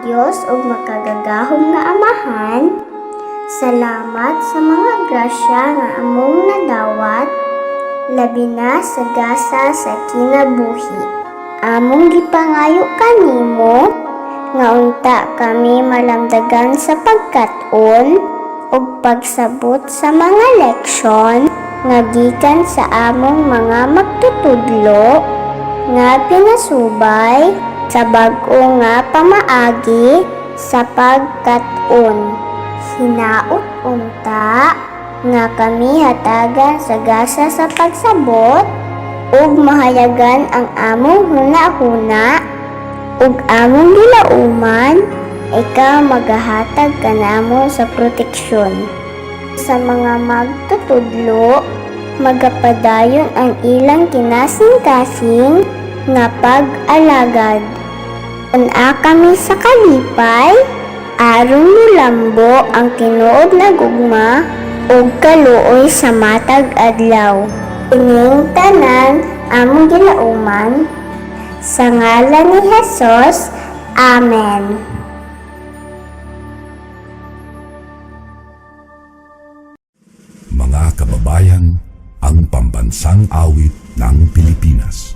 Diyos ug makagagahom nga Amahan, salamat sa mga grasya nga among nadawat, labi na sa gasa sa kinabuhi. Among gipangayo kanimo nga unta kami malamdagan sa pagkat-on ug pagsabot sa mga leksyon nga gikan sa among mga magtutudlo nga pinasubay sa bag-o nga pamaagi sa pagkat-on. Hinaot unta nga kami hatagan sa gasa sa pagsabot ug mahayagan ang among huna-huna ug among gilauman, ikaw magahatag kanamo sa proteksyon. Sa mga magtutudlo, magapadayon ang ilang kinasing-kasing nga pag-alagad. Una kami sa kalipay, aron mulambo ang tinuod na gugma ug kaluoy sa matag adlaw. Ining tanan among gilauman, sa ngalan ni Jesus, Amen. Mga kababayan, ang pambansang awit ng Pilipinas.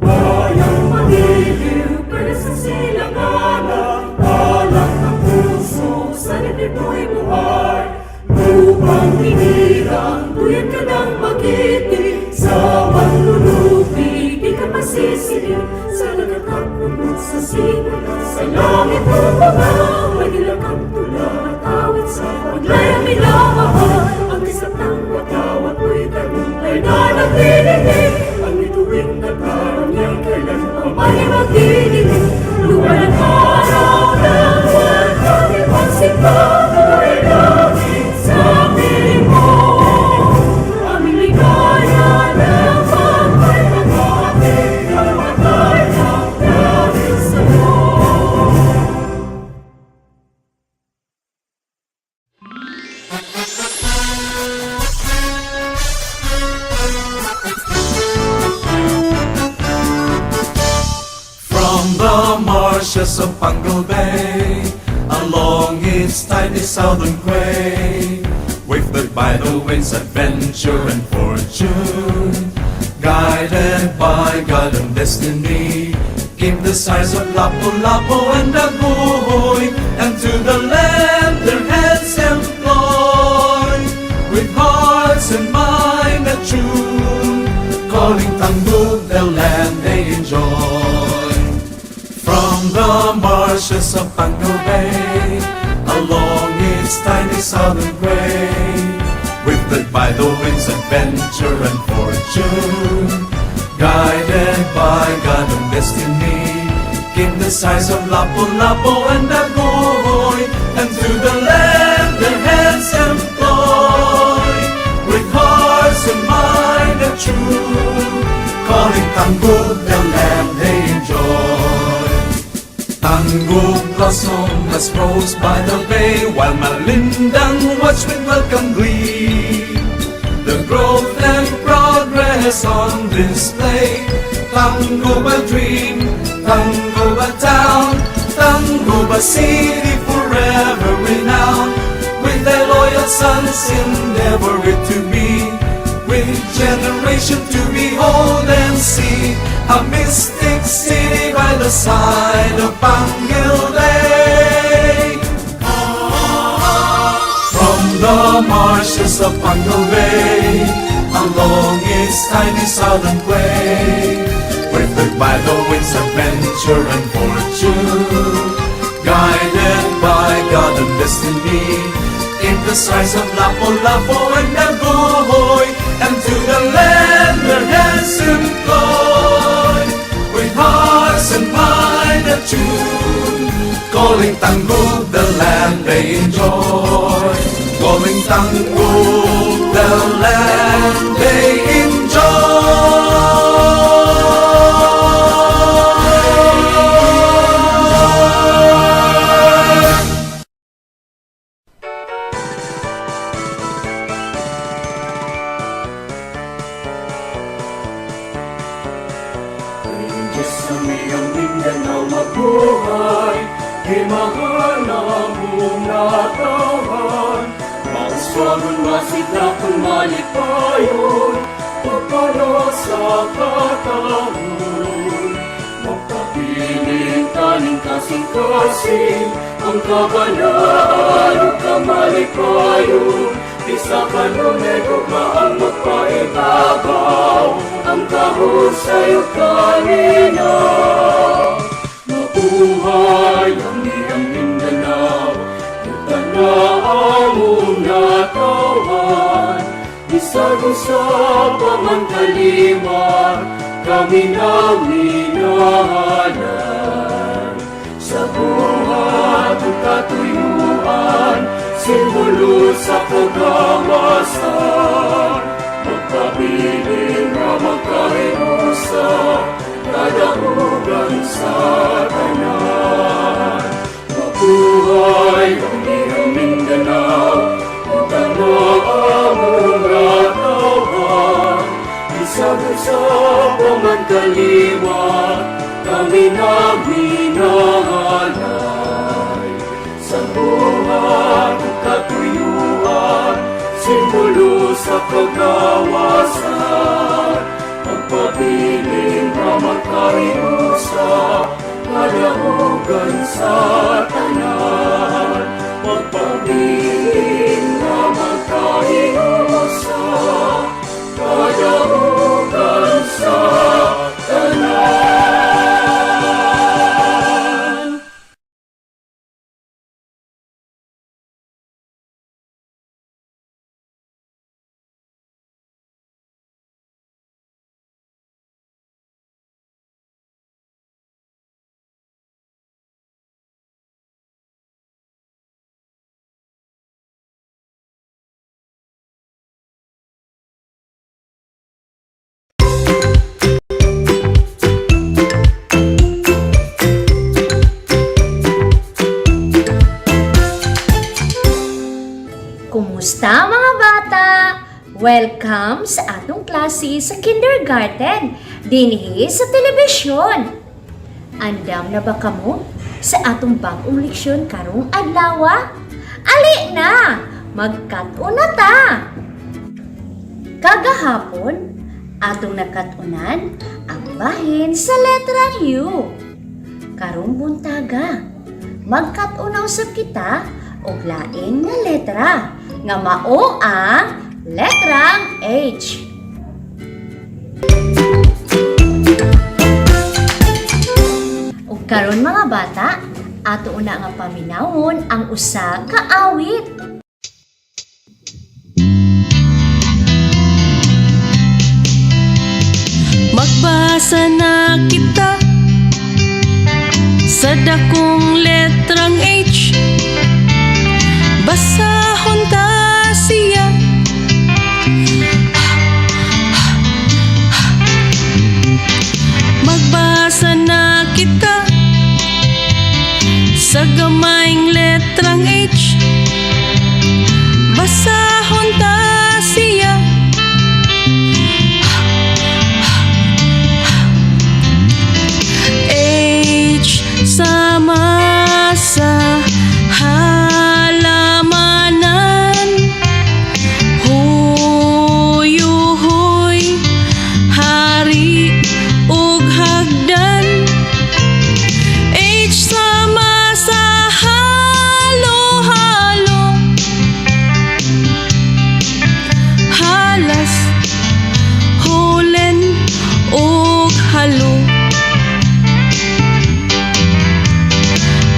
Bayang magigil, pwede sa silanganan, alak ng puso, sa dibdib mo'y buhay. Lupang hinirang, tuyad ka ng magiti, sa panlulupi, di ka masisiling, sa lagat at puno sa simula, sa langit mo mga, magilang ang tula at awit sa paglayang minamahal, ang isang ng watawat mo'y tagumpay na nagdidinig, ang ituwing nagkaroon niya'y kailan ang may magdidinig, lupa ng araw ng walang ibang sipa, ay langit sa piling mo, aming ligaya ng pagkay ng ating namatay ng dahil sa'yo. From the marshes of Pangal Bay, along its tiny southern quay, wafted by the winds, adventure and fortune, guided by God and destiny, came the sighs of Lapu-Lapu and Daguhoy, and to the land their hands employed, with hearts and mind attuned, calling Tanggug the land they enjoy. From the marshes of Pangal Bay, along its tiny southern quay, wafted by the winds, adventure and fortune, guided by God and destiny, came the sighs of Lapu-Lapu and Daguhoy, and to the land their hands employed, with hearts and mind attuned, calling Tanggug the land they enjoy. Tanggug blossom as rose by the bay, while Malindang watched with welcome glee the growth and progress on display. Tanggug a dream, Tanggug a town, Tanggug a city forever renowned, with their loyal sons endeavor it to be, with generation to behold and see, a mystic city by the side of Pangal Bay. From the marshes of Pangal Bay, along its tiny southern quay, wafted by the winds, adventure and fortune, guided by God and destiny, came the sighs of Lapu-Lapu and Daguhoy, and to the land their hands employed, with hearts and mind attuned, calling Tanggug the land they enjoy, calling Tanggug the land they enjoy. Kami ang Mindanao mabuhay, himahal na mong natawan. Mauswagon masidakon malipayon, pagpala sa katahon. Magpapiling kaning kasing-kasing, ang kabanaan o kamalipayon. Di sa kanunay gugmaan magpaibabaw, ang kahusay o kanina. Mabuhay ang iyang Mindanao, tanaw mong natawan. Isag-usap ang kalimar, kami na minahalan. Sa buhat ang katuyuan, simbolo sa kagawasan. Magpabiling na magkahinusa, kadahugan sa tanan. Mabuhay ang iyong Mindanao, ang tanaw mong natawan. Isag-usap ang kaliwa, kami na minahalay. Sa buhat ang katuyuan, simbolo sa kagawasan. Magpabiling na magkahinusa, kadahugan sa tanan. Magpabiling na magkahinusa, kadahugan sa tanan. Kumusta mga bata? Welcome sa atong klase sa kindergarten dinhi sa telebisyon. Andam na ba kamo sa atong bagong leksyon karong adlaw? Ali na, magkat-una ta. Kagahapon, atong nakatunan ang bahin sa letrang U. Karong buntaga, magkat-una usab kita og lain nga letra nga mao ang letrang H. Ug karon mga bata, ato una nga paminawon ang usa ka awit. Magbasa na kita sa dakong letrang H. Basahon ta siya. Magbasa na kita sa gamayng letrang H. Basahon ta siya. H sama sa halamanan. Huy-huy, hari ug hagdan. H sama sa halo-halo. Halas, hulen ug halo.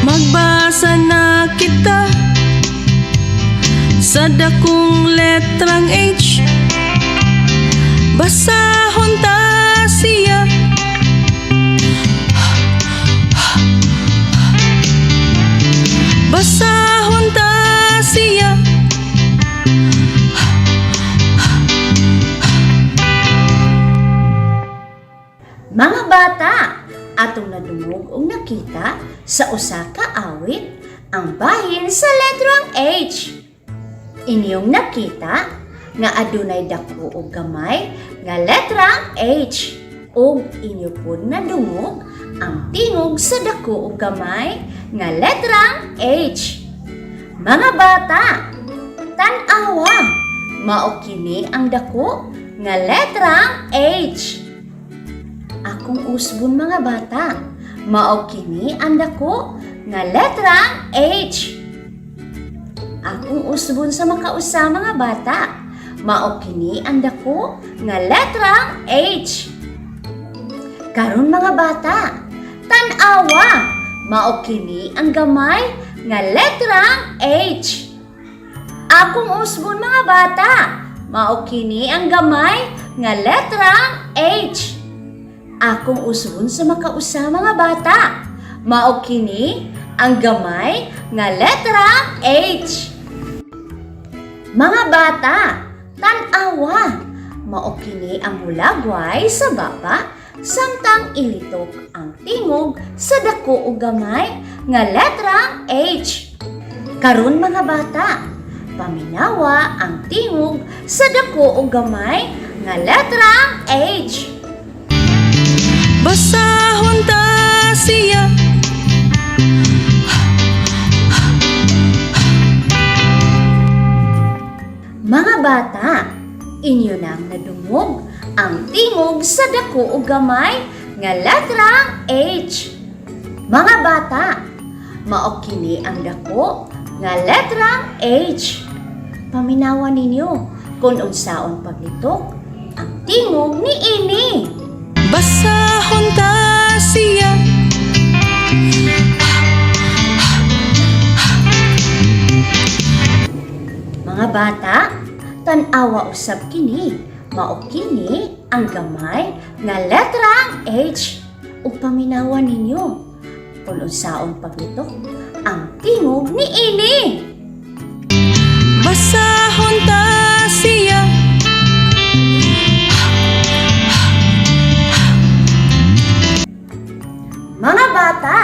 Magbasa na kita sa dakong letrang H. Basahon ta siya. Basahon ta siya. Mga bata, atong nadungog og nakita sa usa ka awit ang bahin sa letrang H. Inyong nakita nga adunay dako og gamay nga letrang H. O inyo po nadungog ang tingog sa dako ug gamay nga letrang H. Mga bata, tan-awa, mao kini ang dako nga letrang H. Akong usbon mga bata, mao kini ang dako nga letrang H. Akong usbon sa makausa mga bata, mao kini ang dako nga letrang H. Karon mga bata, tan-awa, mao kini ang gamay nga letrang H. Akong usbon mga bata, mao kini ang gamay nga letrang H. Akong usbon sa makausa mga bata, mao kini ang gamay nga letrang H. Mga bata, tan-awa, mao kini ang hulagway sa baba samtang ilitok ang tingog sa dako ug gamay nga letrang H. Karon mga bata, paminawa ang tingog sa dako ug gamay nga letrang H. Basahon ta siya. Mga bata, inyo nang nadungog ang tingog sa dako ug gamay nga letrang H. Mga bata, mao kini ang dako nga letrang H. Paminawan ninyo kung unsaon paglitok ang tingog ni ini. Basahon ta siya. Mga bata, tan-awa usab kini, mao kini ang gamay nga letrang H. Ug paminawan ninyo kung unsaon paglitok ang tingog ni ini. Basahon ta siya. Mga bata,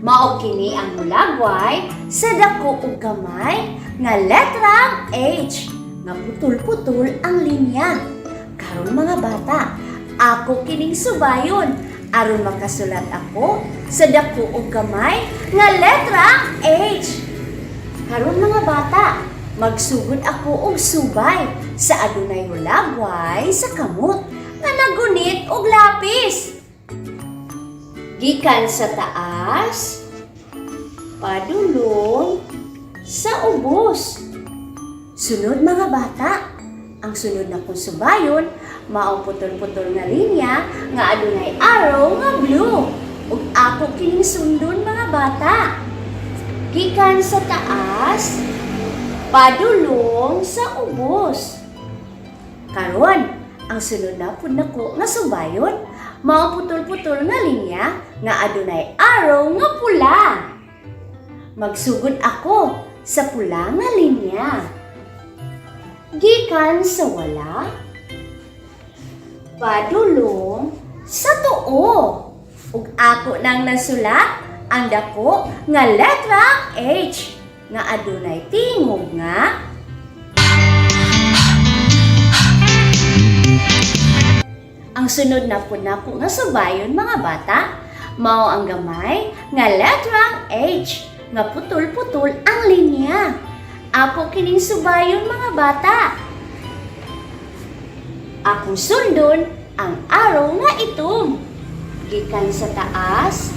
mao kini ang hulagway sa dako ug gamay nga letrang H nga putol-putol ang linya. Karon mga bata, ako kining subayon aron makasulat ako sa dako ug gamay nga letrang H. Karon mga bata, magsugod ako og subay sa adunay hulagway sa kamot nga nagunit og lapis. Gikan sa taas, padulong sa ubos. Sunod mga bata, ang sunod na kong subayon, mao putol-putol nga linya nga adunay arrow nga blue. Ug ako kining sundon mga bata. Gikan sa taas, padulong sa ubos. Karon, ang sunod na pud nako nga subayon, mao putol-putol nga linya nga adunay arrow nga pula. Magsugod ako sa pula nga linya. Gikan sa wala, padulong sa tuo. Ug ako nang nasulat ang dako nga letrang H nga adunay tingog nga ang sunod na po nako nga subayon mga bata, mao ang gamay nga letrang H nga putol-putol ang linya. Ako kining subayon mga bata. Akong sundon ang arrow nga itom. Gikan sa taas,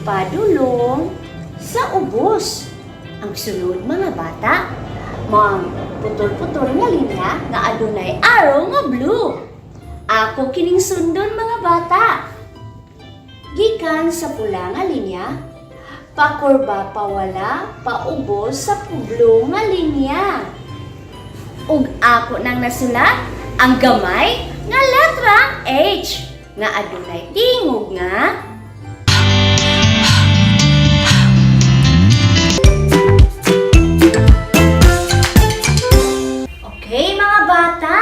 padulong sa ubos. Ang sunod mga bata, mao ang putol-putol nga linya nga adunay arrow nga blue. Ako kining sundon mga bata. Gikan sa pula nga linya, pakurba pawala paubos sa publo nga linya. Ug ako nang nasulat ang gamay nga letrang H nga adunay tingog nga Okay mga bata,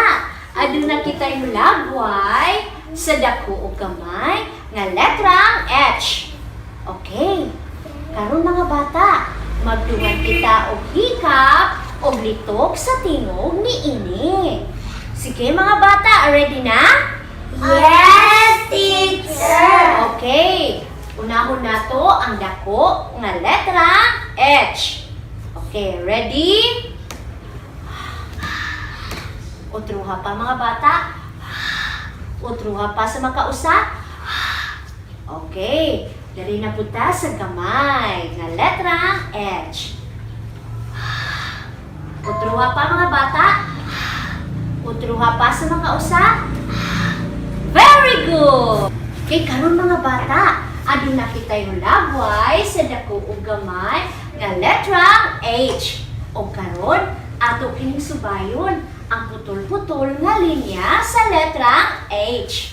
aduna kitay hulagway sa dako ug gamay nga letrang H. Okay. Karon mga bata, magduman kita og hikap og litok sa tingog ni ini. Sige mga bata, ready na? Yes, ato ang dako nga letra H. Okay, ready? Utruha pa mga bata. Utruha pa sa makausap. Okay, dari na punta sa gamay nga letra H. Utruha pa mga bata. Utruha pa sa makausap. Very good! Okay, karon mga bata, aduna kitay hulagway sa dako ug gamay nga letra H. O karon ato kining subayon ang putol-putol nga linya sa letra H.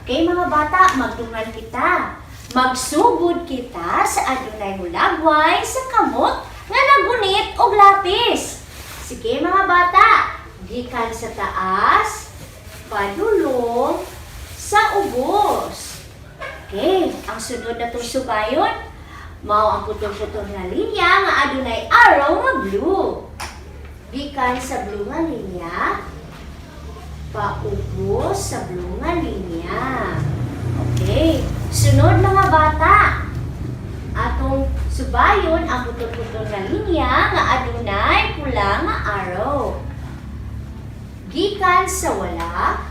Okay mga bata, magdungan kita. Magsugod kita sa adunay hulagway sa kamot nga nagunit og lapis. Sige mga bata, gikan sa taas, padulong sa ubos. Okay, ang sunod na itong subayon, mao ang putol-putol nga linya nga adunay arrow nga blue. Gikan sa blue nga linya, paubos sa blue nga linya. Okay, sunod mga bata, atong subayon ang putol-putol nga linya nga adunay pula nga arrow. Gikan sa wala,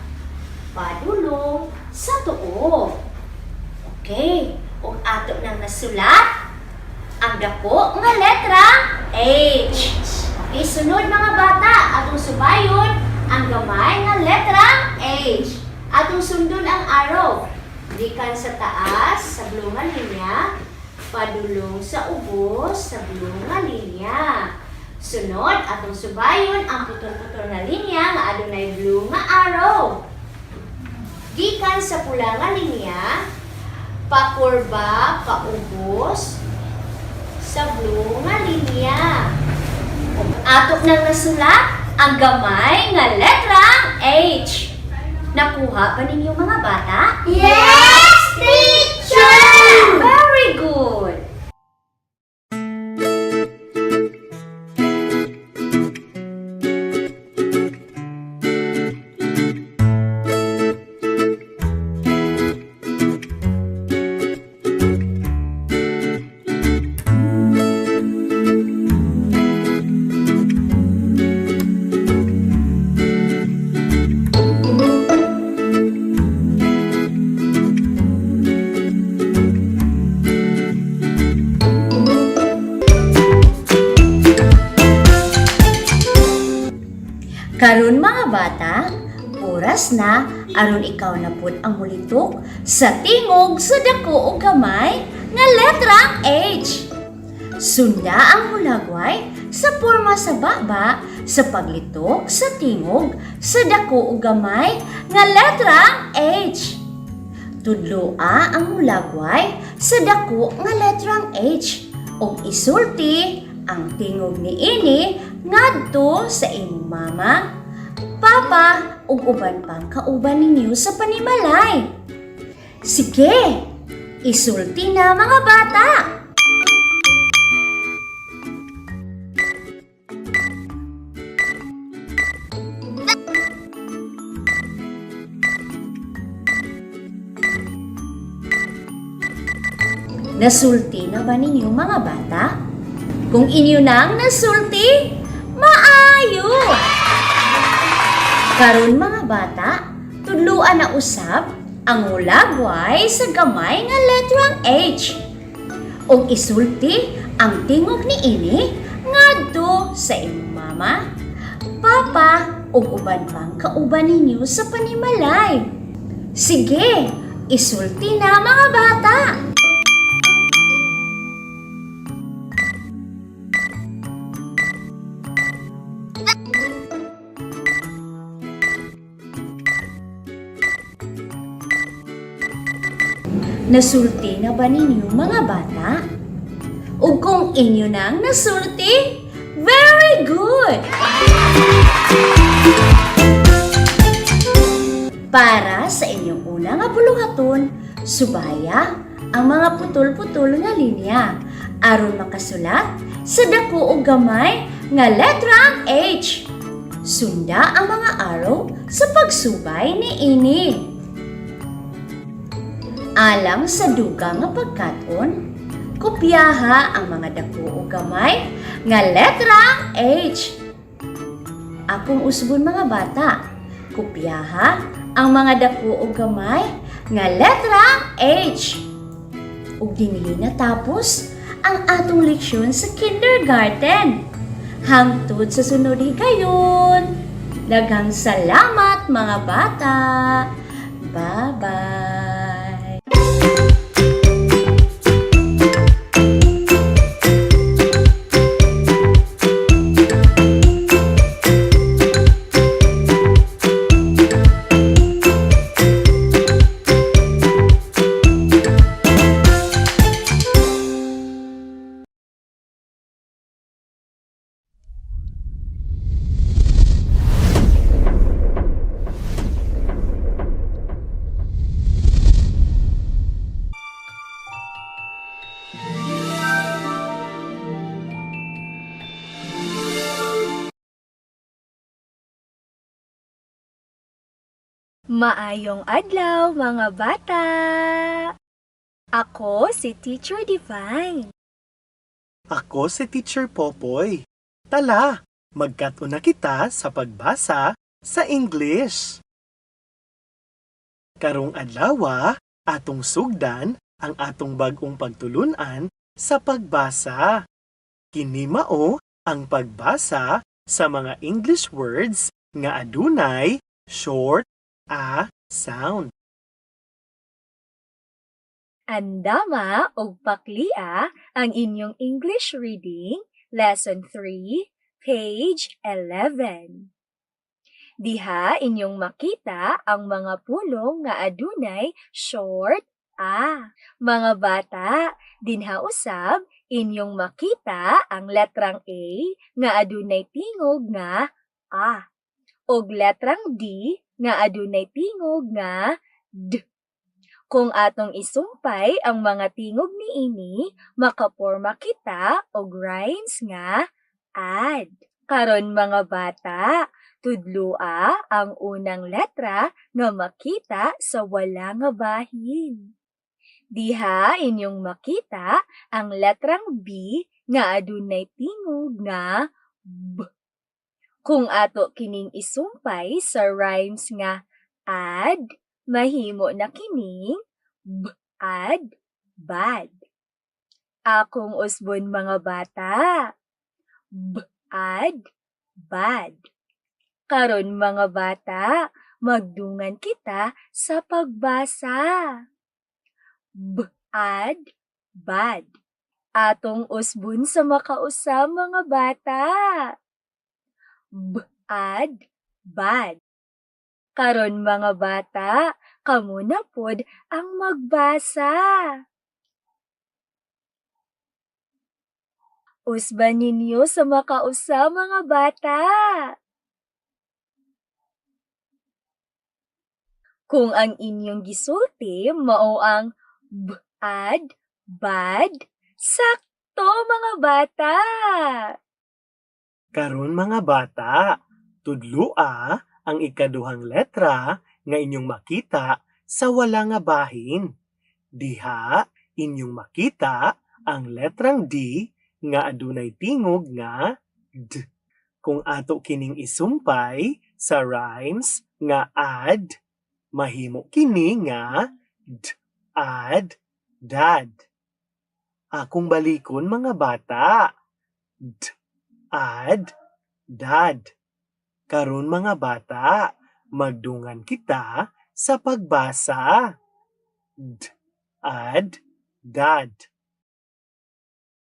padulong sa tuo. Okay, ug ato nang nasulat ang dako nga letra H. Okay, sunod mga bata, atong subayon ang gamay nga letra H. Atong sundon ang arrow. Gikan sa taas sa blue nga linya, padulong sa ubos sa blue nga linya. Sunod, atong subayon ang putol-putol nga linya nga adunay blue nga arrow. Gikan sa pula nga linya, pakurba, paubos sa blue nga linya. Ato nang nasulat ang gamay nga letra H. Nakuha ba ninyo mga bata? Yes, teacher! Very good! Karon mga bata, oras na aron ikaw na pud ang mulitok sa tingog sa dako ug gamay nga letrang H. Sunda ang hulagway sa porma sa baba sa paglitok sa tingog sa dako ug gamay nga letrang H. Tudloa ang hulagway sa dako nga letrang H ug isulti ang tingog niini ngadto sa imong mama, papa ug uban pang kauban ninyo sa panimalay. Sige, isulti na mga bata. Nasulti na ba ninyo mga bata? Kung inyo nang nasulti, maayo! Karon mga bata, tudluan na usab ang hulagway sa gamay nga letrang H. Og isulti ang tingog niini ngadto sa imong mama, papa ug uban pang kauban ninyo sa panimalay. Sige, isulti na mga bata. Nasulti na ba ninyo mga bata? O kung inyo nang nasulti, very good! Para sa inyong unang abuluhaton, subaya ang mga putol-putol nga linya aron makasulat sa dako ug gamay nga letrang H. Sunda ang mga arrow sa pagsubay niini. Alang sa dugang nga pagkaton, Kopyaha ang mga dako ug gamay nga letrang H. Akong usbon mga bata, kopyaha ang mga dako ug gamay nga letrang H. Ug dinhi natapos ang atong leksyon sa kindergarten. Hangtod sa sunod higayon. Daghang salamat mga bata. Bye-bye. Maayong adlaw mga bata! Ako si Teacher Divine. Ako si Teacher Popoy. Tala, magkatuna kita sa pagbasa sa English. Karong adlaw, atong sugdan ang atong bag-ong pagtulunan sa pagbasa. Kini mao ang pagbasa sa mga English words nga adunay short a sound. Andama og paklia ang inyong English reading, Lesson 3, page 11. Diha inyong makita ang mga pulong nga adunay short a. Mga bata, dinha usab inyong makita ang letrang A nga adunay tingog nga a. Og letrang D nga adunay tingog nga d. Kung atong isumpay ang mga tingog niini, makaporma kita og rhymes nga add. Karon mga bata, tudloa ang unang letra nga makita sa wala nga bahin. Diha inyong makita ang letrang B nga adunay tingog nga b. Kung ato kining isumpay sa rhymes nga add, mahimo na kining b-add, bad. Akong usbon mga bata, b-add, bad. Karon mga bata, magdungan kita sa pagbasa. B-add, bad. Atong usbon sa makausa mga bata. B-add, bad. Karon mga bata, kamo na pod ang magbasa. Usban ninyo sa makausa mga bata. Kung ang inyong gisulti mao ang b-add, bad, sakto mga bata. Karon mga bata, tudloa ang ikaduhang letra nga inyong makita sa wala nga bahin. Diha inyong makita ang letrang D nga adunay tingog nga d. Kung ato kining isumpay sa rhymes nga add, mahimo kini nga d-add, dad. Akong balikon mga bata. D-add, dad. Karon mga bata, magdungan kita sa pagbasa. D-add, dad.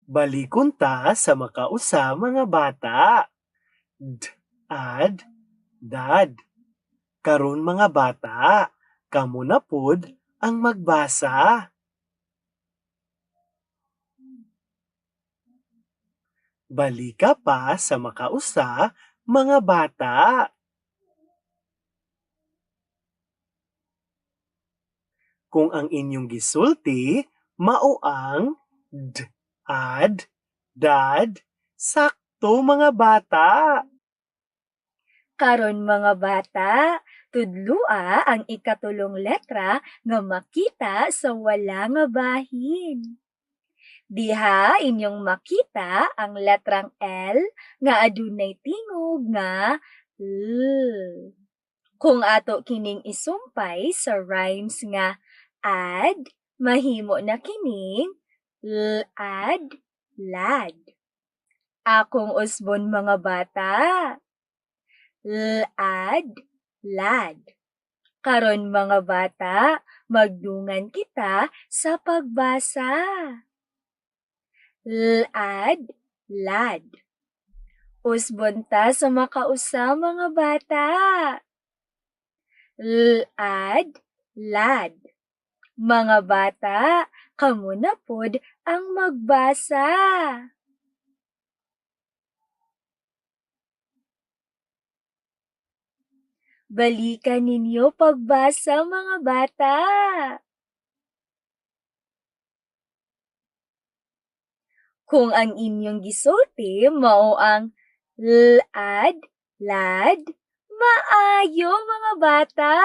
Balikon ta sa makausa mga bata. D-add, dad. Karon mga bata, kamo na pod ang magbasa. Balika pa sa makausa mga bata. Kung ang inyong gisulti mao ang d-add, dad, sakto mga bata. Karon mga bata, tudloa ang ikatulong letra nga makita sa wala nga bahin. Diha inyong makita ang letrang L nga adunay tingog nga L. Kung ato kining isumpay sa rhymes nga add, mahimo na kining lad, lad. Akong usbon mga bata. Lad, lad. Karon mga bata, magdungan kita sa pagbasa. Lad, lad. Usbon ta sa makausa mga bata. Lad, lad. Mga bata, kamo na pod ang magbasa. Balikan ninyo pagbasa mga bata. Kung ang inyong gisulti mao ang lad, lad, maayo mga bata.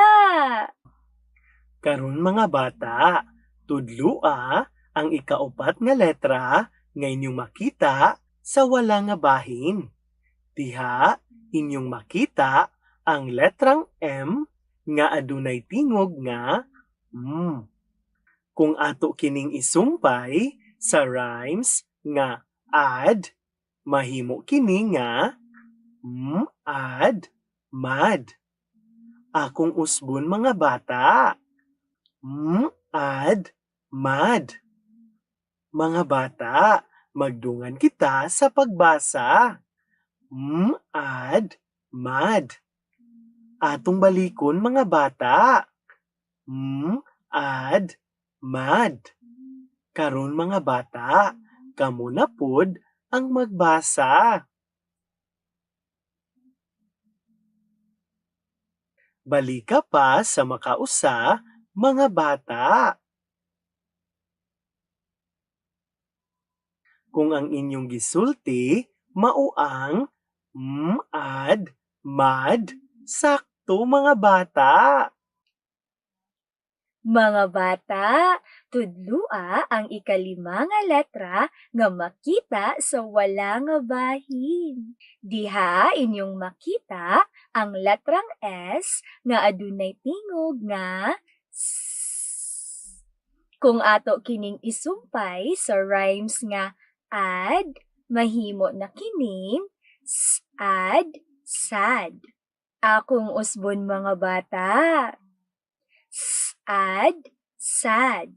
Karon mga bata, tudloa ang ikaupat nga letra nga inyong makita sa wala nga bahin. Diha inyong makita ang letrang M nga adunay tingog nga M. Kung ato kining isumpay sa rhymes nga add, mahimo kini nga add, mad. Akong usbon mga bata. Add, mad. Mga bata, magdungan kita sa pagbasa. Add, mad. Atong balikon mga bata. Add, mad. Karon mga bata, kamo na pod ang magbasa. Balika pa sa makausa, mga bata. Kung ang inyong gisulti, mao ang add, mad, sakto mga bata. Mga bata, tudloa ang ikalima nga letra nga makita sa wala nga bahin. Diha inyong makita ang letrang S nga adunay tingog nga S. Kung ato kining isumpay sa rhymes nga add, mahimo na kining sad, sad. Akong usbon mga bata. Sad, sad.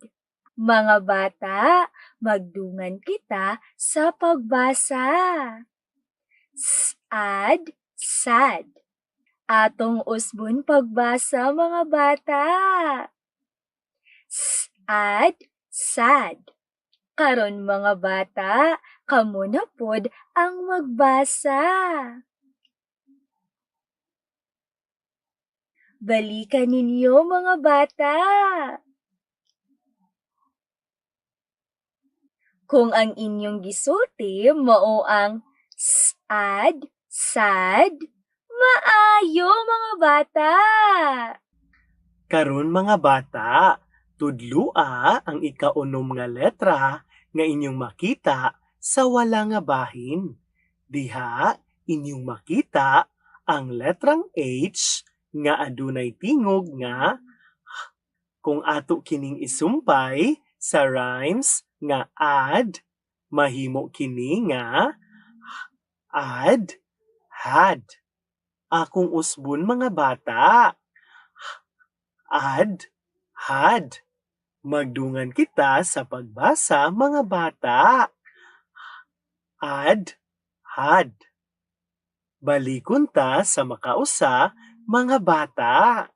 Mga bata, magdungan kita sa pagbasa. Sad, sad. Atong usbon pagbasa mga bata. Sad, sad. Karon mga bata, kamo na pod ang magbasa. Balikan ninyo mga bata. Kung ang inyong gisulti mao ang sad, sad, maayo mga bata. Karon mga bata, tudloa ang ikaunom nga letra nga inyong makita sa wala nga bahin. Diha inyong makita ang letrang H nga adunay tingog nga kung ato kining isumpay sa rhymes nga add, mahimo kini nga add, had. Akong usbon mga bata. Add, had. Magdungan kita sa pagbasa mga bata. Add, had. Balikon ta sa makausa mga bata.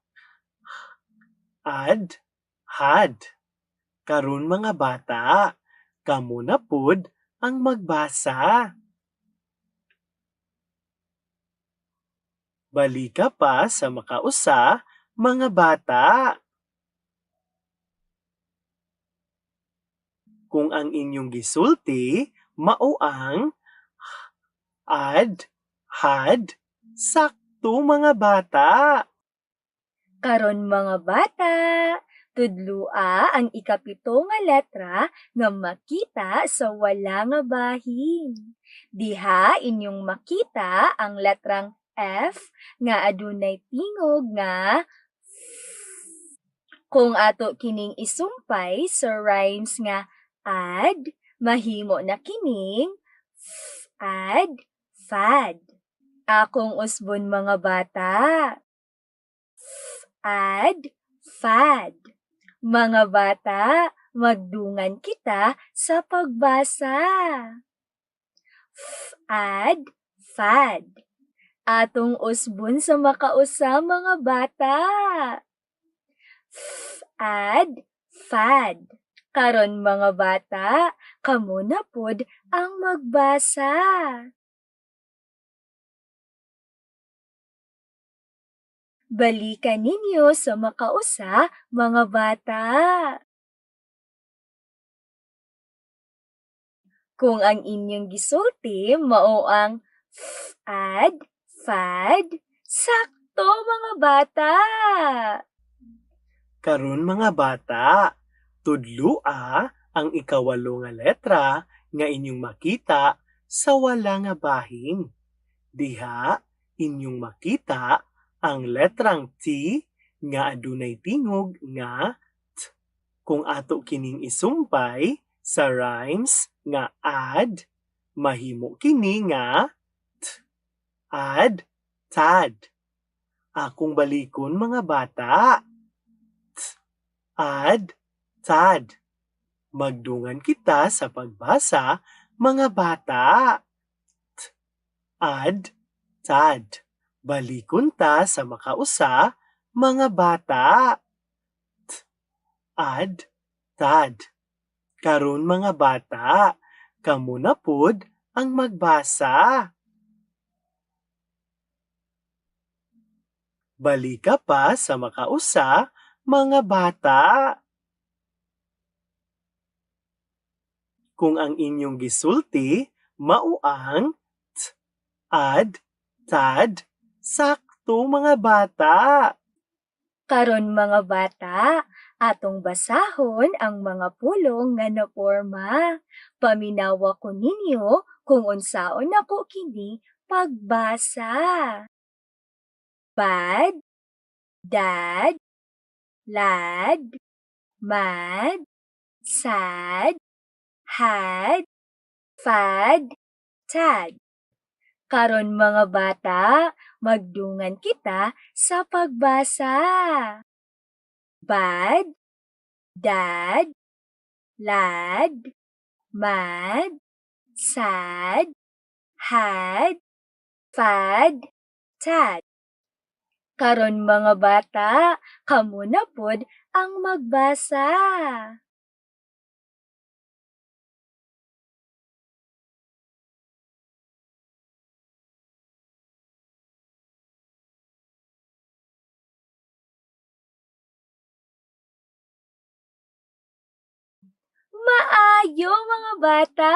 Add, had. Karon mga bata, kamo na pod ang magbasa. Balika pa sa makausa mga bata. Kung ang inyong gisulti, mao ang add, had, sakto mga bata. Karon mga bata, Tudlua ang ikapito nga letra nga makita sa wala nga bahin. Diha inyong makita ang letrang F nga adunay tingog nga kung ato kining isumpay sa rhymes nga ad, mahimo na kining ad, fad. Akong usbon mga bata. Ad, fad. Mga bata, magdungan kita sa pagbasa. Ad, fad. Atong usbon sa makausa mga bata. Ad, fad. Karon mga bata, kamo na pod ang magbasa. Balikan ninyo sa makausa, mga bata. Kung ang inyong gisulti mao ang ad, fad, sakto mga bata. Karon mga bata, tudlua ang ikawalo nga letra nga inyong makita sa wala nga bahin. Diha inyong makita ang letrang T nga adunay tingog nga T. Kung ato kining isumpay sa rhymes nga ad, mahimo kini nga T. Ad, tad. Akong balikon mga bata. T. Ad, tad. Magdungan kita sa pagbasa, mga bata. T. Ad, tad. Balikon ta sa makausa, mga bata. T. Ad, tad. Karon mga bata, kamo na pod ang magbasa. Balika pa sa makausa, mga bata. Kung ang inyong gisulti, mao ang T, ad, tad, sakto mga bata. Karon mga bata, atong basahon ang mga pulong nga naporma. Paminawa ko ninyo kung unsaon ako kini pagbasa. Bad, dad, lad, mad, sad, had, fad, tad. Karon mga bata, magdungan kita sa pagbasa. Bad, dad, lad, mad, sad, had, fad, tad. Karon mga bata, kamo na pod ang magbasa. Maayo mga bata!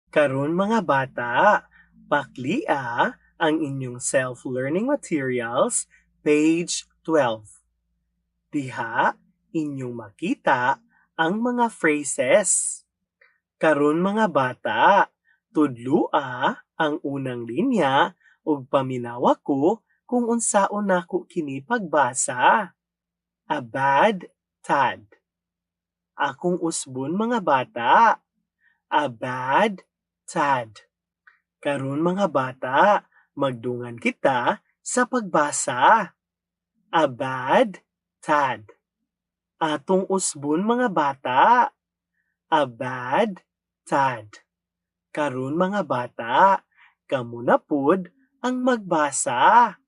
Karon mga bata, paklia ang inyong self-learning materials, page 12. Diha, inyong makita ang mga phrases. Karon mga bata, tudlua ang unang linya ug paminawa ko kung unsaon nako kini pagbasa. A bad tad. Akong usbon mga bata. A bad tad. Karon mga bata, magdungan kita sa pagbasa. A bad tad. Atong usbon mga bata. A bad tad. Karon mga bata, kamo na pod ang magbasa.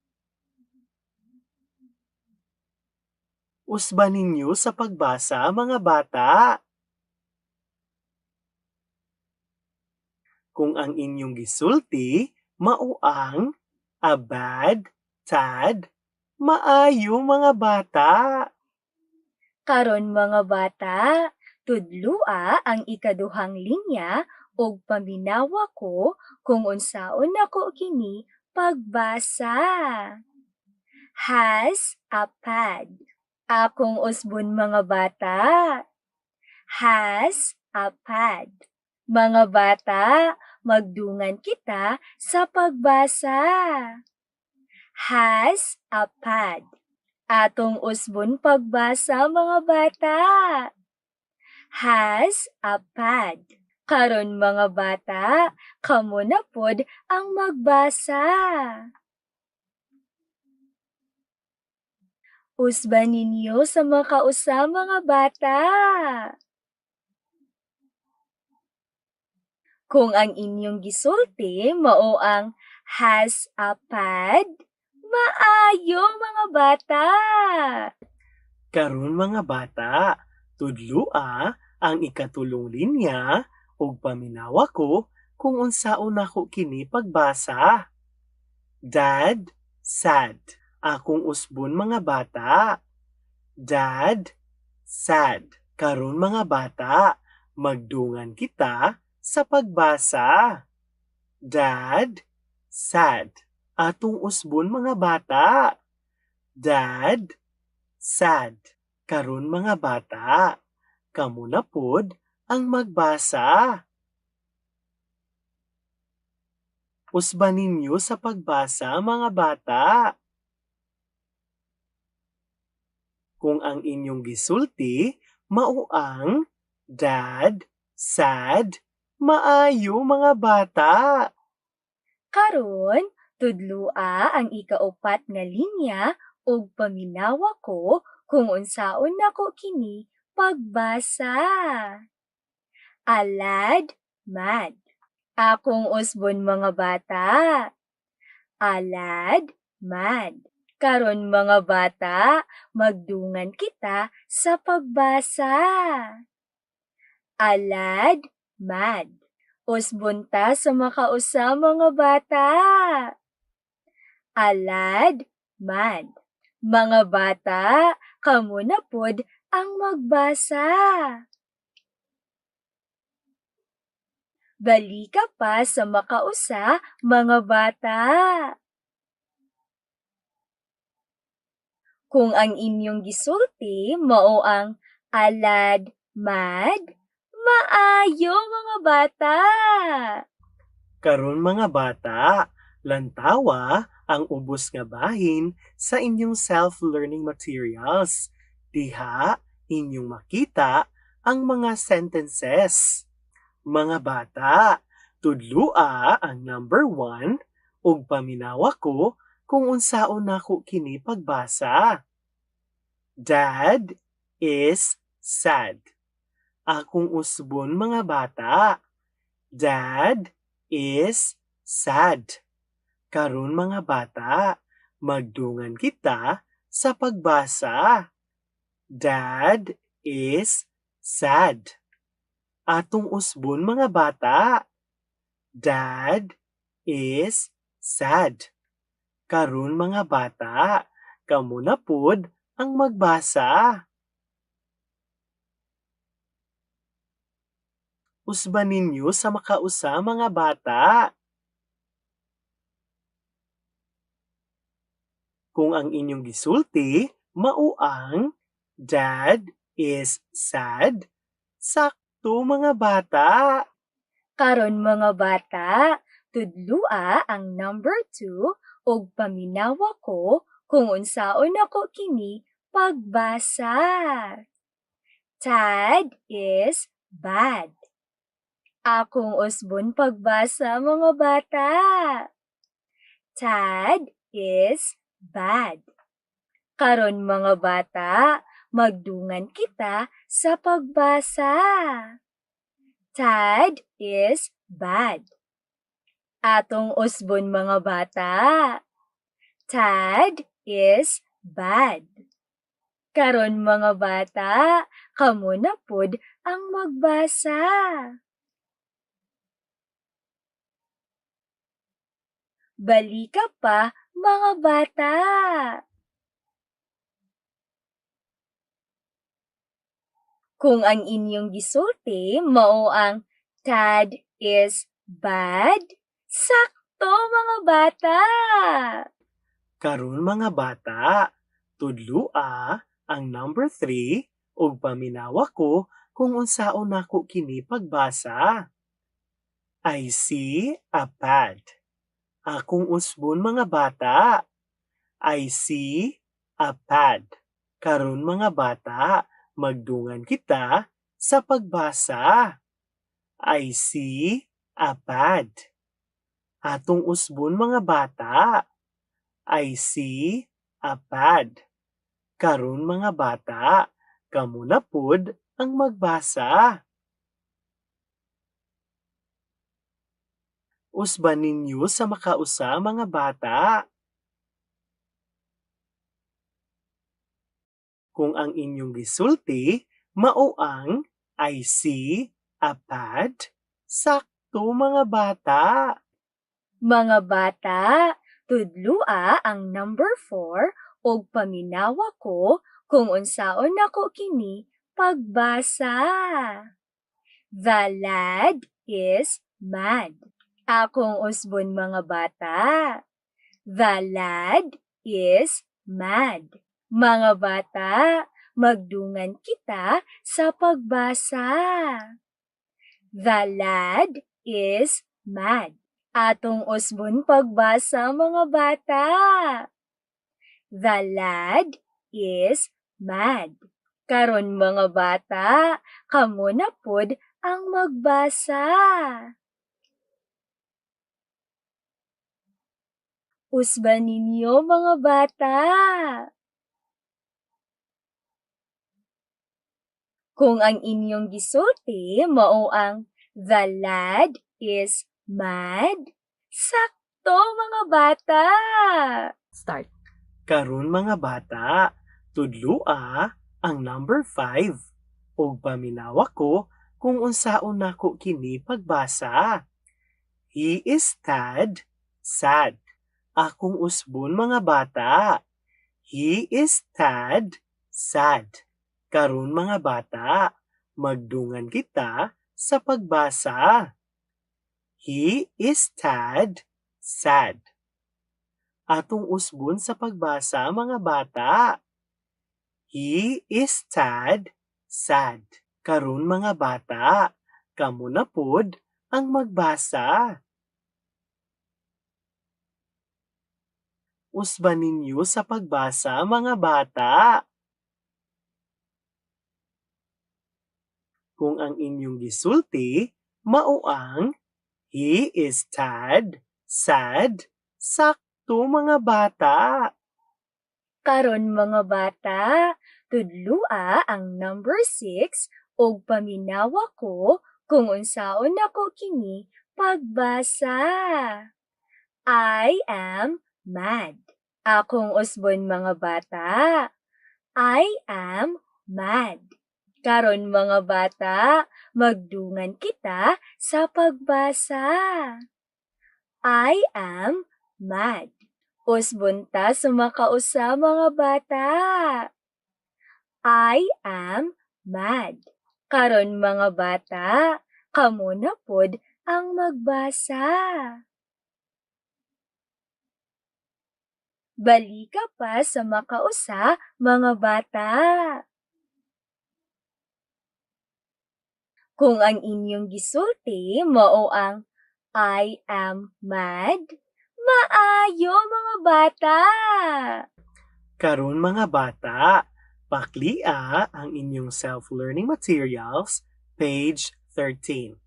Usban ninyo sa pagbasa mga bata. Kung ang inyong gisulti, mao ang a bad tad, maayo mga bata. Karon mga bata, tudlua ang ikaduhang linya ug paminawa ko kung unsaon nako kini pagbasa. Has a pad. Akong usbon mga bata. Has a pad. Mga bata, magdungan kita sa pagbasa. Has a pad. Atong usbon pagbasa mga bata. Has a pad. Karon mga bata, kamo na pod ang magbasa. Usban ninyo sa makausa mga bata. Kung ang inyong gisulti mao ang has a pad, maayo mga bata. Karon mga bata, tudlua ang ikatulong linya ug paminawa ko kung unsaon nako kini pagbasa. Dad, sad. Akong usbon mga bata. Dad, sad. Karon mga bata, magdungan kita sa pagbasa. Dad, sad. Atong usbon mga bata. Dad, sad. Karon mga bata, kamo na pod ang magbasa. Usban ninyo sa pagbasa mga bata. Kung ang inyong gisulti mao ang dad, sad, maayo mga bata. Karon, tudlua ang ikaupat nga linya ug paminawa ko kung unsaon nako kini pagbasa. Alad, mad. Akong usbon mga bata. Alad, mad. Karon mga bata, magdungan kita sa pagbasa. Alad, mad. Usbon ta sa makausa mga bata. Alad, mad. Mga bata, kamo na pod ang magbasa. Balika pa sa makausa mga bata. Kung ang inyong gisulti mao ang alad, mad, maayo mga bata. Karon mga bata, lantawa ang ubos nga bahin sa inyong self-learning materials. Diha inyong makita ang mga sentences. Mga bata, tudlua ang number 1 ug paminawa ko kung unsaon nako kini pagbasa. Dad is sad. Akong usbon mga bata. Dad is sad. Karon mga bata, magdungan kita sa pagbasa. Dad is sad. Atong usbon mga bata. Dad is sad. Karon mga bata, kamo na pod ang magbasa. Usban ninyo sa makausa mga bata. Kung ang inyong gisulti mao ang dad is sad, sakto mga bata. Karon mga bata, tudlua ang number 2 ug paminawa ko kung unsaon ako kini pagbasa. Tad is bad. Akong usbon pagbasa mga bata. Tad is bad. Karon mga bata, magdungan kita sa pagbasa. Tad is bad. Atong usbon mga bata. Tad is bad. Karon mga bata, kamo na pod ang magbasa. Balika pa mga bata. Kung ang inyong gisulti mao ang Tad is bad, sakto mga bata. Karon mga bata, tudlua ang number 3 ug paminawa ko kung unsaon nako kini pagbasa. I see a pad. Akong usbon mga bata. I see a pad. Karon mga bata, magdungan kita sa pagbasa. I see a pad. Atong usbon mga bata. I see a pad. Karon mga bata, kamo na pod ang magbasa. Usban ninyo sa makausa mga bata. Kung ang inyong gisulti, mao ang I see a pad, sakto mga bata. Mga bata, tudlua ang number 4 ug paminawa ko kung unsaon nako kini pagbasa. The lad is mad. Akong usbon mga bata. The lad is mad. Mga bata, magdungan kita sa pagbasa. The lad is mad. Atong usbon pagbasa mga bata. The lad is mad. Karon mga bata, kamo na pod ang magbasa. Usban ninyo mga bata. Kung ang inyong gisulti mao ang the lad is mad, sakto mga bata. Start. Karon mga bata, tudlua ang number 5 ug paminawa ko kung unsaon nako kini pagbasa. He is sad. Akong usbon mga bata. He is sad. Karon mga bata, magdungan kita sa pagbasa. He is sad. Atong usbon sa pagbasa mga bata. He is sad. Karon mga bata, kamo na pod ang magbasa. Usban ninyo sa pagbasa mga bata. Kung ang inyong gisulti, mao ang he is sad, sakto mga bata. Karon mga bata, tudlua ang number 6 ug paminawa ko kung unsaon nako kini pagbasa. I am mad. Akong usbon mga bata. I am mad. Karon mga bata, magdungan kita sa pagbasa. I am mad. Usbon ta sa makausa mga bata. I am mad. Karon mga bata, kamo na pod ang magbasa. Balika pa sa makausa mga bata. Kung ang inyong gisulti mao ang I am mad, maayo mga bata. Karon mga bata, paklia ang inyong self-learning materials, page 13.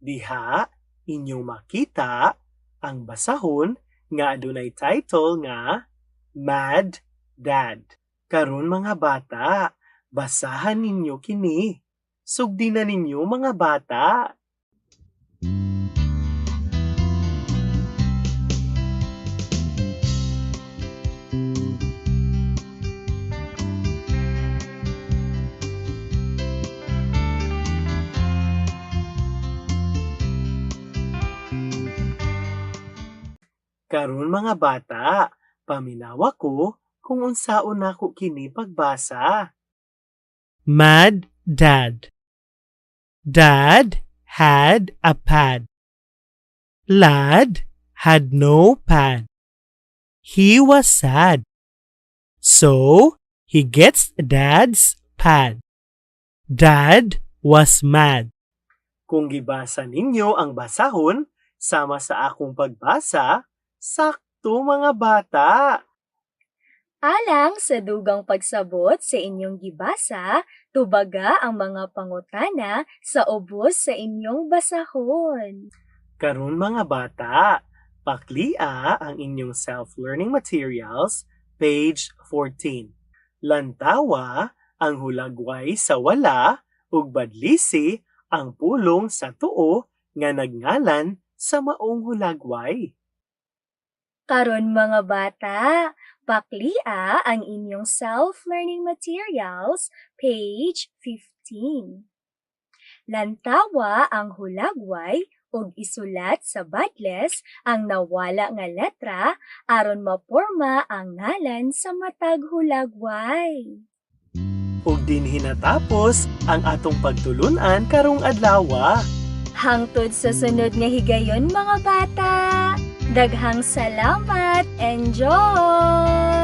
Diha, inyong makita ang basahon nga adunay title nga Mad Dad. Karon mga bata, basahan ninyo kini. Sugdi na ninyo mga bata. Karon mga bata, paminawa ko kung unsaon nako kini pagbasa. Mad Dad. Dad had a pad. Lad had no pad. He was sad. So He gets Dad's pad. Dad was mad. Kung gibasa ninyo ang basahon, sama sa akong pagbasa, sakto mga bata. Alang sa dugang pagsabot sa inyong gibasa, tubaga ang mga pangutana sa ubos sa inyong basahon. Karon mga bata, paklia ang inyong self-learning materials, page 14. Lantawa ang hulagway sa wala ug badlisi ang pulong sa tuo nga nagngalan sa maong hulagway. Karon mga bata, paklia ang inyong self-learning materials, page 15. Lantawa ang hulagway ug isulat sa badles ang nawala nga letra aron maporma ang ngalan sa matag hulagway. Ug dinhi natapos ang atong pagtulunan karong adlaw. Hangtod sa sunod nga higayon mga bata. Daghang salamat. Enjoy!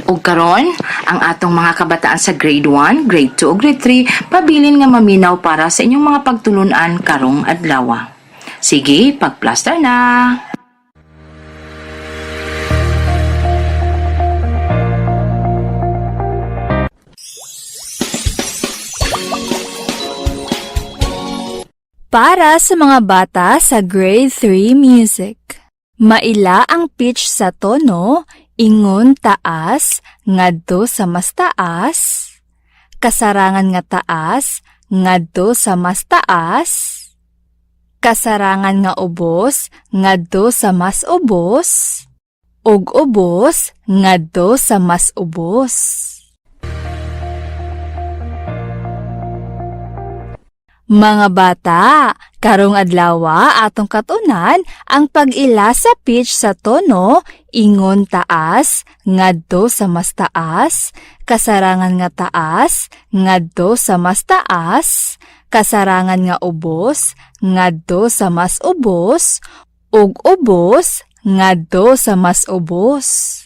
Ug karon, ang atong mga kabataan sa grade 1, grade 2 ug grade 3 pabilin nga maminaw para sa inyong mga pagtulunan karong adlaw. Sige, pagplaster na. Para sa mga bata sa grade 3 music. Maila ang pitch sa tono, ingon taas, ngadto sa mas taas. Kasarangan nga taas, ngadto sa mas taas. Kasarangan nga ubos, ngadto sa mas ubos. Ug ubos, ngadto sa mas ubos. Mga bata, karong adlawa atong katunan ang pag-ila sa pitch sa tono, ingon taas, ngadto sa mas taas, kasarangan nga taas, ngadto sa mas taas, kasarangan nga ubos, ngadto sa mas ubos, ug ubos, ngadto sa mas ubos.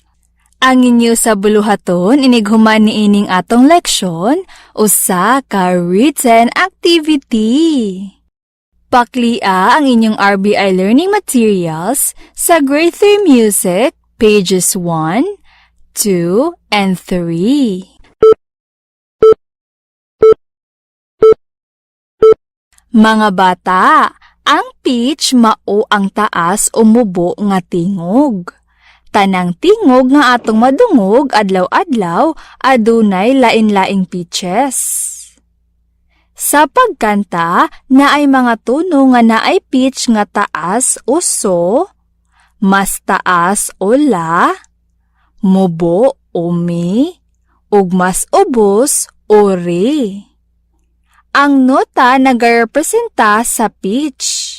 Ang inyo sa buluhaton inighuman ni ining atong leksyon usa ka written activity. Paklia ang inyong RBI learning materials sa grade 3 music pages 1, 2, and 3. Mga bata, Ang pitch mao ang taas o mubo nga tingog. Tanang tingog nga atong madungog adlaw-adlaw adunay lain-laing pitches. Sa pagkanta, naay mga tono nga naay pitch nga taas o so, mas taas o la, mubo o mi, ug mas ubos o re. Ang nota nagarepresenta sa pitch.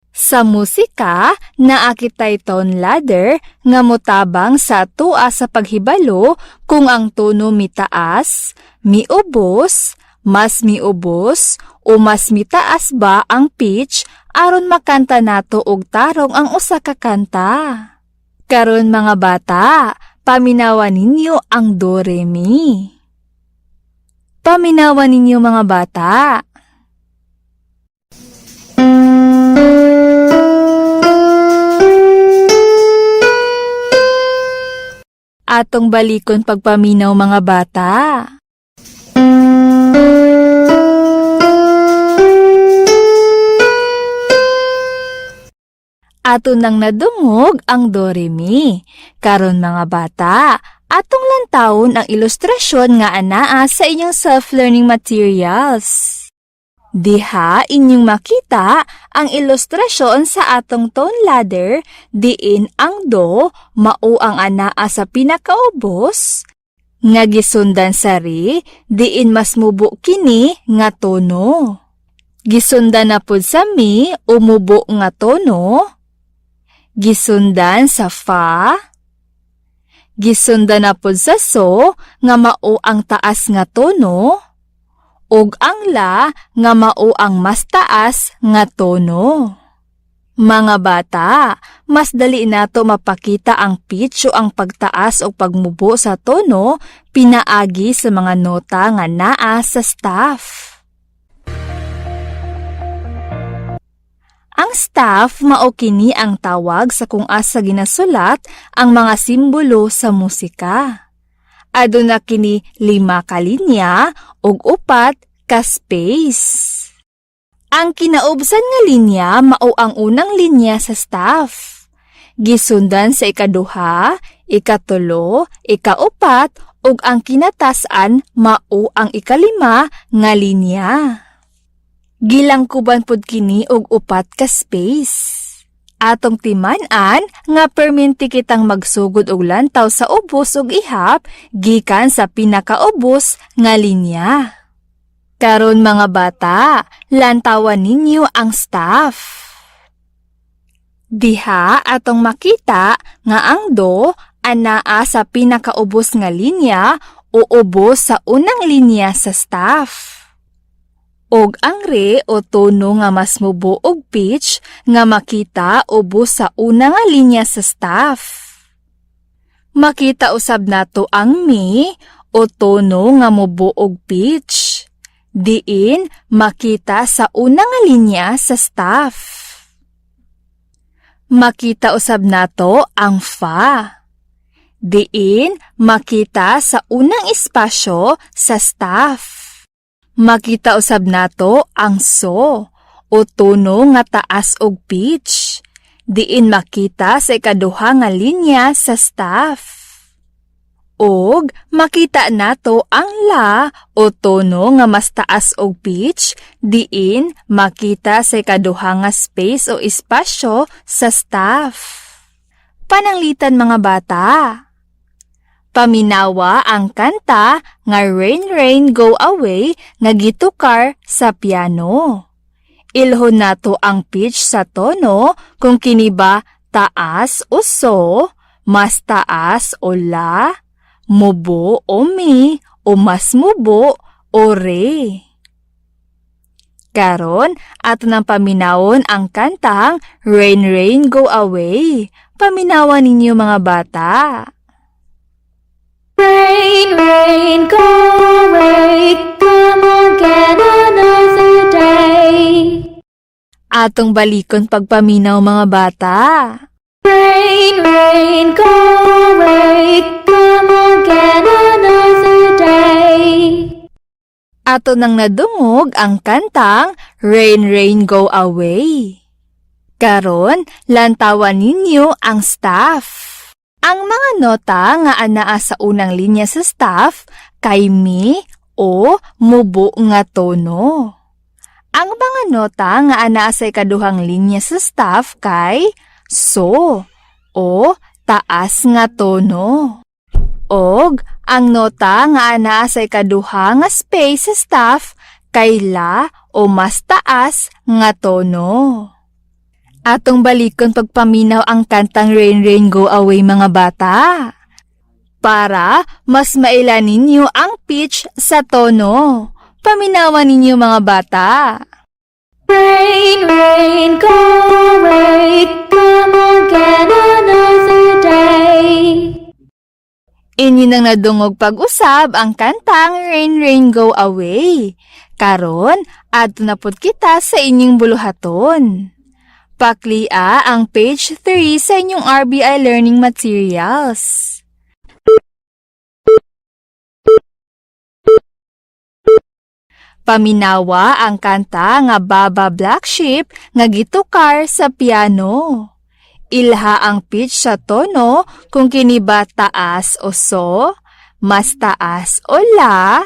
Sa musika, naakitay tone ladder nga motabang sa tua sa paghibalo kung ang tono mitaas, miubos, mas miubos, o mas mitaas ba ang pitch aron makanta nato og tarong ang usa ka kanta. Karon mga bata, paminawan ninyo ang do re mi. Paminawan ninyo mga bata. Atong balikon pagpaminaw mga bata. Ato nang nadungog ang do re mi. Karon mga bata, atong lantawon ang ilustrasyon nga anaa sa inyong self-learning materials. Diha inyong makita ang ilustrasyon sa atong tone ladder diin ang do mao ang anaa sa pinakaubos nga gisundan sa re diin mas mubo kini nga tono. Gisundan na pud sa mi umubo nga tono. Gisundan sa fa. Gisundan na pud sa so nga mao ang taas nga tono. Ug ang la nga mao ang mas taas nga tono. Mga bata, mas dali nato mapakita ang pitch o ang pagtaas o pagmubo sa tono pinaagi sa mga nota nga naa sa staff. Ang staff mao kini ang tawag sa kung asa ginasulat ang mga simbolo sa musika. Aduna kini 5 ka linya ug 4 ka space. Ang kinaubsan nga linya mao ang unang linya sa staff. Gisundan sa ikaduha, ikatulo, ikaupat ug ang kinatasan mao ang ikalima nga linya. Gilangkuban pud kini og 4 ka space. Atong timan-an nga perminti kitang magsugod og lantaw sa ubos ug ihap gikan sa pinakaubos nga linya. Karon mga bata, lantawan ninyo ang staff. Diha atong makita nga ang do anaa sa pinakaubos nga linya o ubos sa unang linya sa staff. Og ang re o tono nga mas mubo og pitch nga makita ubos sa una nga linya sa staff. Makita usab nato ang mi o tono nga mubo og pitch. Diin makita sa una nga linya sa staff. Makita usab nato ang fa. Diin makita sa unang espasyo sa staff. Makita usab nato ang so o tono nga taas og pitch. Diin makita sa ikaduha nga linya sa staff. Og makita nato ang la o tono nga mas taas og pitch. Diin makita sa ikaduha nga space o espasyo sa staff. Pananglitan mga bata. Paminawa ang kanta nga Rain Rain Go Away nga gitukar sa piano. Ilhon nato ang pitch sa tono kung kini ba taas o so, mas taas o la, mubo o mi, o mas mubo o re. Karon ato nang paminawon ang kantang Rain Rain Go Away. Paminawan ninyo mga bata. Rain, rain, go away, come again another day. Atong balikon pagpaminaw mga bata. Rain, rain, go away, come again another day. Ato nang nadungog ang kantang Rain Rain Go Away. Karon, lantawan ninyo ang staff. Ang mga nota nga anaa sa unang linya sa staff kay mi o mubo nga tono. Ang mga nota nga anaa sa ikaduhang linya sa staff kay so o taas nga tono. Og ang nota nga anaa sa ikaduha nga space sa staff kay la o mas taas nga tono. Atong balikon pagpaminaw ang kantang Rain Rain Go Away mga bata. Para mas mailan ninyo ang pitch sa tono. Paminawan ninyo mga bata. Rain, rain, go away, come again another day. Inyo nang nadungog pag-usab ang kantang Rain Rain Go Away. Karon, adto na pud kita sa inyong buluhaton. Paklia ang page 3 sa inyong RBI Learning Materials. Paminawa ang kanta nga Baba Black Sheep nga gitukar sa piano. Ilha ang pitch sa tono kung kini ba taas o so, mas taas o la,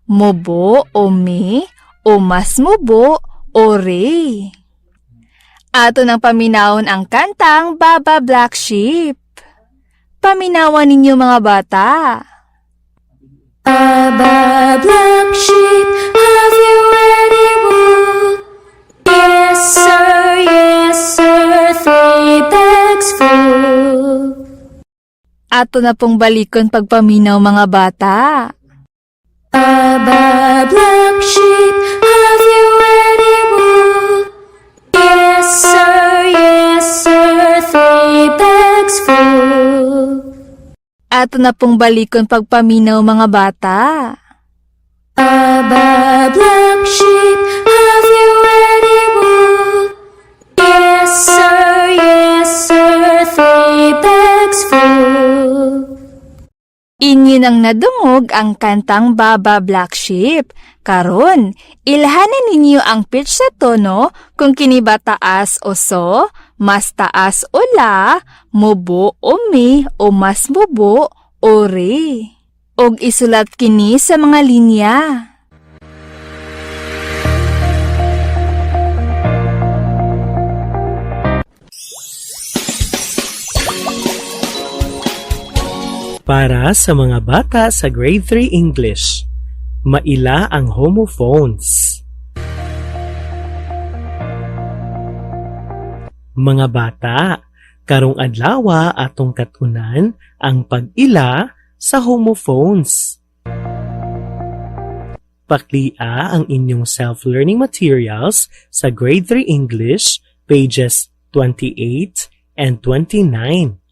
mubo o mi, o mas mubo o re. Ato nang paminawon ang kantang Baba Black Sheep. Paminawan ninyo mga bata. Baba Black Sheep, have you any wool? Yes sir, 3 bags full. Ato na pong balikon pagpaminaw mga bata. Baba Black Sheep, have you any wool? Yes sir, 3 bags full. Ato na pong balikon pagpaminaw mga bata. Baba Black Sheep, have you any wool? Yes sir, 3 bags full. Inyo nang nadungog ang kantang Baba Black Sheep. Karon, ilhanan ninyo ang pitch sa tono kung kini ba taas o so, mas taas o la, mubo o mi, o mas mubo o re. Og isulat kini sa mga linya. Para sa mga bata sa Grade 3 English, maila ang homophones. Mga bata, karong adlaw atong katunan ang pag-ila sa homophones. Paklia ang inyong self-learning materials sa Grade 3 English, pages 28 and 29.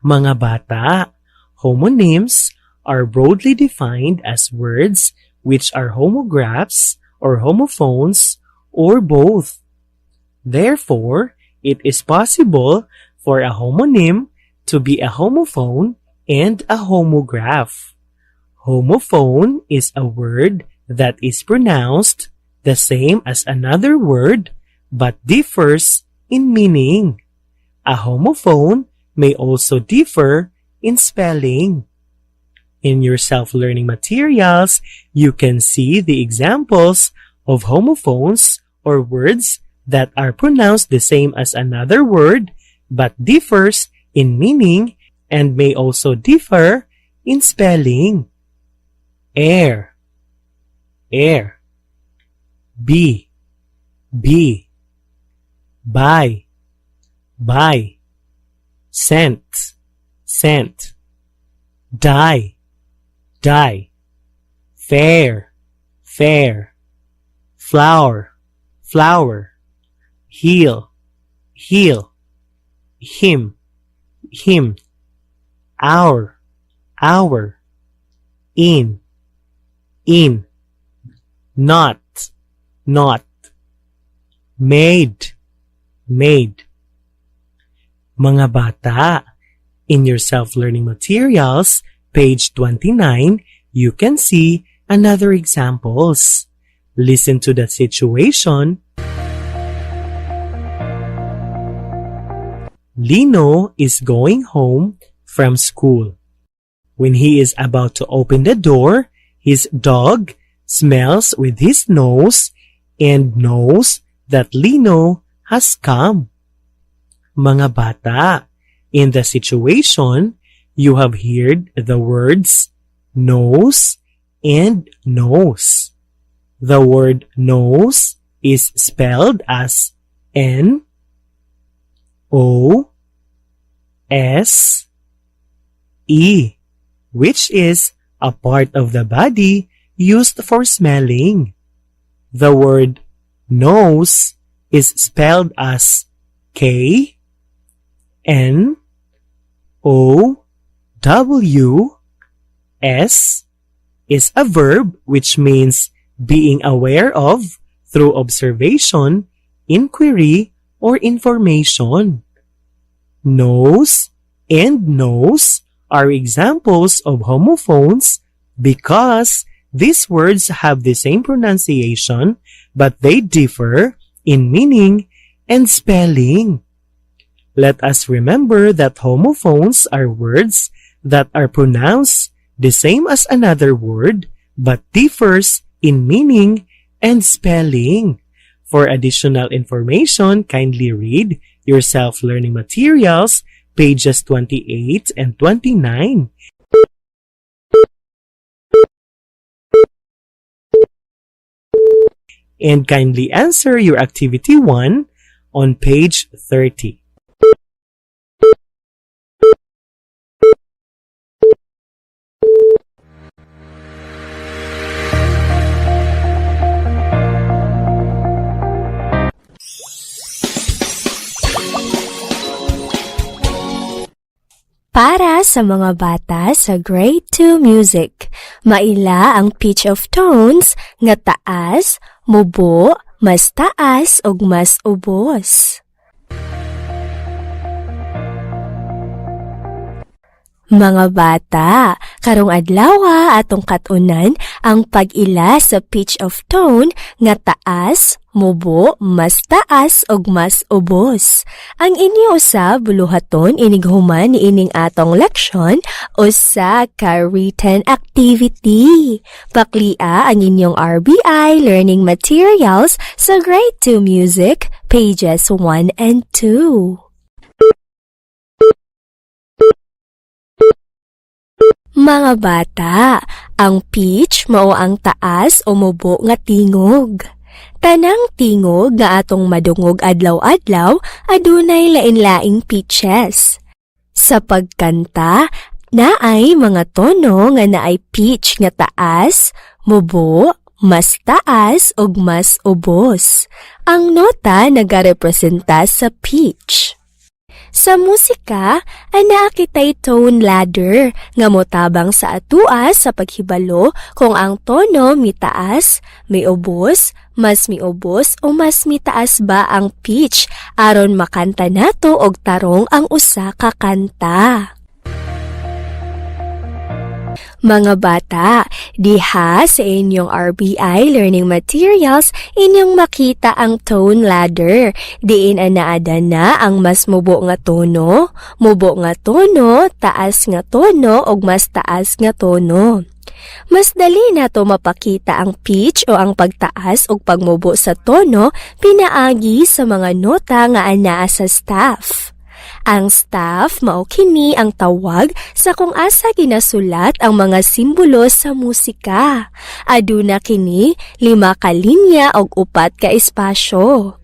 Mga bata, homonyms are broadly defined as words which are homographs or homophones or both. Therefore, it is possible for a homonym to be a homophone and a homograph. Homophone is a word that is pronounced the same as another word but differs in meaning. A homophone may also differ in spelling. In your self-learning materials, you can see the examples of homophones or words that are pronounced the same as another word but differs in meaning and may also differ in spelling. Air, air. Be, buy, scent, die, fair, flower, heel, him, hour, in, not, maid. Mga bata, in your self-learning materials, Page 29, you can see another examples. Listen to the situation. Lino is going home from school. When he is about to open the door, his dog smells with his nose and knows that Lino has come. Mga bata, in the situation, you have heard the words nose and nose. The word nose is spelled as N O S E, which is a part of the body used for smelling. The word nose is spelled as K N O W S, is a verb which means being aware of through observation, inquiry, or information. Nose and nose are examples of homophones because these words have the same pronunciation but they differ in meaning and spelling. Let us remember that homophones are words that are pronounced the same as another word but differs in meaning and spelling. For additional information, kindly read your self-learning materials, pages 28 and 29. And kindly answer your activity 1 on page 30. Para sa mga bata sa Grade 2 Music, maila ang pitch of tones nga taas, mubo, mas taas ug mas ubos. Mga bata, karong adlaw atong katunan ang pag-ila sa pitch of tone nga taas, mubo, mas taas ug mas ubos. Ang inyo usab buluhaton inighuman niining atong leksyon usa ka written activity. Paklia ang inyong RBI learning materials sa Grade 2 Music, pages 1 and 2. Mga bata, ang pitch mao ang taas o mubo nga tingog. Tanang tingog nga atong madungog adlaw-adlaw adunay lain-laing pitches. Sa pagkanta, naay mga tono nga naay pitch nga taas, mubo, mas taas ug mas ubos. Ang nota nagarepresenta sa pitch. Sa musika, ana kitay tone ladder nga motabang sa atua sa paghibalo kung ang tono mitaas, may ubos, mas miubos o mas mitaas ba ang pitch aron makanta nato og tarong ang usa ka kanta. Mga bata, diha sa inyong RBI learning materials, inyong makita ang tone ladder. Diin anaada na ang mas mubo nga tono, taas nga tono, ug mas taas nga tono. Mas dali na to mapakita ang pitch o ang pagtaas o pagmubo sa tono pinaagi sa mga nota nga anaa sa staff. Ang staff mao kini ang tawag sa kung asa ginasulat ang mga simbolo sa musika. Aduna kini 5 ka linya og 4 ka espasyo.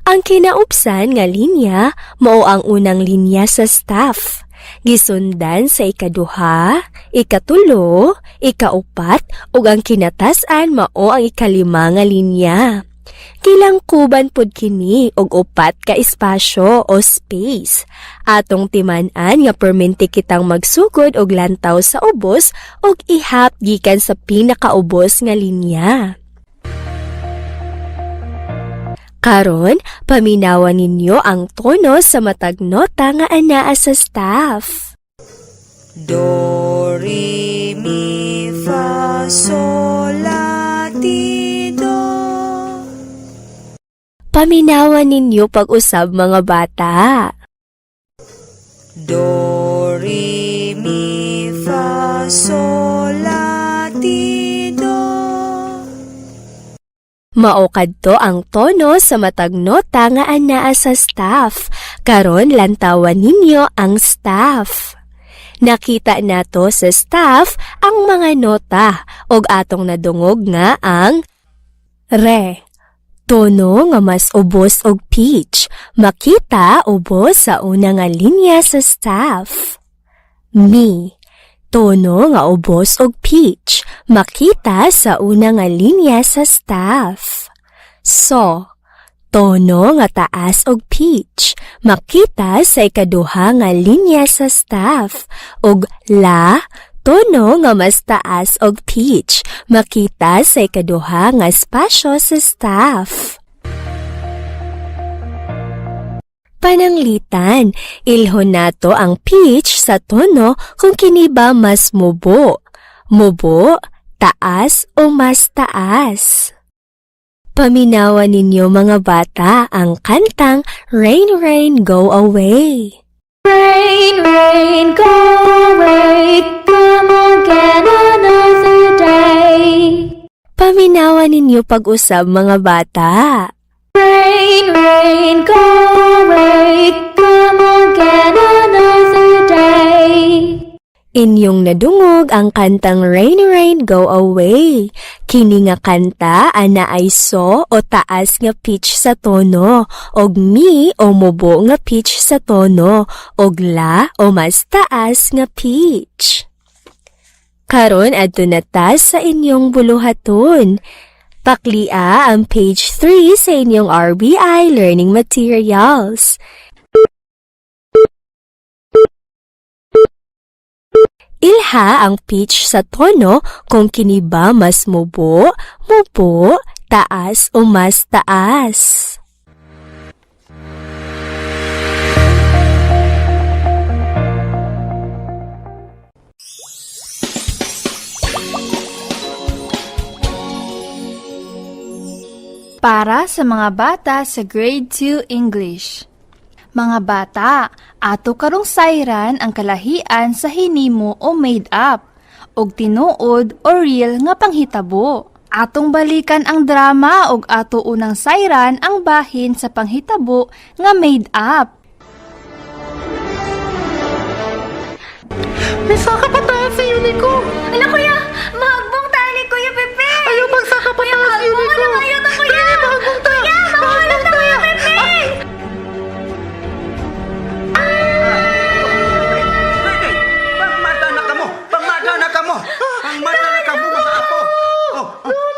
Ang kinaupsan nga linya mao ang unang linya sa staff. Gisundan sa ikaduha, ikatulo, ikaupat ug ang kinatasan mao ang ikalima nga linya. Kilangkuban pod kini og 4 ka espasyo o space. Atong timan-an nga perminti kitang magsugod og lantaw sa ubos og ihap gikan sa pinakaubos nga linya. Karon, paminawan ninyo ang tono sa matag nota nga anaa sa staff. Do, re, mi, fa, sol, la, ti, do. Paminawan ninyo pag-usab mga bata. Do, re, mi, fa, sol, la, ti, do. Maokad to ang tono sa matag nota nga anaa sa staff. Karon lantawan ninyo ang staff. Nakita nato sa staff ang mga nota ug atong nadungog nga ang re. Tono nga mas ubos og pitch. Makita ubos sa una nga linya sa staff. Mi. Tono nga ubos og pitch. Makita sa una nga linya sa staff. So. Tono nga taas og pitch. Makita sa ikaduha nga linya sa staff. Og la. Tono nga mas taas og pitch. Makita sa ikaduha nga espasyo sa staff. Pananglitan, ilhon nato ang pitch sa tono kung kini ba mas mubo. Mubo, taas o mas taas. Paminawan ninyo mga bata ang kantang Rain, Rain, Go Away. Rain, rain, go away. Come again another day. Paminawan ninyo pag-usab mga bata. Rain, rain, go away. Come again another day. Inyong nadungog ang kantang Rain, Rain, Go Away. Kini nga kanta ana ay so o taas nga pitch sa tono, og mi o mubo nga pitch sa tono, og la o mas taas nga pitch. Karon adto na ta sa inyong buluhaton. Paklia ang page 3 sa inyong RBI Learning Materials. Ilha ang pitch sa tono kung kini ba mas mubo, mubo, taas o mas taas. Para sa mga bata sa Grade 2 English. Mga bata, ato karong sayran ang kalahian sa hinimo o made up, og tinuod o real nga panghitabo. Atong balikan ang drama og ato unang sayran ang bahin sa panghitabo nga made up. Misa ka pataas sa Unico! Ano kuya? Mahagbong tali kuya Pepe! Ayaw magsaka pataas sa Unico! Ayaw na kuya! Mahagbong ta! Kuya, mahulog na kuya Pepe! Pangmata na ka mo! Pangmata na ka mo! Pangmata na ka mo, mga apo!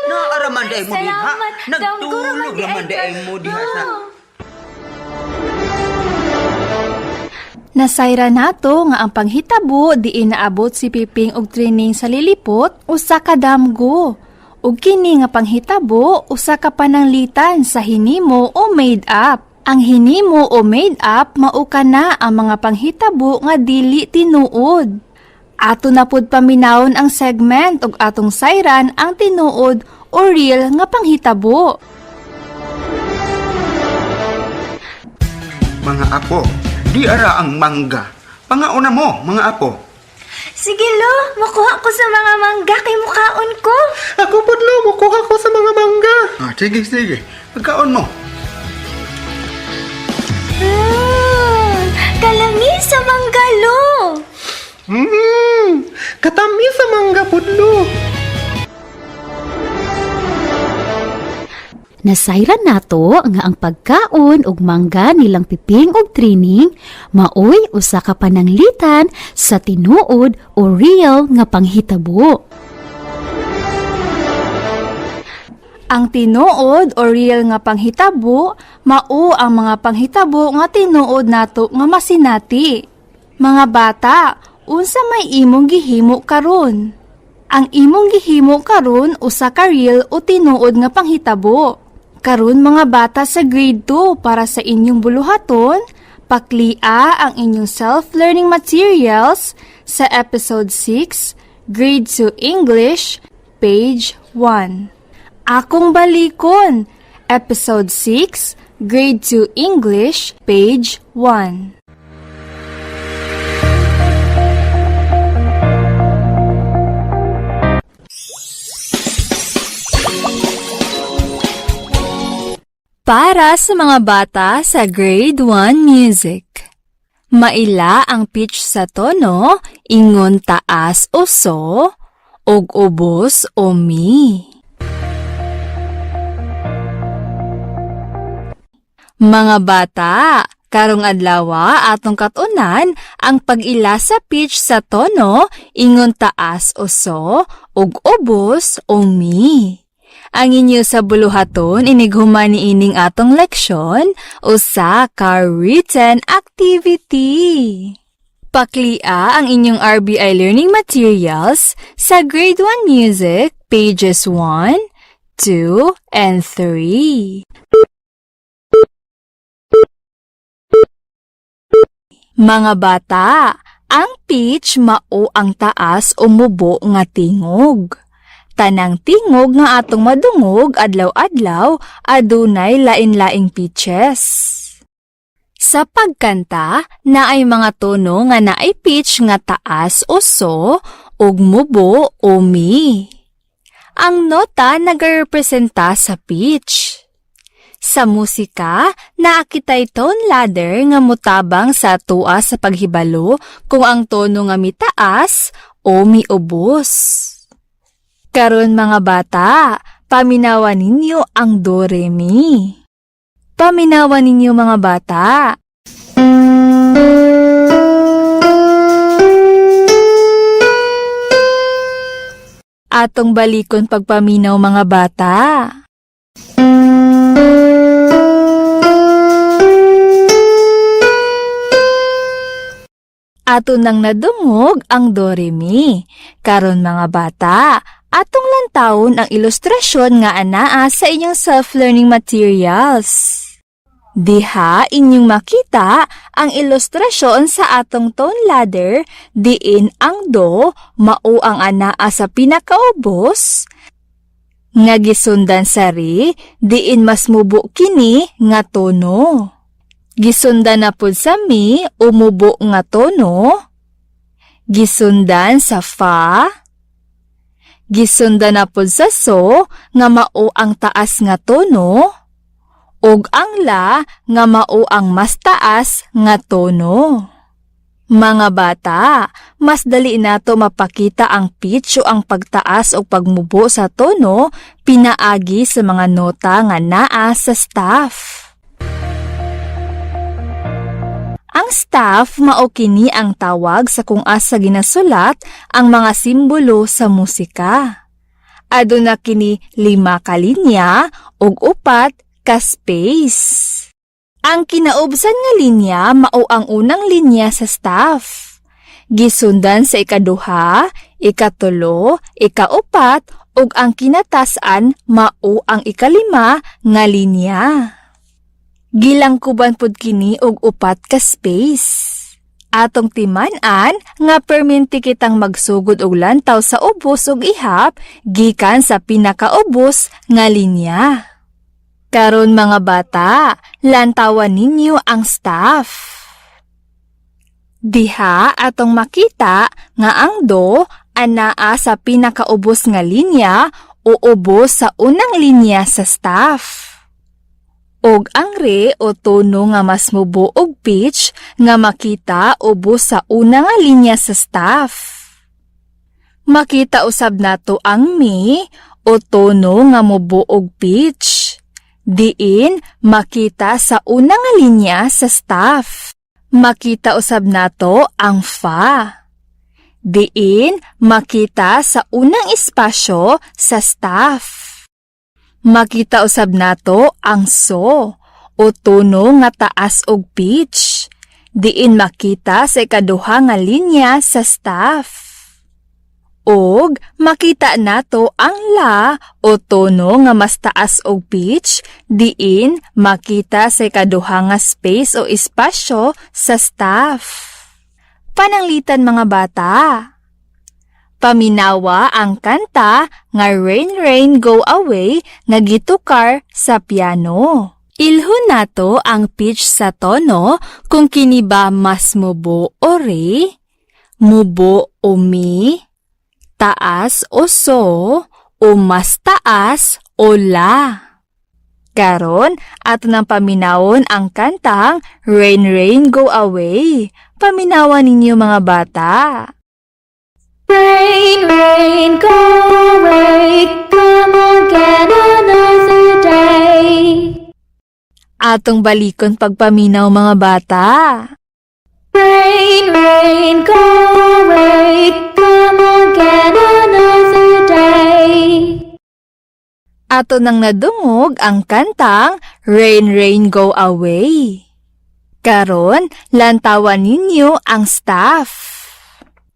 Naaraman dahil mo diha! Salamat, Nagtulog naman dahil mo diha sa... Nasayra nato nga ang panghitabo di inaabot si Piping og training sa lilipot usa ka damgo. Ug kini nga panghitabo usa ka pananglitan sa hinimo o made up. Ang hinimo o made up mao kana ang mga panghitabo nga dili tinuod. Ato na pud paminawon ang segment ug atong sayran ang tinuod o real nga panghitabo. Mga apo, di ara ang mangga. Pangauna mo, mga apo. Sige lo, makuha ko sa mga mangga kay mukhaon ko. Ako po lo, mukuha ko sa mga mangga. Sige, sige. Pagkaon mo. Kalami sa mangga lo. Katami sa mangga pudlo. Nasayran nato nga ang pagkaon ug mangga nilang Piping og training maoy usa ka pananglitan sa tinuod o real nga panghitabo. Ang tinuod o real nga panghitabo mao ang mga panghitabo nga tinuod nato nga masinati. Mga bata, unsa may imong gihimo karon? Ang imong gihimo karon usa ka real o tinuod nga panghitabo. Karon mga bata sa grade 2 para sa inyong buluhaton, paklia ang inyong self-learning materials sa Episode 6, Grade 2 English, Page 1. Akong Balikon, Episode 6, Grade 2 English, Page 1. Para sa mga bata sa Grade 1 Music. Maila ang pitch sa tono, ingon taas o so, og ubos o mi. Mga bata, karong adlaw atong katunan ang pag-ila sa pitch sa tono, ingon taas o so, og ubos o mi. Ang inyo sa buluhaton inighuman niining atong leksyon usa ka written activity. Paklia ang inyong RBI learning materials sa Grade 1 Music, pages 1, 2, and 3. Mga bata, ang pitch mao ang taas o mubo nga tingog. Tanang tingog nga atong madungog adlaw-adlaw adunay lain-laing pitches. Sa pagkanta, naay mga tono nga naay pitch nga taas o so ug mubo o mi. Ang nota nagarepresenta sa pitch. Sa musika, naakitay tone ladder nga mutabang sa tua sa paghibalo kung ang tono nga mitaas o miubos. Karon mga bata, paminawan ninyo ang do re mi. Paminawan ninyo mga bata. Atong balikon pagpaminaw mga bata. Ato nang nadungog ang do re mi. Karon mga bata, atong lantawon ang ilustrasyon nga anaa sa inyong self-learning materials. Diha inyong makita ang ilustrasyon sa atong tone ladder diin ang do mao ang anaa sa pinakaubos nga gisundan sa re diin mas mubo kini nga tono. Gisundan na pud sa mi umubo nga tono. Gisundan sa fa. Gisundan na pud sa so nga mao ang taas nga tono. Ug ang la nga mao ang mas taas nga tono. Mga bata, mas dali nato mapakita ang pitch o ang pagtaas o pagmubo sa tono pinaagi sa mga nota nga naa sa staff. Ang staff mao kini ang tawag sa kung asa ginasulat ang mga simbolo sa musika. Aduna kini 5 ka linya ug 4 ka space. Ang kinaubsan nga linya mao ang unang linya sa staff. Gisundan sa ikaduha, ikatulo, ikaupat ug ang kinatasan mao ang ikalima nga linya. Gilangkuban pud kini og 4 ka space. Atong timan-an nga perminti kitang magsugod og lantaw sa ubos ug ihap gikan sa pinakaubos nga linya. Karon mga bata, lantawan ninyo ang staff. Diha atong makita nga ang do anaa sa pinakaubos nga linya o ubos sa unang linya sa staff. Og ang re o tono nga mas mubo og pitch nga makita ubos sa una nga linya sa staff. Makita usab nato ang mi o tono nga mubo og pitch. Diin makita sa una nga linya sa staff. Makita usab nato ang fa. Diin makita sa unang espasyo sa staff. Makita usab nato ang so o tono nga taas og pitch. Diin makita sa ikaduha nga linya sa staff. Og makita nato ang la o tono nga mas taas og pitch. Diin makita sa ikaduha nga space o espasyo sa staff. pananglitan mga bata. Paminawa ang kanta nga Rain Rain Go Away nga gitukar sa piano. Ilhon nato ang pitch sa tono kung kini ba mas mubo o re, mubo o mi, taas o so, o mas taas o la. Karon, ato nang paminawon ang kantang Rain Rain Go Away. Paminawan ninyo mga bata. Rain, rain, go away, come again another day. Atong balikon pagpaminaw mga bata. Rain, rain, go away, come again another day. Ato nang nadungog ang kantang Rain Rain Go Away. Karon, lantawan ninyo ang staff.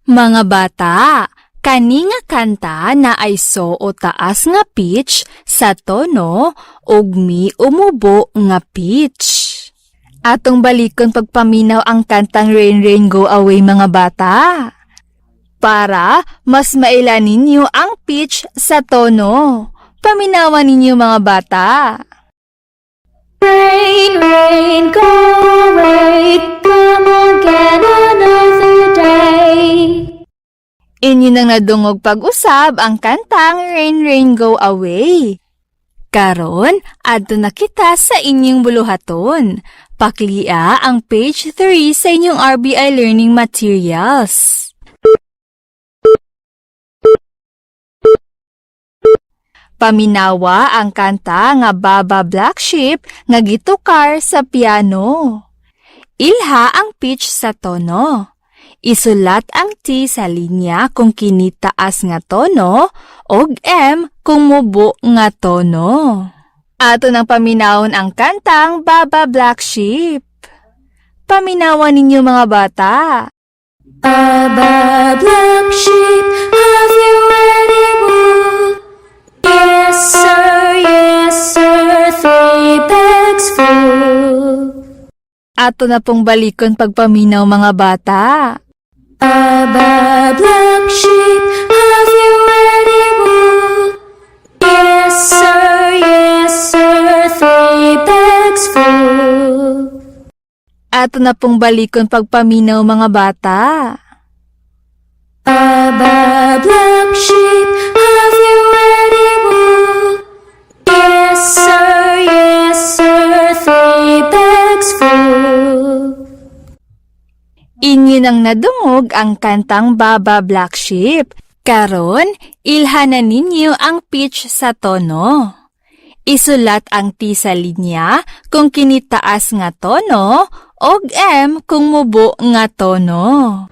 Mga bata, kani nga kanta na ay so o taas nga pitch sa tono ug mi umubo nga pitch. Atong balikon pagpaminaw ang kantang Rain Rain Go Away mga bata. Para mas mailan ninyo ang pitch sa tono. Paminawan ninyo mga bata. Rain, rain, go away, come again another day. Inyo nang nadungog pag-usab ang kantang Rain Rain Go Away. Karon, adto na kita sa inyong buluhaton. Paklia ang page 3 sa inyong RBI Learning Materials. Paminawa ang kanta nga Baba Black Sheep nga gitukar sa piano. Ilha ang pitch sa tono. Isulat ang T sa linya kung kini taas nga tono ug M kung mubo nga tono. Ato nang paminawon ang kantang Baba Black Sheep. Paminawan ninyo mga bata. Baba Black Sheep, have you any wool? Yes sir, 3 bags full. Ato na pong balikon pagpaminaw mga bata. Baba Black Sheep, have you any wool? Yes sir, 3 bags full. Ato na pong balikon pagpaminaw mga bata. Baba Black Sheep, have you any wool? Yes sir, 3 bags full. Inyo nang nadungog ang kantang Baba Black Sheep. Karon, ilhanan ninyo ang pitch sa tono. Isulat ang T sa linya kung kinitaas nga tono og M kung mubo nga tono.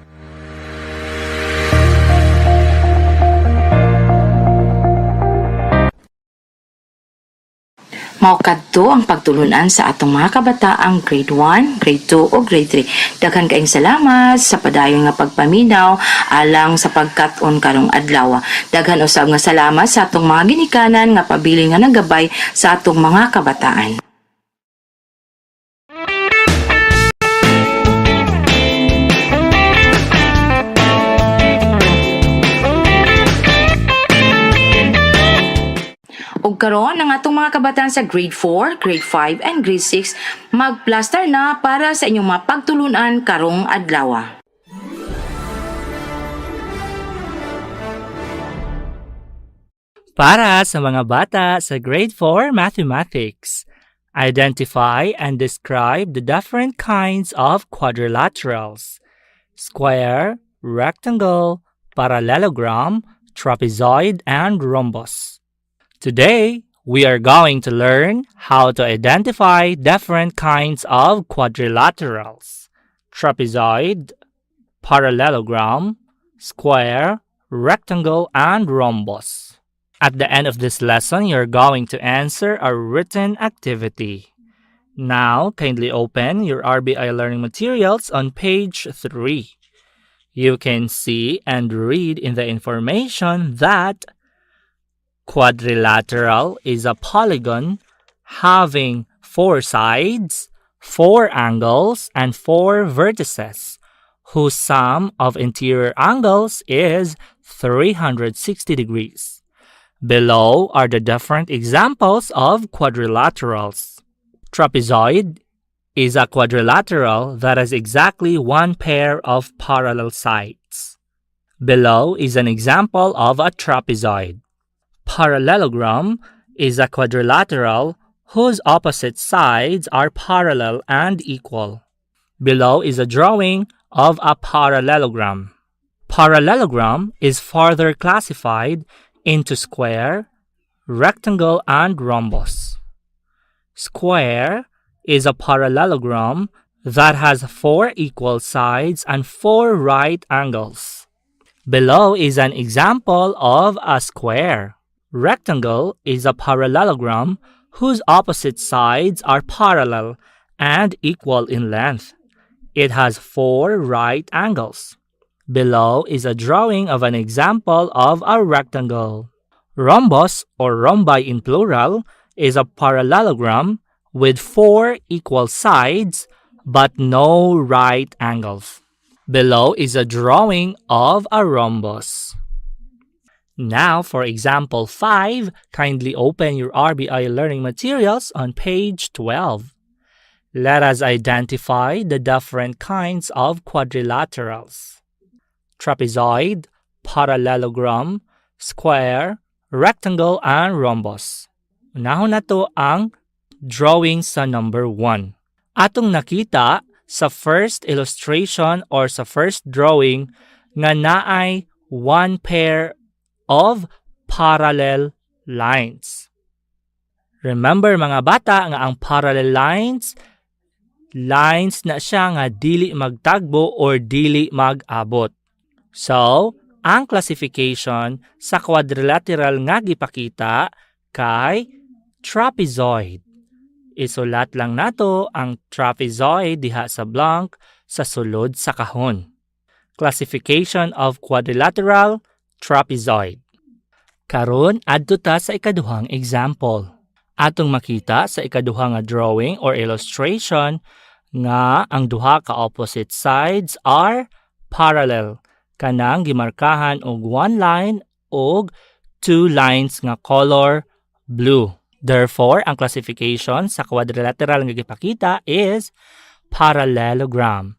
Mao kadto ang pagtulunan sa atong mga kabataang grade 1, grade 2 o grade 3. Daghan kaayong salamat sa padayon nga pagpaminaw alang sa pagkat-on karong adlaw. Daghan usab nga salamat sa atong mga ginikanan nga pabiling nga nagabay sa atong mga kabataan. Ug karon ang atong mga kabataan sa grade 4, grade 5, and grade 6 magplaster na para sa inyong mga pagtulunan karong adlaw. Para sa mga bata sa grade 4 mathematics, identify and describe the different kinds of quadrilaterals: square, rectangle, parallelogram, trapezoid, and rhombus. Today, we are going to learn how to identify different kinds of quadrilaterals: trapezoid, parallelogram, square, rectangle, and rhombus. At the end of this lesson, you're going to answer a written activity. Now, kindly open your RBI Learning Materials on page 3. You can see and read in the information that quadrilateral is a polygon having 4 sides, 4 angles, and 4 vertices, whose sum of interior angles is 360 degrees. Below are the different examples of quadrilaterals. Trapezoid is a quadrilateral that has exactly one pair of parallel sides. Below is an example of a trapezoid. Parallelogram is a quadrilateral whose opposite sides are parallel and equal. Below is a drawing of a parallelogram. Parallelogram is further classified into square, rectangle, and rhombus. Square is a parallelogram that has 4 equal sides and 4 right angles. Below is an example of a square. Rectangle is a parallelogram whose opposite sides are parallel and equal in length. It has 4 right angles. Below is a drawing of an example of a rectangle. Rhombus, or rhombi in plural, is a parallelogram with 4 equal sides but no right angles. Below is a drawing of a rhombus. Now for example 5, kindly open your RBI learning materials on page 12. Let us identify the different kinds of quadrilaterals. Trapezoid, parallelogram, square, rectangle, and rhombus. Unahon na to ang drawing sa number 1. Atong nakita sa first illustration or sa first drawing nga naay one pair of parallel lines. Remember mga bata nga ang parallel lines na siya nga dili magtagbo or dili mag-abot. So, ang classification sa quadrilateral nga gipakita kay trapezoid. Isulat lang nato ang trapezoid diha sa blank sa sulod sa kahon. Classification of quadrilateral trapezoid. Karon adto ta sa ikaduhang example. Atong makita sa ikaduhang nga drawing or illustration nga ang duha ka opposite sides are parallel. Kanang gimarkahan og one line og 2 lines nga color blue. Therefore, ang classification sa quadrilateral nga gipakita is parallelogram.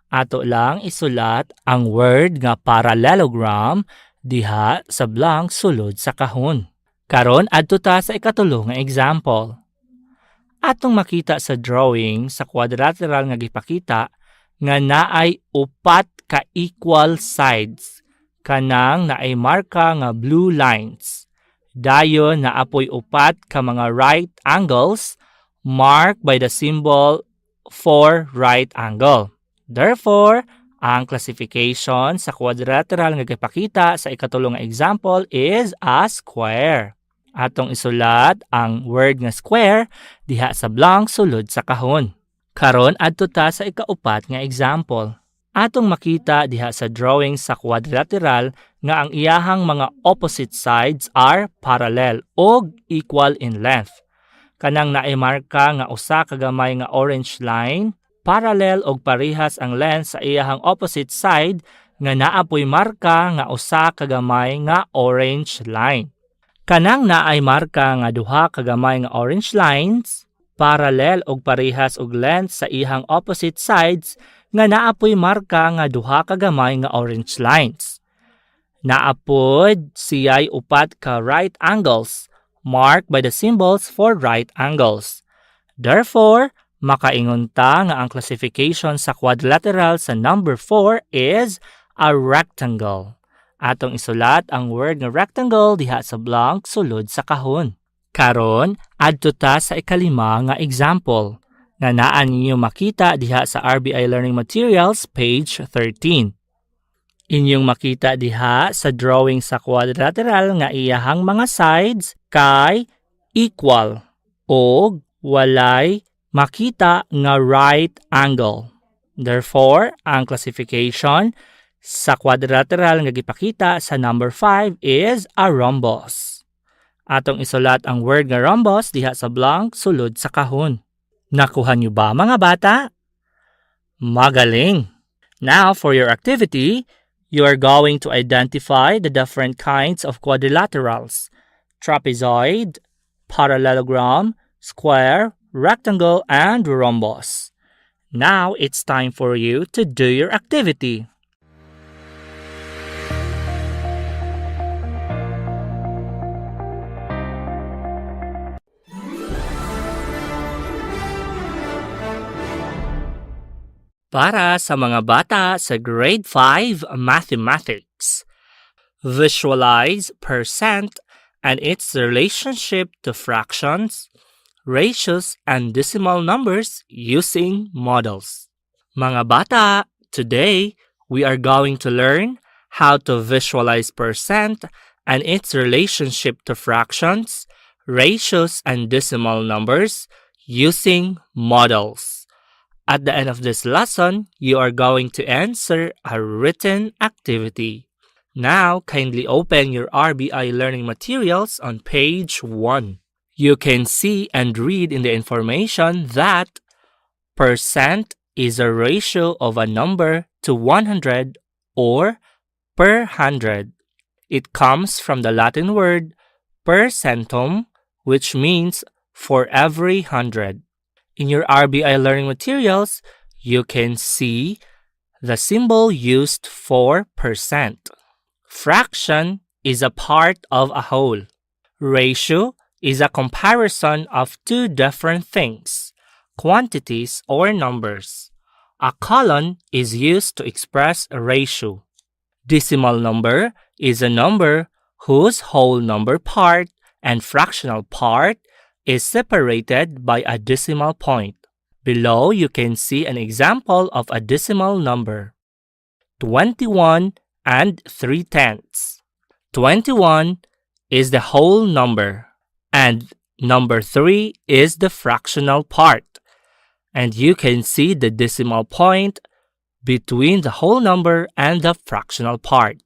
Ato lang isulat ang word nga parallelogram diha sa blank sulod sa kahon. Karon adto ta sa ikatulo nga example. Atong makita sa drawing sa quadrilateral nga gipakita nga naay 4 ka equal sides kanang naay marka nga blue lines. Dayon naapoy 4 ka mga right angles marked by the symbol for right angle. Therefore, ang classification sa quadrilateral nga gipakita sa ikatulo nga example is a square. Atong isulat ang word nga square diha sa blank sulod sa kahon. Karon adto ta sa ikaupat nga example. Atong makita diha sa drawing sa quadrilateral nga ang iyahang mga opposite sides are parallel o equal in length. Kanang naay marka nga usa ka gamay nga orange line, parallel og parehas ang length sa iyahang opposite side nga naapoy marka nga usa ka gamay nga orange line. Kanang naay marka nga duha ka gamay nga orange lines, parallel og parehas og length sa iyang opposite sides nga naapoy marka nga duha ka gamay nga orange lines. Naapod siyay 4 ka right angles marked by the symbols for right angles. Therefore, makaingon ta nga ang classification sa quadrilateral sa number 4 is a rectangle. Atong isulat ang word nga rectangle diha sa blank sulod sa kahon. Karon, adto ta sa ikalima nga example nga naa ninyo makita diha sa RBI Learning Materials page 13. Inyong makita diha sa drawing sa quadrilateral nga iyahang mga sides kay equal o walay makita nga right angle. Therefore, ang classification sa quadrilateral nga gipakita sa number 5 is a rhombus. Atong isulat ang word nga rhombus diha sa blank sulod sa kahon. Nakuha niyo ba mga bata? Magaling! Now, for your activity, you are going to identify the different kinds of quadrilaterals: trapezoid, parallelogram, square, rectangle, and rhombus. Now, it's time for you to do your activity. Para sa mga bata sa grade 5 mathematics, visualize percent and its relationship to fractions, ratios, and decimal numbers using models. Mga bata, today we are going to learn how to visualize percent and its relationship to fractions, ratios, and decimal numbers using models. At the end of this lesson, you are going to answer a written activity. Now, kindly open your RBI learning materials on page 1. You can see and read in the information that percent is a ratio of a number to 100 or per 100. It comes from the Latin word percentum, which means for every 100. In your RBI learning materials, you can see the symbol used for percent. Fraction is a part of a whole. Ratio is a comparison of two different things, quantities or numbers. A colon is used to express a ratio. Decimal number is a number whose whole number part and fractional part is separated by a decimal point. Below, you can see an example of a decimal number: 21 and 3/10. 21 is the whole number, and number 3 is the fractional part. And you can see the decimal point between the whole number and the fractional part.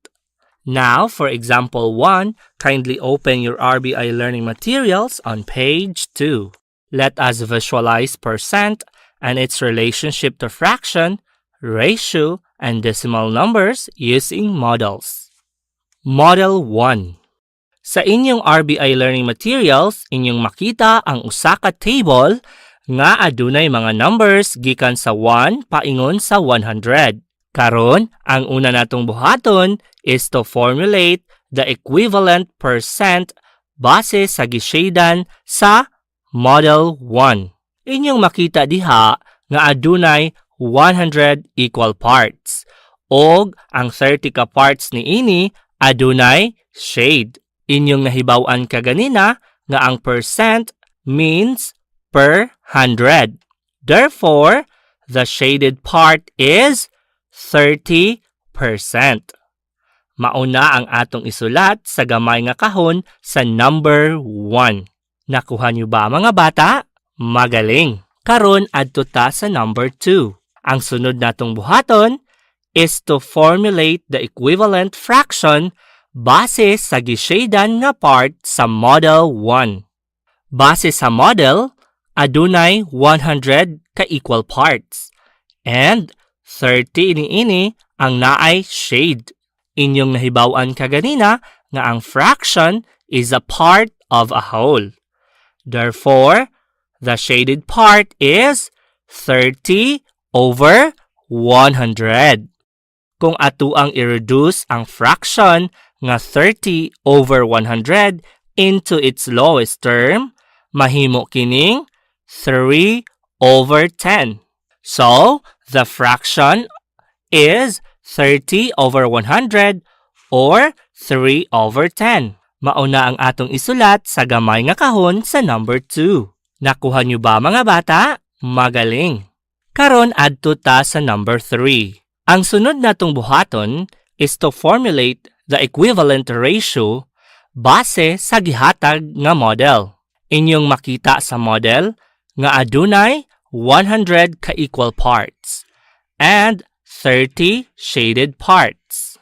Now, for example 1, kindly open your RBI learning materials on page 2. Let us visualize percent and its relationship to fraction, ratio, and decimal numbers using models. Model 1. Sa inyong RBI learning materials, inyong makita ang usa ka table nga adunay mga numbers gikan sa 1 paingon sa 100. Karon, ang una natong buhaton is to formulate the equivalent percent base sa gishadan sa Model 1. Inyong makita diha nga adunay 100 equal parts. Og ang 30 ka parts niini adunay shade. Inyong nahibaw-an kaganina nga ang percent means per 100. Therefore, the shaded part is 30%. Mauna ang atong isulat sa gamay nga kahon sa number 1. Nakuha niyo ba mga bata? Magaling! Karon adto ta sa number 2. Ang sunod natong buhaton is to formulate the equivalent fraction base sa gishadan nga part sa Model 1. Base sa model, adunay 100 ka equal parts. And 30 niini ang naay shade. Inyong nahibaw-an kaganina nga ang fraction is a part of a whole. Therefore, the shaded part is 30 over 100. Kung ato ang i-reduce ang fraction nga 30 over 100 into its lowest term, mahimo kining 3 over 10. So, the fraction is 30 over 100 or 3 over 10. Mauna ang atong isulat sa gamay nga kahon sa number 2. Nakuha niyo ba mga bata? Magaling! Karon adto ta sa number 3. Ang sunod natong buhaton is to formulate the equivalent ratio base sa gihatag nga model. Inyong makita sa model nga adunay 100 ka equal parts and 30 shaded parts.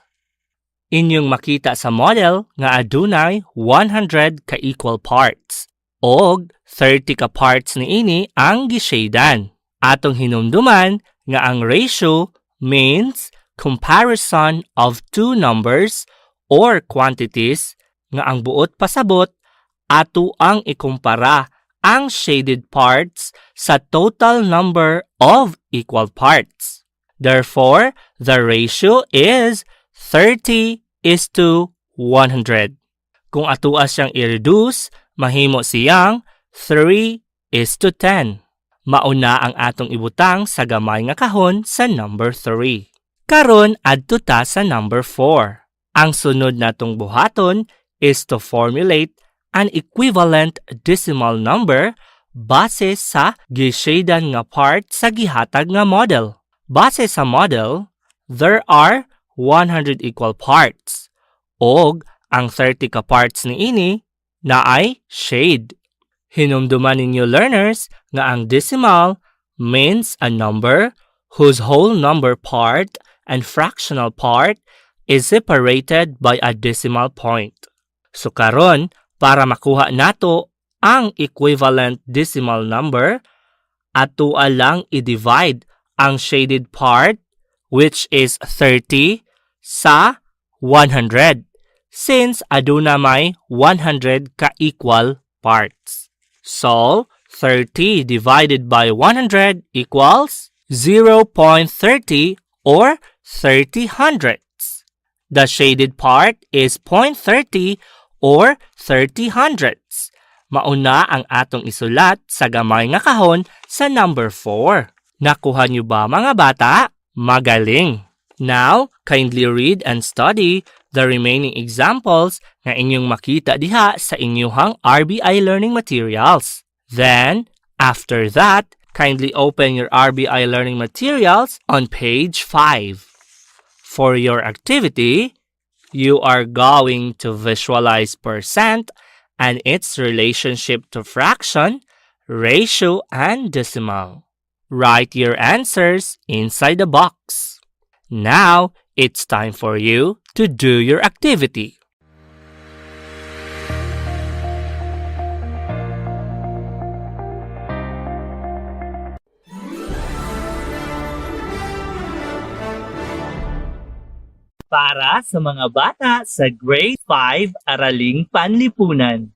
Inyong makita sa model nga adunay 100 ka equal parts og 30 ka parts niini ang gishadan. Atong hinumduman nga ang ratio means comparison of two numbers or quantities nga ang buot pasabot ato ang ikumpara ang shaded parts sa total number of equal parts. Therefore, the ratio is 30:100. Kung atuas siyang i-reduce, mahimo siyang 3:10. Mauna ang atong ibutang sa gamay nga kahon sa number 3. Karon adto ta sa number 4. Ang sunod natong buhaton is to formulate an equivalent decimal number base sa gishadan nga part sa gihatag nga model. Base sa model, there are 100 equal parts. Og ang 30 ka parts niini na ay shade. Hinumduman ninyo learners nga ang decimal means a number whose whole number part and fractional part is separated by a decimal point. So karon, para makuha nato ang equivalent decimal number, ato lang i-divide ang shaded part, which is 30, sa 100, since aduna may 100 ka-equal parts. So, 30 divided by 100 equals 0.30 or 30 hundredths. The shaded part is 0.30 or 30 hundredths. Mauna ang atong isulat sa gamay nga kahon sa number 4. Nakuha niyo ba mga bata? Magaling! Now, kindly read and study the remaining examples na inyong makita diha sa inyuhang RBI learning materials. Then, after that, kindly open your RBI learning materials on page 5. For your activity, you are going to visualize percent and its relationship to fraction, ratio, and decimal. Write your answers inside the box. Now, it's time for you to do your activity. Para sa mga bata sa grade 5 Araling Panlipunan,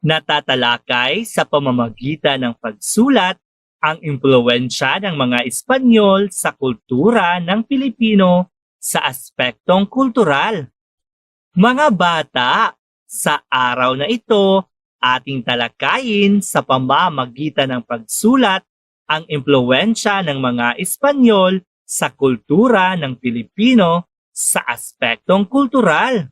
natatalakay sa pamamagitan ng pagsulat ang impluwensya ng mga Espanyol sa kultura ng Pilipino sa aspektong kultural. Mga bata, sa araw na ito, ating talakayin sa pamamagitan ng pagsulat ang impluwensya ng mga Espanyol sa kultura ng Pilipino sa aspektong kultural.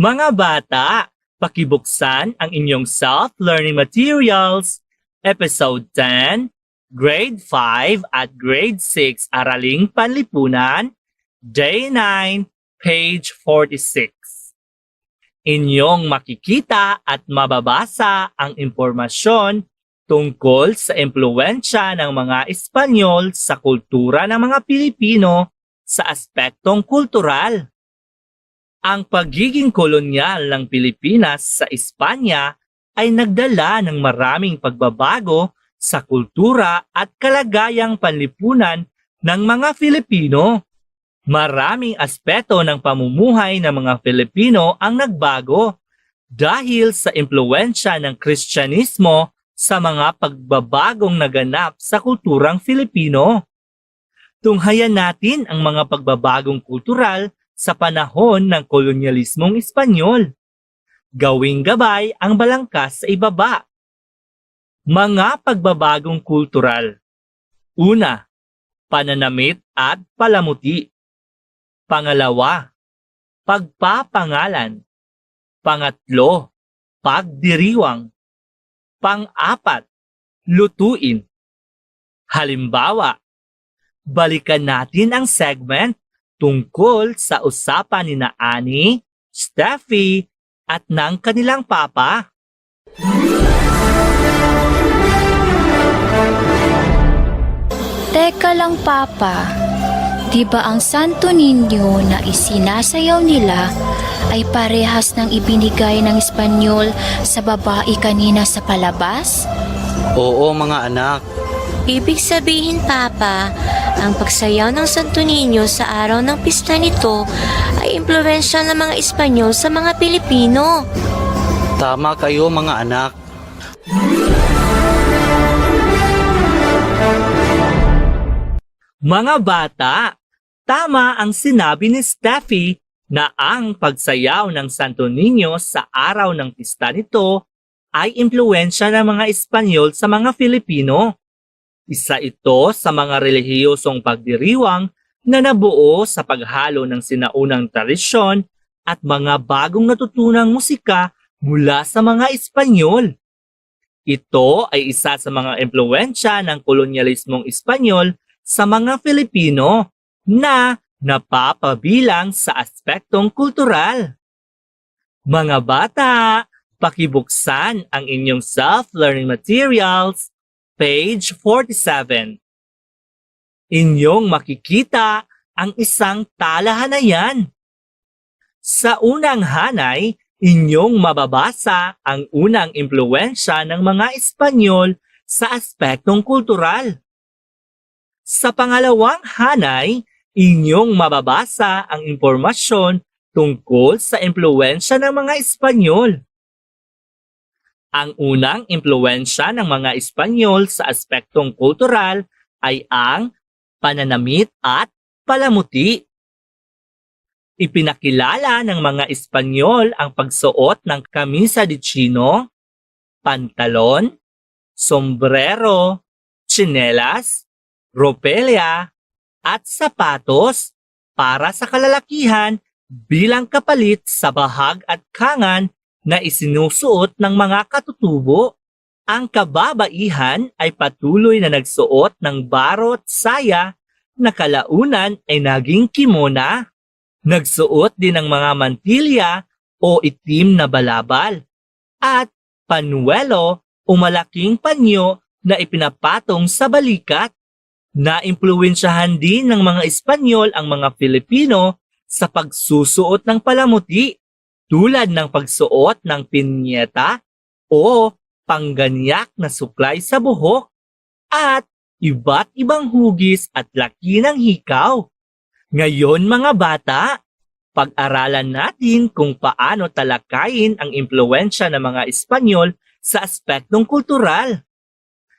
Mga bata, pakibuksan ang inyong self-learning materials, Episode 10, Grade 5 at Grade 6 Araling Panlipunan, Day 9, page 46. Inyong makikita at mababasa ang impormasyon tungkol sa impluwensya ng mga Espanyol sa kultura ng mga Pilipino sa aspektong kultural. Ang pagiging kolonyal ng Pilipinas sa Espanya ay nagdala ng maraming pagbabago sa kultura at kalagayang panlipunan ng mga Filipino. Maraming aspeto ng pamumuhay ng mga Filipino ang nagbago dahil sa impluwensya ng Kristyanismo sa mga pagbabagong naganap sa kulturang Filipino. Tunghayan natin ang mga pagbabagong kultural sa panahon ng kolonyalismong Espanyol. Gawing gabay ang balangkas sa ibaba. Mga pagbabagong kultural. Una, pananamit at palamuti. Pangalawa, pagpapangalan. Pangatlo, pagdiriwang. Pang-apat, lutuin. Halimbawa, balikan natin ang segment tungkol sa usapan ni na Annie, Steffi, at ng kanilang papa. Teka lang, Papa. Di ba ang Santo Niño na isinasayaw nila ay parehas ng ibinigay ng Espanyol sa babae kanina sa palabas? Oo mga anak, Ibig sabihin, Papa, ang pagsayaw ng Santo Niño sa araw ng pista nito ay impluwensya ng mga Espanyol sa mga Pilipino. Tama kayo mga anak. Mga bata, tama ang sinabi ni Steffi na ang pagsayaw ng Santo Niño sa araw ng pista nito ay impluwensya ng mga Espanyol sa mga Filipino. Isa ito sa mga relihiyosong pagdiriwang na nabuo sa paghalo ng sinaunang tradisyon at mga bagong natutunang musika mula sa mga Espanyol. Ito ay isa sa mga impluwensya ng kolonyalismong Espanyol sa mga Filipino na napapabilang sa aspektong kultural. Mga bata, pakibuksan ang inyong self-learning materials, page 47. Inyong makikita ang isang talahanayan. Sa unang hanay, inyong mababasa ang unang impluwensya ng mga Espanyol sa aspektong kultural. Sa pangalawang hanay, inyong mababasa ang impormasyon tungkol sa impluwensya ng mga Espanyol. Ang unang impluwensya ng mga Espanyol sa aspektong kultural ay ang pananamit at palamuti. Ipinakilala ng mga Espanyol ang pagsuot ng kamisa de chino, pantalon, sombrero, tsinelas, ropelya, at sapatos para sa kalalakihan bilang kapalit sa bahag at kangan na isinusuot ng mga katutubo. Ang kababaihan ay patuloy na nagsuot ng barot saya na kalaunan ay naging kimona. Nagsuot din ng mga mantilya o itim na balabal at panuelo o malaking panyo na ipinapatong sa balikat. Naimpluwensyahan din ng mga Espanyol ang mga Filipino sa pagsusuot ng palamuti tulad ng pagsuot ng pinyeta o pangganyak na suklay sa buhok at iba't ibang hugis at laki ng hikaw. Ngayon mga bata, pag-aralan natin kung paano talakayin ang impluwensya ng mga Espanyol sa aspektong kultural.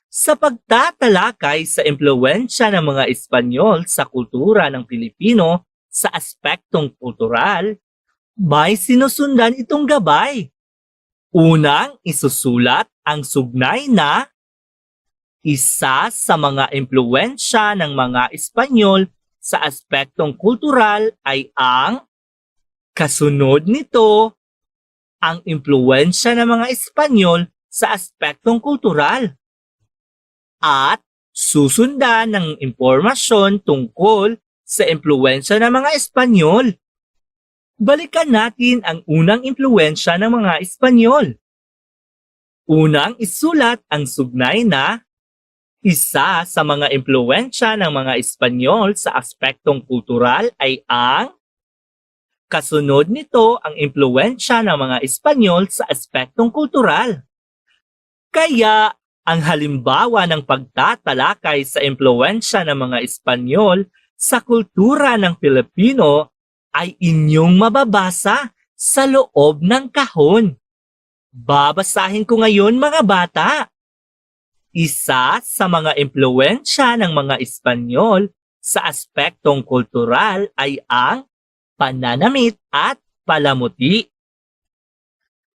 Sa pagtatalakay sa impluwensya ng mga Espanyol sa kultura ng Pilipino sa aspektong kultural, may sinusundan itong gabay. Unang isusulat ang sugnay na isa sa mga impluwensya ng mga Espanyol sa aspektong kultural ay ang kasunod nito ang impluwensya ng mga Espanyol sa aspektong kultural at susundan ng impormasyon tungkol sa impluwensya ng mga Espanyol. Balikan natin ang unang impluwensya ng mga Espanyol. Unang isulat ang sugnay na isa sa mga impluwensya ng mga Espanyol sa aspektong kultural ay ang kasunod nito ang impluwensya ng mga Espanyol sa aspektong kultural. Kaya ang halimbawa ng pagtatalakay sa impluwensya ng mga Espanyol sa kultura ng Pilipino ay inyong mababasa sa loob ng kahon. Babasahin ko ngayon mga bata. Isa sa mga impluwensya ng mga Espanyol sa aspektong kultural ay ang pananamit at palamuti.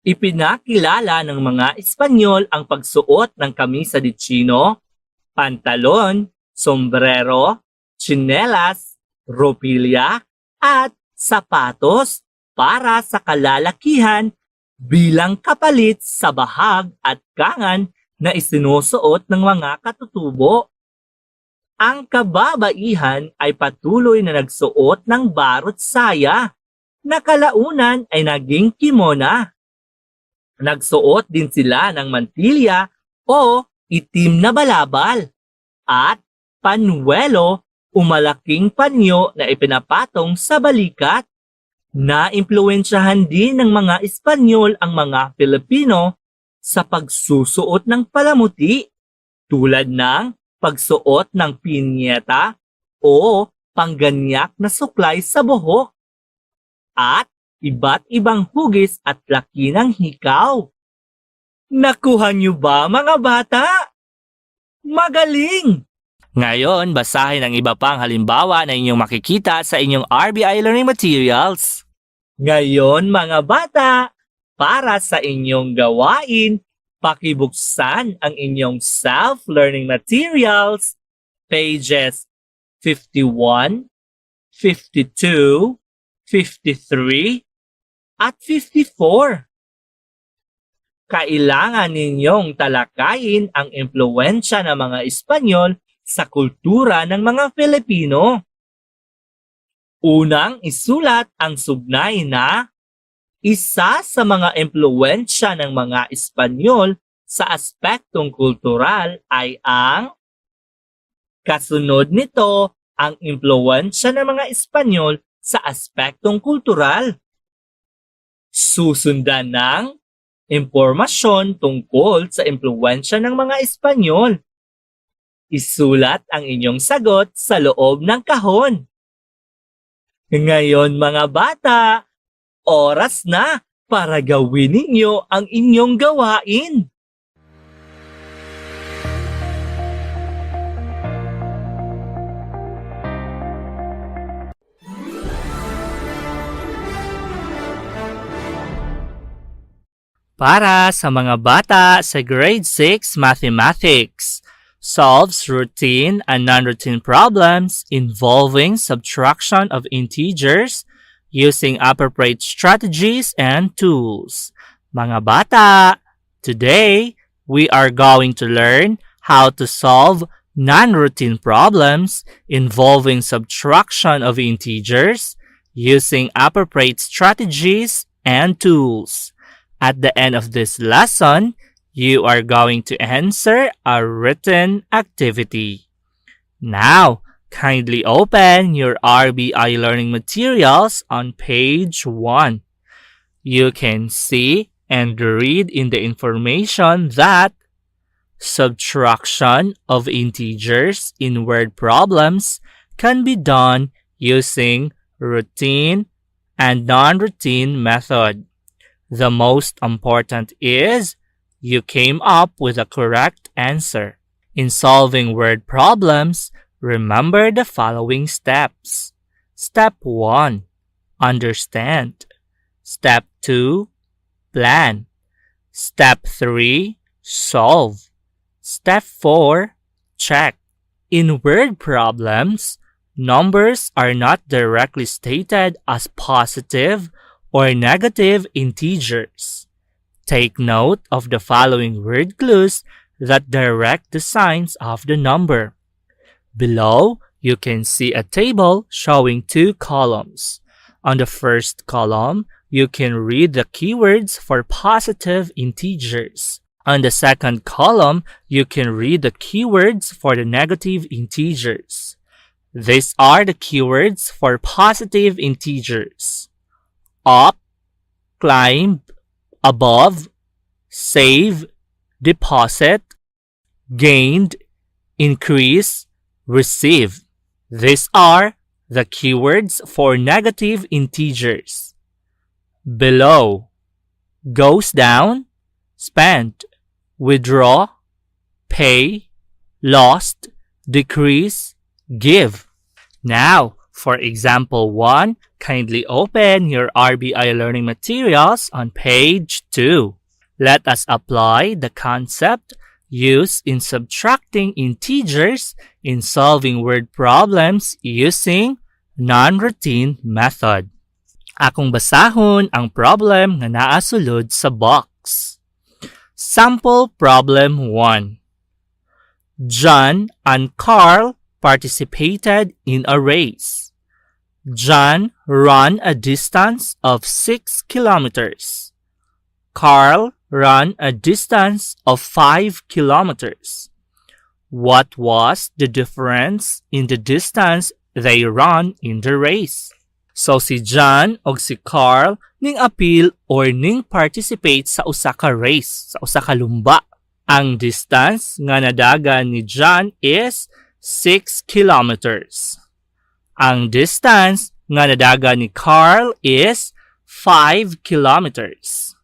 Ipinakilala ng mga Espanyol ang pagsuot ng kamisa de chino, pantalon, sombrero, tsinelas, ropilya, at sapatos para sa kalalakihan bilang kapalit sa bahag at kangan na isinusuot ng mga katutubo. Ang kababaihan ay patuloy na nagsuot ng barot saya na kalaunan ay naging kimona. Nagsuot din sila ng mantilya o itim na balabal at panuelo o malaking panyo na ipinapatong sa balikat. Naimpluwensyahan din ng mga Espanyol ang mga Pilipino sa pagsusuot ng palamuti tulad ng pagsuot ng pinyeta o pangganyak na suklay sa buhok, at iba't ibang hugis at laki ng hikaw. Nakuha niyo ba, mga bata? Magaling! Ngayon, basahin ang iba pang halimbawa na inyong makikita sa inyong RBI Learning Materials. Ngayon, mga bata, para sa inyong gawain, pakibuksan ang inyong self-learning materials, pages 51, 52, 53, at 54. Kailangan ninyong talakayin ang impluwensya ng mga Espanyol sa kultura ng mga Pilipino. Unang isulat ang sugnay na isa sa mga impluwensya ng mga Espanyol sa aspektong kultural ay ang kasunod nito ang impluwensya ng mga Espanyol sa aspektong kultural. Susundan ng impormasyon tungkol sa impluwensya ng mga Espanyol. Isulat ang inyong sagot sa loob ng kahon. Ngayon, mga bata, oras na para gawin ninyo ang inyong gawain. Para sa mga bata sa grade 6 mathematics, solves routine and non-routine problems involving subtraction of integers using appropriate strategies and tools. Mga bata, today we are going to learn how to solve non-routine problems involving subtraction of integers using appropriate strategies and tools. At the end of this lesson, you are going to answer a written activity. Now, kindly open your RBI learning materials on page 1. You can see and read in the information that subtraction of integers in word problems can be done using routine and non-routine method. The most important is you came up with a correct answer. In solving word problems, remember the following steps. Step 1. Understand. Step 2. Plan. Step 3. Solve. Step 4. Check. In word problems, numbers are not directly stated as positive or negative integers. Take note of the following word clues that direct the signs of the number. Below, you can see a table showing 2 columns. On the first column, you can read the keywords for positive integers. On the second column, you can read the keywords for the negative integers. These are the keywords for positive integers: up, climb, above, save, deposit, gained, increase, receive. These are the keywords for negative integers. Below, goes down, spent, withdraw, pay, lost, decrease, give. Now, for example 1, kindly open your RBI learning materials on page 2. Let us apply the concept used in subtracting integers in solving word problems using non-routine method. Akong basahon ang problem nga naa sulod sa box. Sample problem 1. John and Carl participated in a race. John ran a distance of 6 kilometers. Carl ran a distance of 5 kilometers. What was the difference in the distance they ran in the race? So si John o si Carl ning appeal or ning participate sa usa ka race, sa usa ka lumba. Ang distance nga nadagan ni John is 6 kilometers. Ang distance nga nadagan ni Carl is 5 kilometers.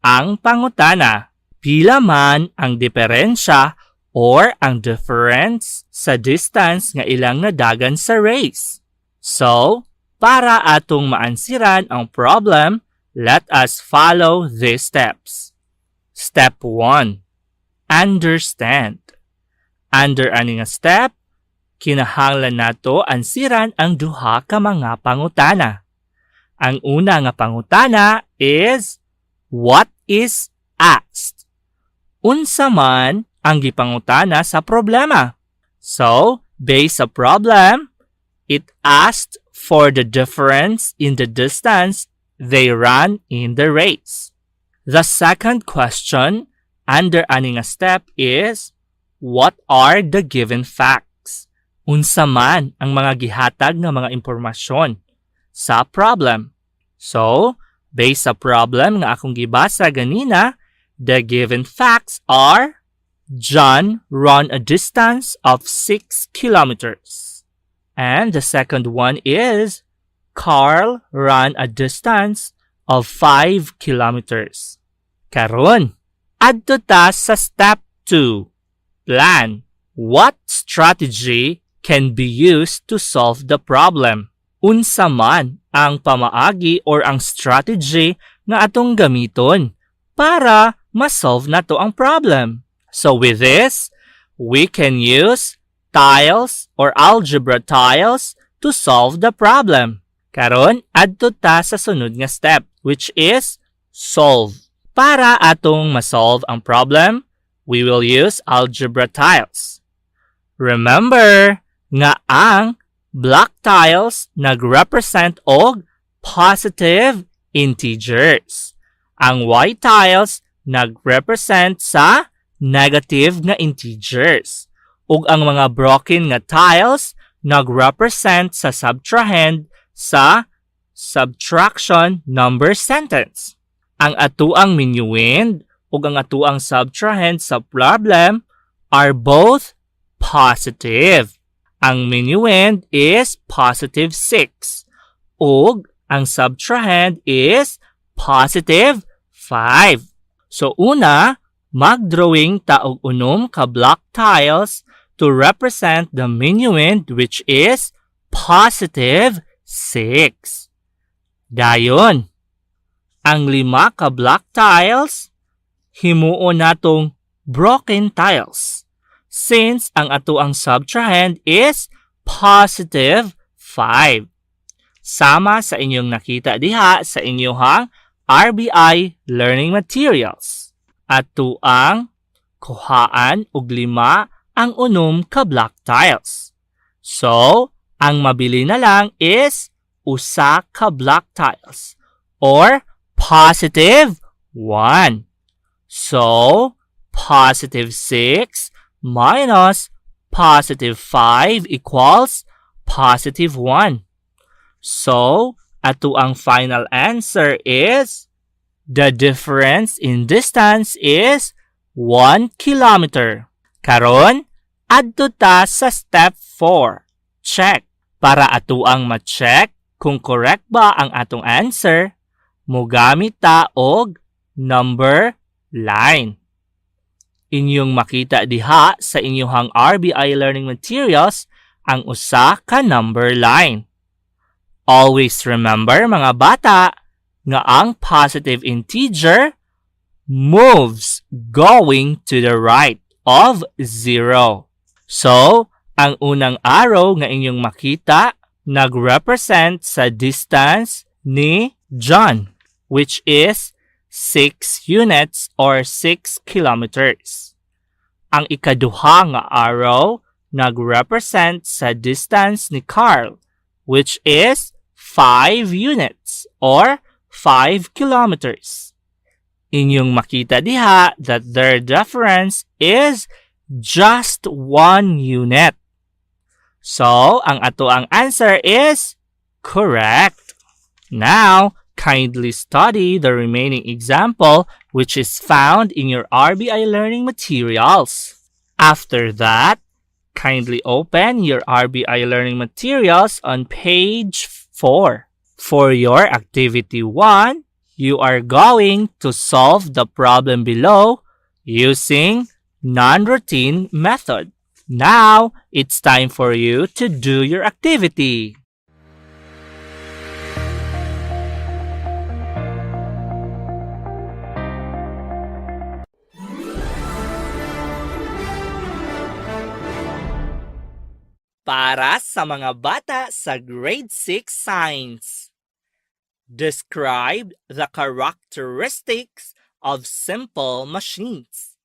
Ang pangutana, pila man ang diferensya or ang difference sa distance nga ilang nadagan sa race? So, para atong maansiran ang problem, let us follow these steps. Step 1. Understand. Under ani nga step, kinahanglan nato ansiran ang duha ka mga pangutana. Ang una nga pangutana is, what is asked? Unsa man ang gipangutana sa problema? So, based sa problem, it asked for the difference in the distance they ran in the race. The second question under ani nga step is, what are the given facts? Unsa man ang mga gihatag nga mga impormasyon sa problem? So, based sa problem nga akong gibasa ganina, the given facts are, John ran a distance of 6 kilometers. And the second one is, Carl ran a distance of 5 kilometers. Karon, adto ta sa step 2. Plan. What strategy can be used to solve the problem? Unsa man ang pamaagi or ang strategy nga atong gamiton para ma-solve nato ang problem? So with this, we can use tiles or algebra tiles to solve the problem. Karon, adto ta sa sunod nga step, which is solve. Para atong ma-solve ang problem, we will use algebra tiles. Remember nga ang black tiles nag-represent og positive integers. Ang white tiles nag-represent sa negative nga integers. Ug ang mga broken nga tiles nag-represent sa subtrahend sa subtraction number sentence. Ang atuang minuend ug ang atuang subtrahend sa problem are both positive. Ang minuend is positive 6 ug ang subtrahend is positive 5. So una, mag-drawing ta og unom ka block tiles to represent the minuend which is positive 6. Dayon, ang 5 ka block tiles, himuon natong broken tiles since ang atuang subtrahend is positive 5. Sama sa inyong nakita diha sa inyong RBI learning materials. Atuang kuhaan og 5 ang unom ka block tiles. So, ang mabili na lang is usa ka block tiles or positive 1. So, positive 6 minus positive 5 equals positive 1. So, ato ang final answer is, the difference in distance is 1 kilometer. Karon, adto ta sa step 4. Check. Para ato ang ma-check kung correct ba ang atong answer, mogamit ta og number line. Inyong makita diha sa inyong RBI learning materials ang usa ka number line. Always remember mga bata nga ang positive integer moves going to the right of 0. So, ang unang arrow nga inyong makita nag-represent sa distance ni John, which is 6 units or 6 kilometers. Ang ikaduha nga arrow nag-represent sa distance ni Carl, which is 5 units or 5 kilometers. Inyong makita diha that their difference is just 1 unit. So, ang ato ang answer is correct. Now, kindly study the remaining example which is found in your RBI learning materials. After that, kindly open your RBI learning materials on page 4. For your activity 1, you are going to solve the problem below using non-routine method. Now, it's time for you to do your activity. Para sa mga bata sa grade 6 science. Describe the characteristics of simple machines.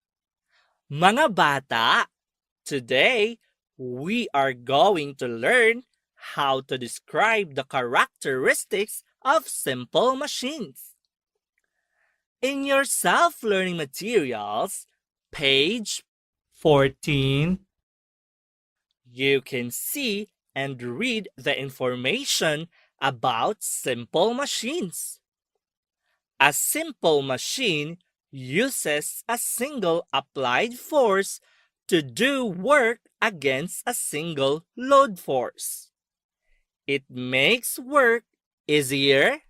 Mga bata, today we are going to learn how to describe the characteristics of simple machines. In your self-learning materials, page 14, you can see and read the information about simple machines. A simple machine uses a single applied force to do work against a single load force. It makes work easier,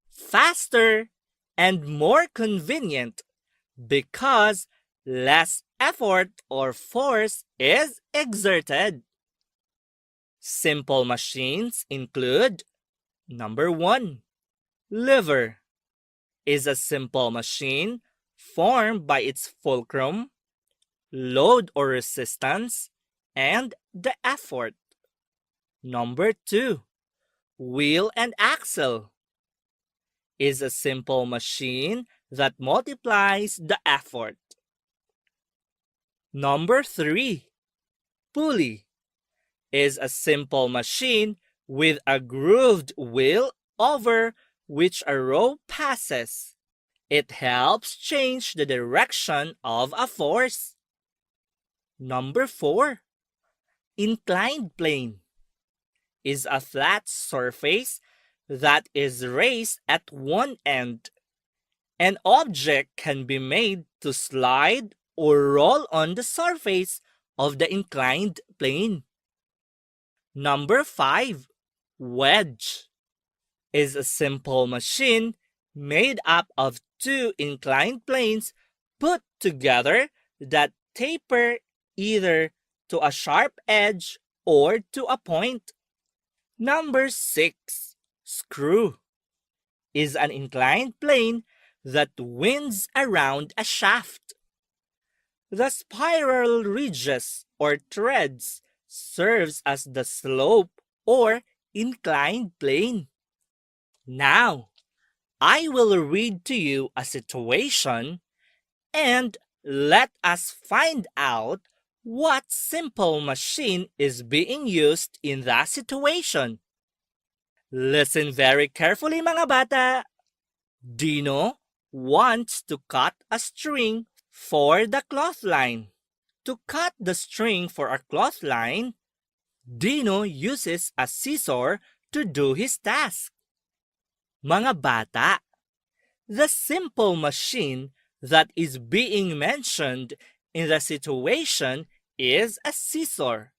faster, and more convenient because less effort or force is exerted. Simple machines include: number 1, lever is a simple machine formed by its fulcrum, load or resistance, and the effort. Number 2, wheel and axle is a simple machine that multiplies the effort. Number 3, pulley is a simple machine with a grooved wheel over which a rope passes. It helps change the direction of a force. Number 4, inclined plane is a flat surface that is raised at one end. An object can be made to slide or roll on the surface of the inclined plane. Number 5, wedge is a simple machine made up of two inclined planes put together that taper either to a sharp edge or to a point. Number 6, screw is an inclined plane that winds around a shaft. The spiral ridges or threads serves as the slope or inclined plane. Now, I will read to you a situation and let us find out what simple machine is being used in that situation. Listen very carefully, mga bata. Dino wants to cut a string for the cloth line. To cut the string for a cloth line, Dino uses a scissor to do his task. Mga bata, the simple machine that is being mentioned in the situation is a scissor.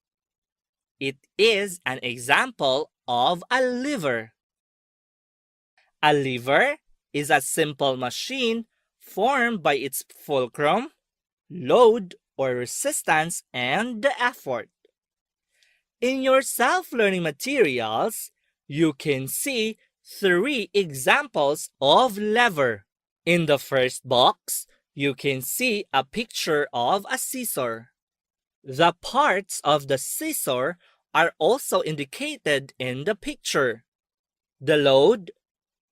It is an example of a lever. A lever is a simple machine formed by its fulcrum, load or resistance, and the effort. In your self-learning materials, you can see 3 examples of lever. In the first box, you can see a picture of a scissor. The parts of the scissor are also indicated in the picture: the load,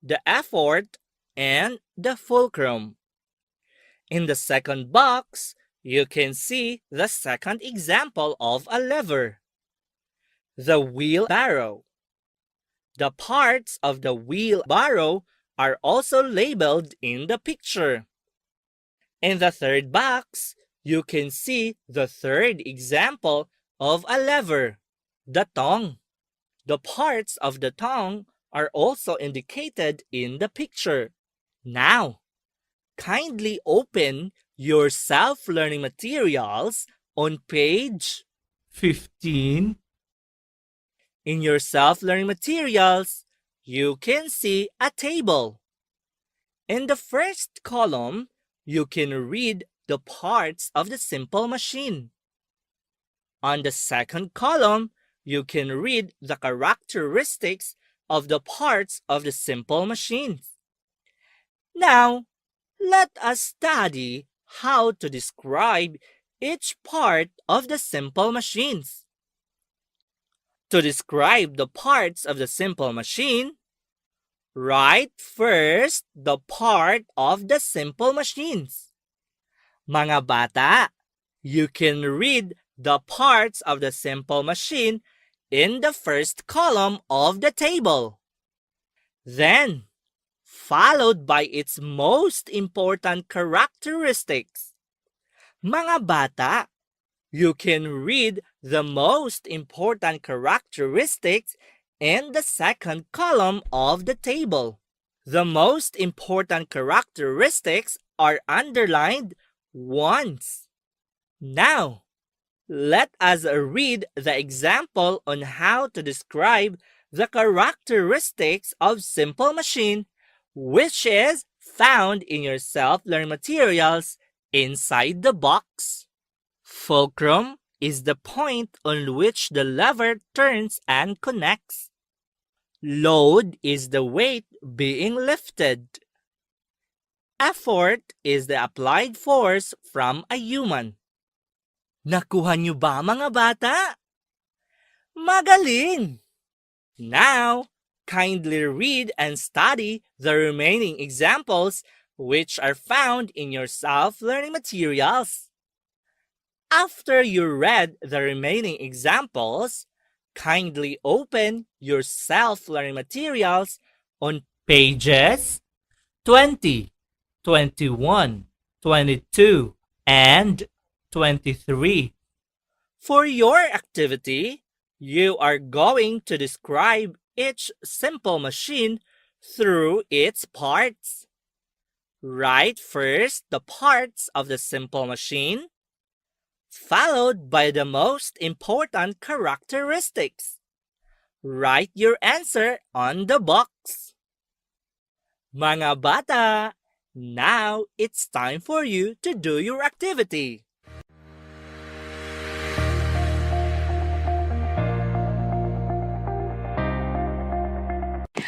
the effort, and the fulcrum. In the second box, you can see the second example of a lever: the wheelbarrow. The parts of the wheelbarrow are also labeled in the picture. In the third box, you can see the third example of a lever: the tongue. The parts of the tongue are also indicated in the picture. Now, kindly open your self-learning materials on page 15. In your self-learning materials, you can see a table. In the first column, you can read the parts of the simple machine. On the second column, you can read the characteristics of the parts of the simple machines. Now, let us study how to describe each part of the simple machines. To describe the parts of the simple machine, write first the part of the simple machines. Mga bata, you can read the parts of the simple machine in the first column of the table. Then, followed by its most important characteristics. Mga bata, you can read the most important characteristics in the second column of the table. The most important characteristics are underlined once. Now, let us read the example on how to describe the characteristics of simple machine, which is found in your self-learning materials inside the box. Fulcrum is the point on which the lever turns and connects. Load is the weight being lifted. Effort is the applied force from a human. Nakuha niyo ba, mga bata? Magaling! Now, kindly read and study the remaining examples which are found in your self-learning materials. After you read the remaining examples, kindly open your self-learning materials on pages 20, 21, 22, and 23. For your activity, you are going to describe each simple machine through its parts. Write first the parts of the simple machine, followed by the most important characteristics. Write your answer on the box. Mga bata, now it's time for you to do your activity.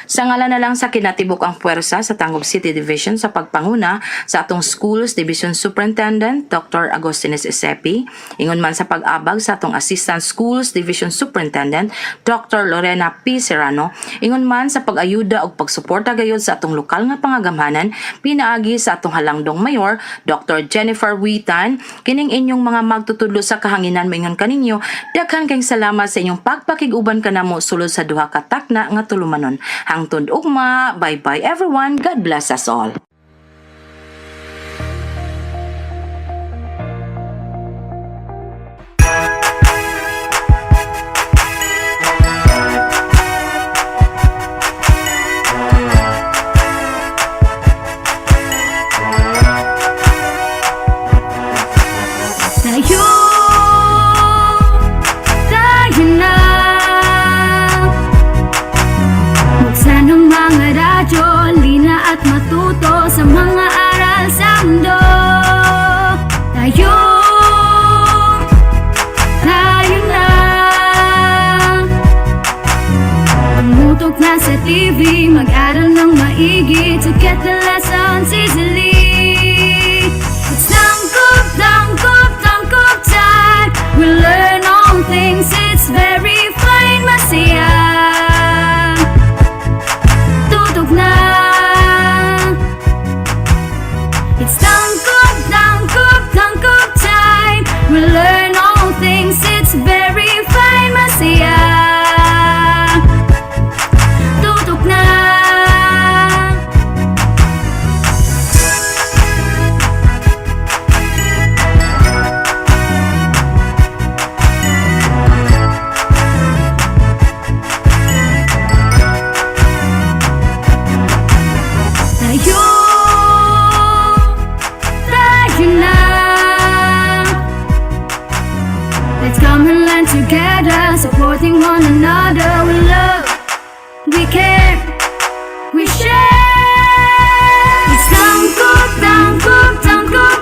Sa ngalan na lang sa kinatibuk ang puwersa sa Tangub City Division sa pagpanguna sa atong Schools Division Superintendent Dr. Agostines Esepi, ingon man sa pag-abag sa atong Assistant Schools Division Superintendent Dr. Lorena P. Serrano, ingon man sa pag-ayuda ug pagsuporta gayud sa atong lokal nga pangagamhanan pinaagi sa atong halangdong mayor Dr. Jennifer Witan. Kining inyong mga magtutudlo sa kahanginan moingon kaninyo, daghan kayong salamat sa inyong pagpakig-uban kanamo sulod sa duha ka takna nga tulumanon. Hangtod ugma, bye-bye everyone. God bless us all. Sa mga aral sa mundo, tayo na. Pumutok na sa TV, mag-aral ng maigi to get the lessons easily. It's tangkop time. We learn all things, it's very fine, masaya. Tutok na. It's tangkop time. We learn all things, it's very fine, masaya. Tutok na. Tayo together, supporting one another. We love, we care, we share. It's tangkop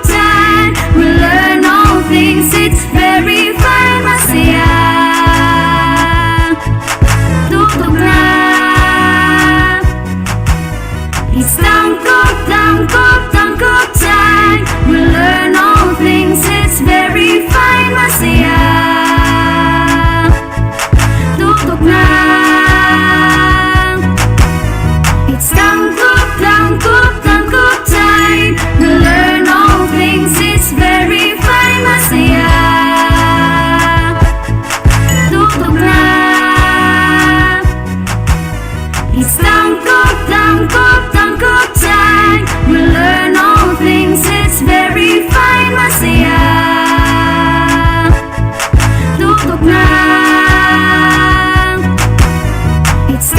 time. We learn all things, it's very fine. Masaya, tutok na. It's tangkop time. We learn all things, it's very fine. Masaya, tutok na. It's tangkop time. We learn all things, it's very fine. Masaya, tutok na. It's tangkop time. We learn all things, it's very fine. Masaya, tutok na. It's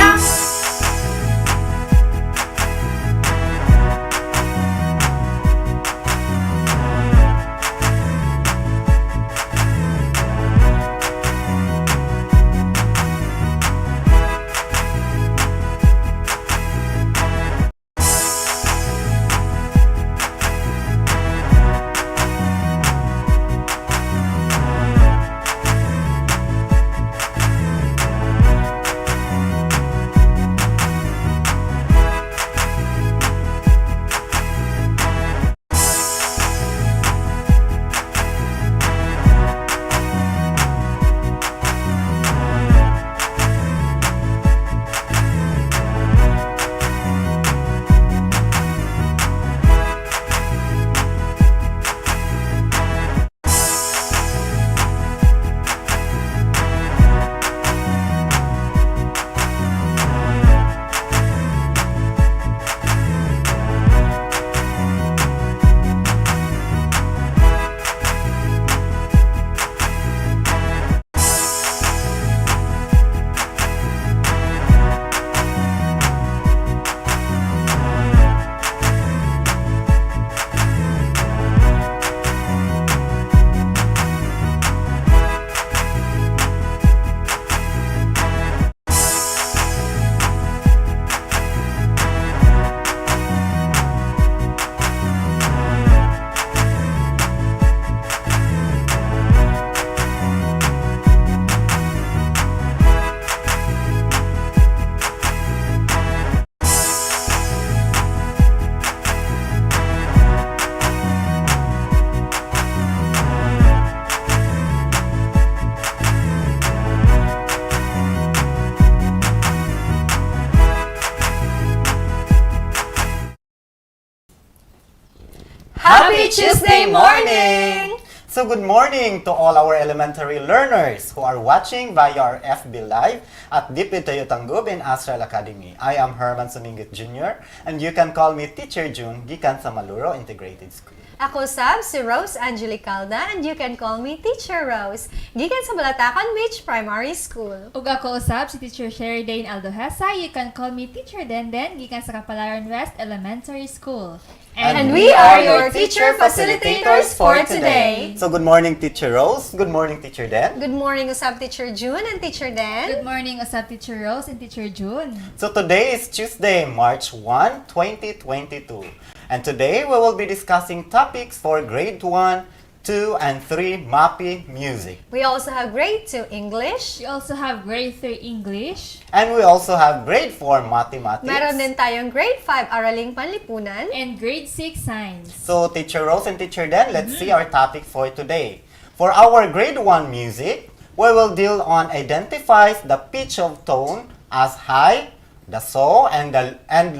Happy Tuesday morning! So good morning to all our elementary learners who are watching via our FB Live at Dipid Tayo Tanggub in Astral Academy. I am Herman Sumingit Jr. and you can call me Teacher June, gikan sa Maluro Integrated School. Ako sab, si Rose Angelicalda, and you can call me Teacher Rose. Gikan sa Balatacan Beach Primary School. Ug ako usab si Teacher Sherry Dane Aldohesa, you can call me Teacher Denden, gikan sa Kapalaran West Elementary School. And we are your teacher facilitators for today. So good morning, Teacher Rose. Good morning, Teacher Den. Good morning, usab Teacher June and Teacher Den. Good morning, usab Teacher Rose and Teacher June. So today is Tuesday, March 1, 2022. And today we will be discussing topics for grade 1, 2, and 3 MAPI music. We also have grade 2 English. We also have grade 3 English. And we also have grade 4 mathematics. Meron din tayong grade 5 Araling Panlipunan. And grade 6 Science. So Teacher Rose and Teacher Den, let's see our topic for today. For our grade 1 music, we will deal on identifies the pitch of tone as high, the so, and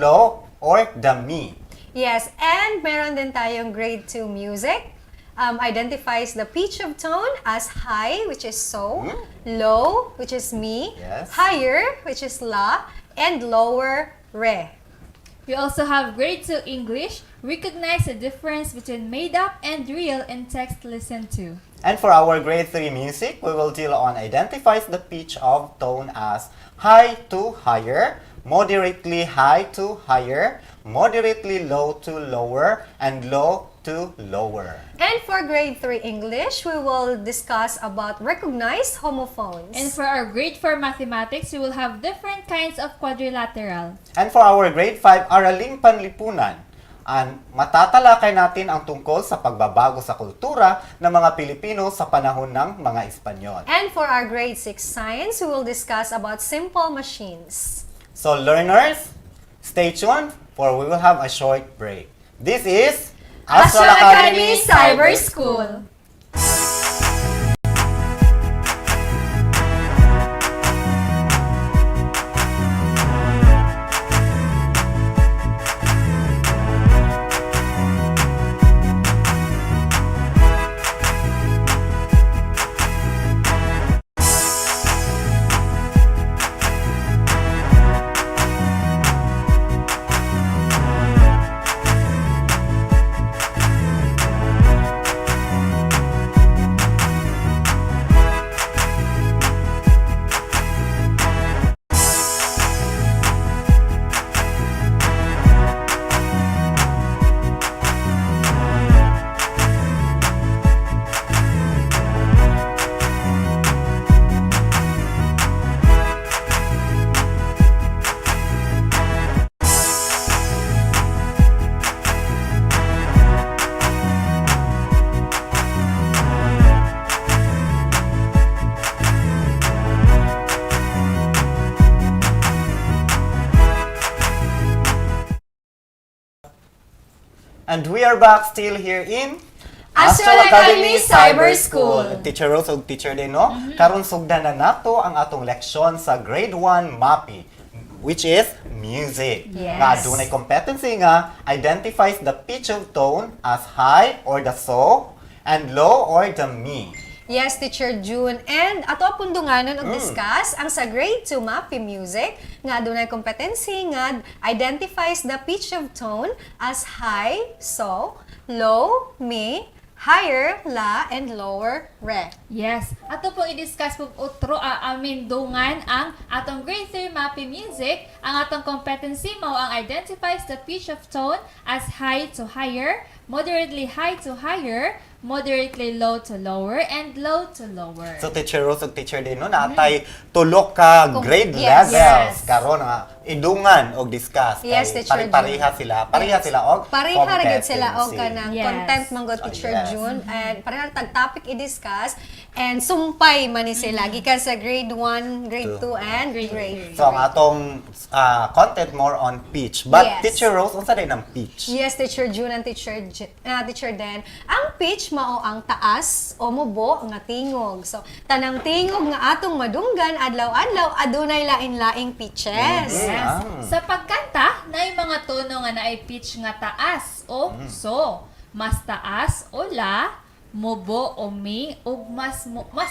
low, or the mi. Yes, and meron din tayong grade 2 music. Identifies the pitch of tone as high, which is so, low, which is mi, higher, which is la, and lower, re. We also have grade 2 English. Recognize the difference between made up and real in text listened to. And for our grade 3 music, we will deal on identifies the pitch of tone as high to higher, moderately high to higher, moderately low to lower, and low to lower. And for grade 3 English, we will discuss about recognized homophones. And for our grade 4 mathematics, we will have different kinds of quadrilateral. And for our grade 5 Araling Panlipunan, matatalakay natin ang tungkol sa pagbabago sa kultura ng mga Pilipino sa panahon ng mga Espanyol. And for our grade 6 science, we will discuss about simple machines. So learners, stay tuned for we will have a short break. This is Astral Academy Cyber School. And we are back still here in Astral Academy Cyber School. Teacher Rose ug Teacher Deno, karon sugdan na nato ang atong leksyon sa grade 1 MAPI, which is music. Yes. Nga adunay competency nga identifies the pitch of tone as high or the so and low or the mi. Yes, Teacher June. And ato pundunganon og discuss ang sa grade 2 MAPI music nga adunay competency nga identifies the pitch of tone as high, so, low, mi, higher, la, and lower, re. Yes. Ato pong i-discuss po utro amin dungan ang atong grade 3 MAPI music. Ang atong competency mao ang identifies the pitch of tone as high to higher, moderately high to higher, moderately low to lower, and low to lower. So Teacher Rose ug Teacher Deno natay tulo ka grade Yes. levels karon nga idungan og discuss. Yes, Kay Teacher pareha sila. Pareha sila og Pareha ra gid sila og competency. kanang Yes. content manggo Teacher yes. June, and pareha tag topic i-discuss and sumpay man ni sila gikan sa grade 1, grade 2 and grade 3. So ang atong content more on pitch. But Yes. Teacher Rose unsa day ng pitch? Yes, Teacher June and Teacher Den. Ang pitch mao ang taas o mubo nga tingog. So, tanang tingog nga atong madunggan adlaw-adlaw adunay lain-laing pitches. Yes. Sa pagkanta, naay mga tono nga naay pitch nga taas o so, mas taas o la, mubo o mi, ug mas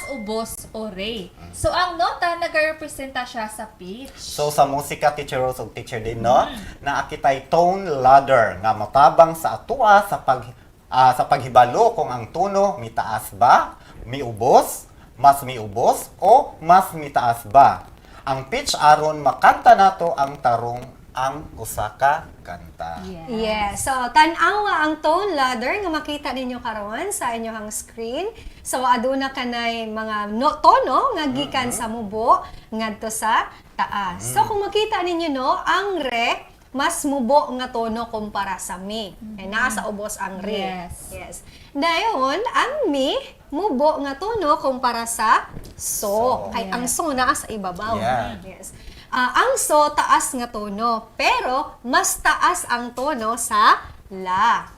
ubos o re. So ang nota nagarepresenta siya sa pitch. So sa musika Teacher Rose ug Teacher Deno, naakitay tone ladder nga motabang sa atua sa paghibalo kung ang tono mitaas ba, miubos, mas miubos o mas mitaas ba. Ang pitch aron makanta nato ang tarong ang usa ka kanta. Yes. So, tan-awa ang tone ladder nga makita ninyo karon sa inyong screen. So, aduna kanay mga tono nga gikan sa mubo ngadto sa taas. So, kung makita ninyo ang re, mas mubo nga tono kumpara sa mi. Eh, nasa ubos ang re. Yes. Dayon, ang mi, mubo nga tono kumpara sa so. Kay ang so naa sa ibabaw. Yeah. Yes. Ang so, taas nga tono. Pero, mas taas ang tono sa la.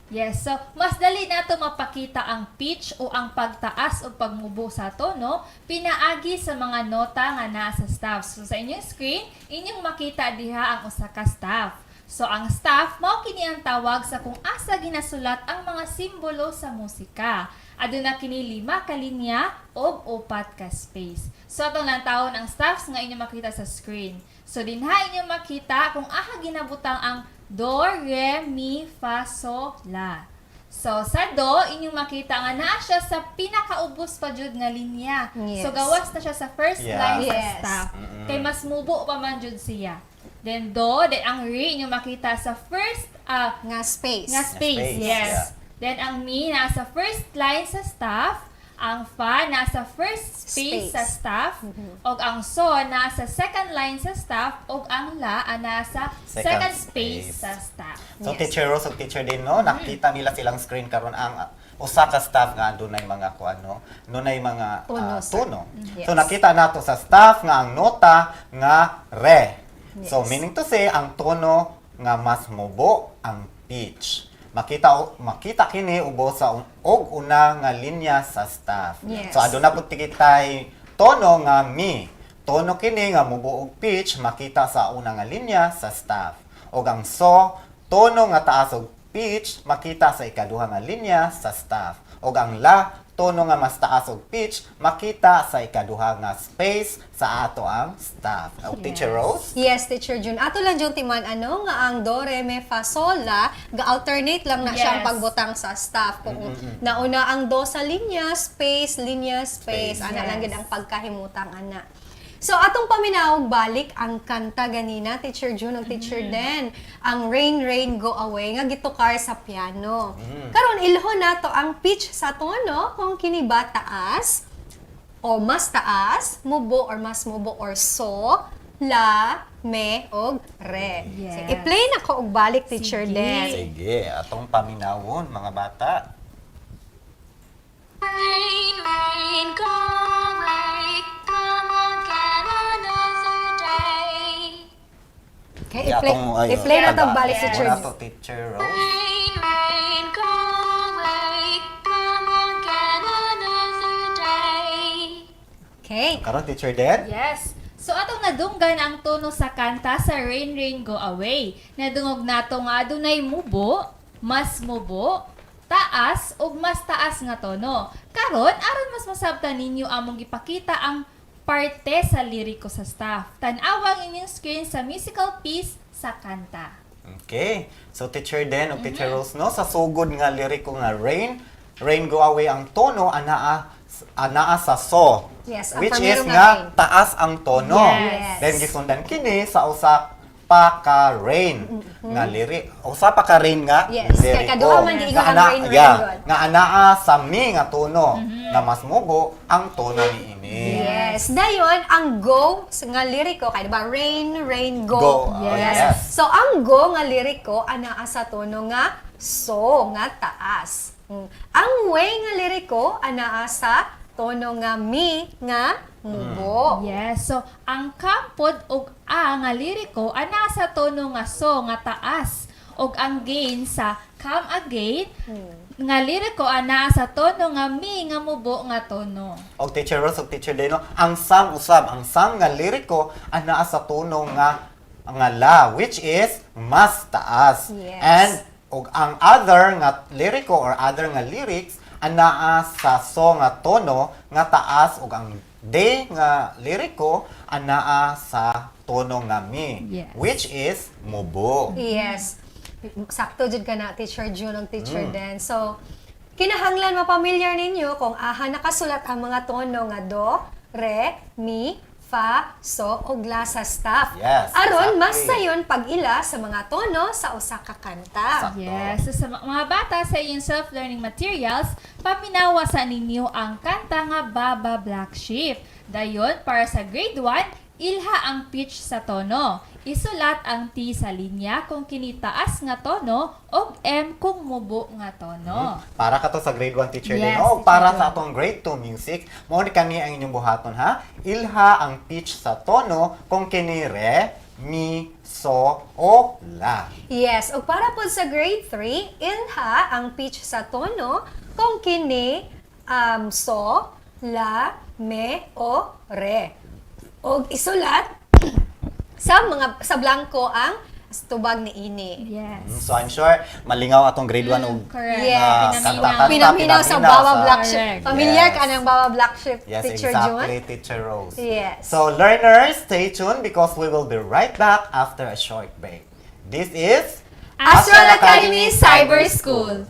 Yes, so mas dali nato mapakita ang pitch o ang pagtaas o pagmubo sa tono pinaagi sa mga nota nga naa sa staff. So sa inyong screen, inyong makita diha ang usa ka staff. So ang staff mao kini ang tawag sa kung asa ginasulat ang mga simbolo sa musika. Aduna kini 5 ka linya o 4 ka space. So atong lantawon ang staffs nga inyong makita sa screen. So dinha inyong makita kung aha ginabutang ang do, re, mi, fa, so, la. So, sa do, inyong makita nga naa siya sa pinakaubos pa jud nga linya. Yes. So, gawas na siya sa first line sa Yes. staff. Kay mas mubo pa man jud siya. Then, do, then ang re, inyong makita sa first Nga space. Nga space, Space, yes. yeah. Then ang mi nasa first line sa staff, ang fa nasa first space sa staff, og ang so nasa second line sa staff, og ang la nasa second space sa staff. So Teacher Rose ug Teacher Din, no, nakita nila silang screen karon ang usa ka staff nga dunay mga kuano, dunay mga tono. Yes. So nakita nato sa staff nga ang nota nga re. So Yes. meaning to say ang tono nga mas mubo ang pitch. Makita kini ubo sa og una nga linya sa staff. Yes. So aduna pud tikitay tono nga mi. Tono kini nga mubo og pitch makita sa una nga linya sa staff. Og ang so tono nga taas og pitch makita sa ikaduha nga linya sa staff. Og ang la tono nga mas taas og pitch makita sa ikaduha nga space sa ato ang staff. Teacher Rose? Yes, Teacher Jun. Ato lang yung timan, nga ang do, re, mi, fa, sol, la, ga-alternate lang na siya ang Yes. pagbutang sa staff. Kung nauna ang do sa linya, space, ana lang gid ang pagkahimutang, ana. So, atong paminawag balik ang kanta ganina, Teacher Jun ug Teacher Den, ang Rain, Rain, Go Away, nga gitukar sa piano. Karon ilhon nato ang pitch sa tono, kung kini ba taas, o mas taas, mubo or mas mubo or so, la, me, og re. Yes. So, i-play na ko og balik, Teacher Sige. Den. Sige, atong paminawon mga bata. Rain, rain, go away. Come again another day. Okay, i-play na to balik, Teacher Muna Jun. to Teacher Rose. Rain, rain, go away. Come again another day. Okay. Karon Teacher Den? Yes. So atong nadunggan ang tono sa kanta sa Rain, Rain, Go Away. Nadungog nato nga adunay mubo, mas mubo, taas ug mas taas nga tono. Karon aron mas masabtan ninyo among gipakita ang parte sa liriko sa staff. Tan-awa ang inyong screen sa musical piece sa kanta. Okay. So Teacher Den o Teacher Rose, no, sa sugod nga liriko nga Rain, Rain Go Away ang tono anaa sa so. Yes, ang Which primero is nga nga rain. taas ang tono. Yes. Then gisundan kini sa usa pa ka rain nga lirik. Usa pa ka rain nga Yes, kay liriko. kaduha man giingon ang Nga rain, ana- rain, yeah, God. nga anaa sa mi nga tono na mas mubo ang tono ni ini. Yes. Dayon, ang go nga liriko, kaya diba, rain, rain, go. Go. Yes. So, ang go nga liriko, anaa sa tono nga so, nga taas. Ang way nga liriko, anaa sa tono nga mi, nga mubo. Yes. So ang kampod ug a nga liriko ana sa tono nga so nga taas. Og ang gain sa come again nga liriko ana sa tono nga mi nga mubo nga tono. Og Teacher Rose og Teacher Deno, ang sang usab, ang sang nga liriko anaa sa tono nga la, which is mas taas. Yes. And og ang other nga liriko or other nga lyrics anaa sa so nga tono nga taas, ug ang de nga liriko anaa sa tono nga mi, Yes. which is mubo. Yes. Sakto jud ka na, Teacher June ug Teacher Den. So, kinahanglan mapamilyar ninyo kung nakasulat ang mga tono nga do, re, mi, fa, so, ug la sa staff. Yes, Aron, exactly. mas sayon pag-ila sa mga tono sa usa ka kanta. Yes. So, sa mga bata sa inyong self-learning materials, paminawa sa ninyo ang kanta nga Baba Black Sheep. Dayon, para sa grade 1, ilha ang pitch sa tono. Isulat ang T sa linya kung kinitaas nga tono o M kung mubo nga tono. Para ka to sa grade 1 Teacher Yes, Deno, o para Teacher sa atong grade 2 music, mo ni kani ang inyong buhaton ha. Ilha ang pitch sa tono kung kini re, mi, so, o la. Yes, ug para po sa grade 3, ilha ang pitch sa tono kung kini so, la, me, o, re. Og isulat sa blanco ang tubag ni ini. Yes. So I'm sure malingaw atong grade 1 og Correct. Yes. kanta-kanta, Pinaminaw sa Baba Black Sheep. Correct. Familiar Yes. ka ng Baba Black Sheep, Yes, Teacher exactly, June? Teacher Rose. Yes. So learners, stay tuned because we will be right back after a short break. This is Astral Academy Cyber School.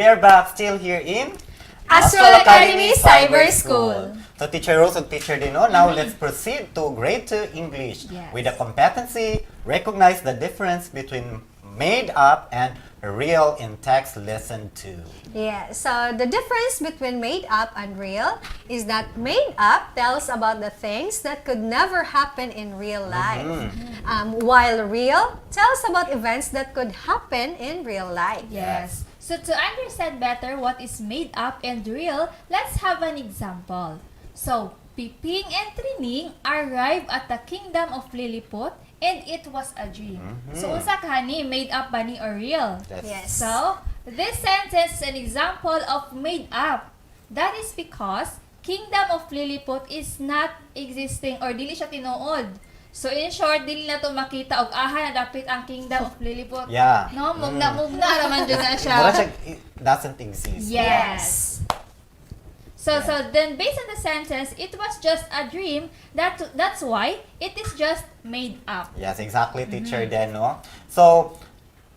we are back still here in Astral Academy Cyber School. So Teacher Rose and Teacher Dino, now let's proceed to grade 2 English. Yes. With the competency, recognize the difference between made up and real in text lesson 2. Yeah, so the difference between made up and real is that made up tells about the things that could never happen in real life, while real tells about events that could happen in real life. Yes. So to understand better what is made up and real, let's have an example. So, Piping and Trining arrived at the kingdom of Lilliput and it was a dream. So, unsa kani made up ba ni or real? Yes. So, this sentence is an example of made up. That is because kingdom of Lilliput is not existing or dili siya tinuod. So in short, dili na to makita og aha na dapit ang kingdom of Lilliput. Yeah. No, mugna raman jud na siya. Mura siya, it doesn't exist. Yes. So then based on the sentence, it was just a dream. That's why it is just made up. Yes, exactly, Teacher Den, no? So,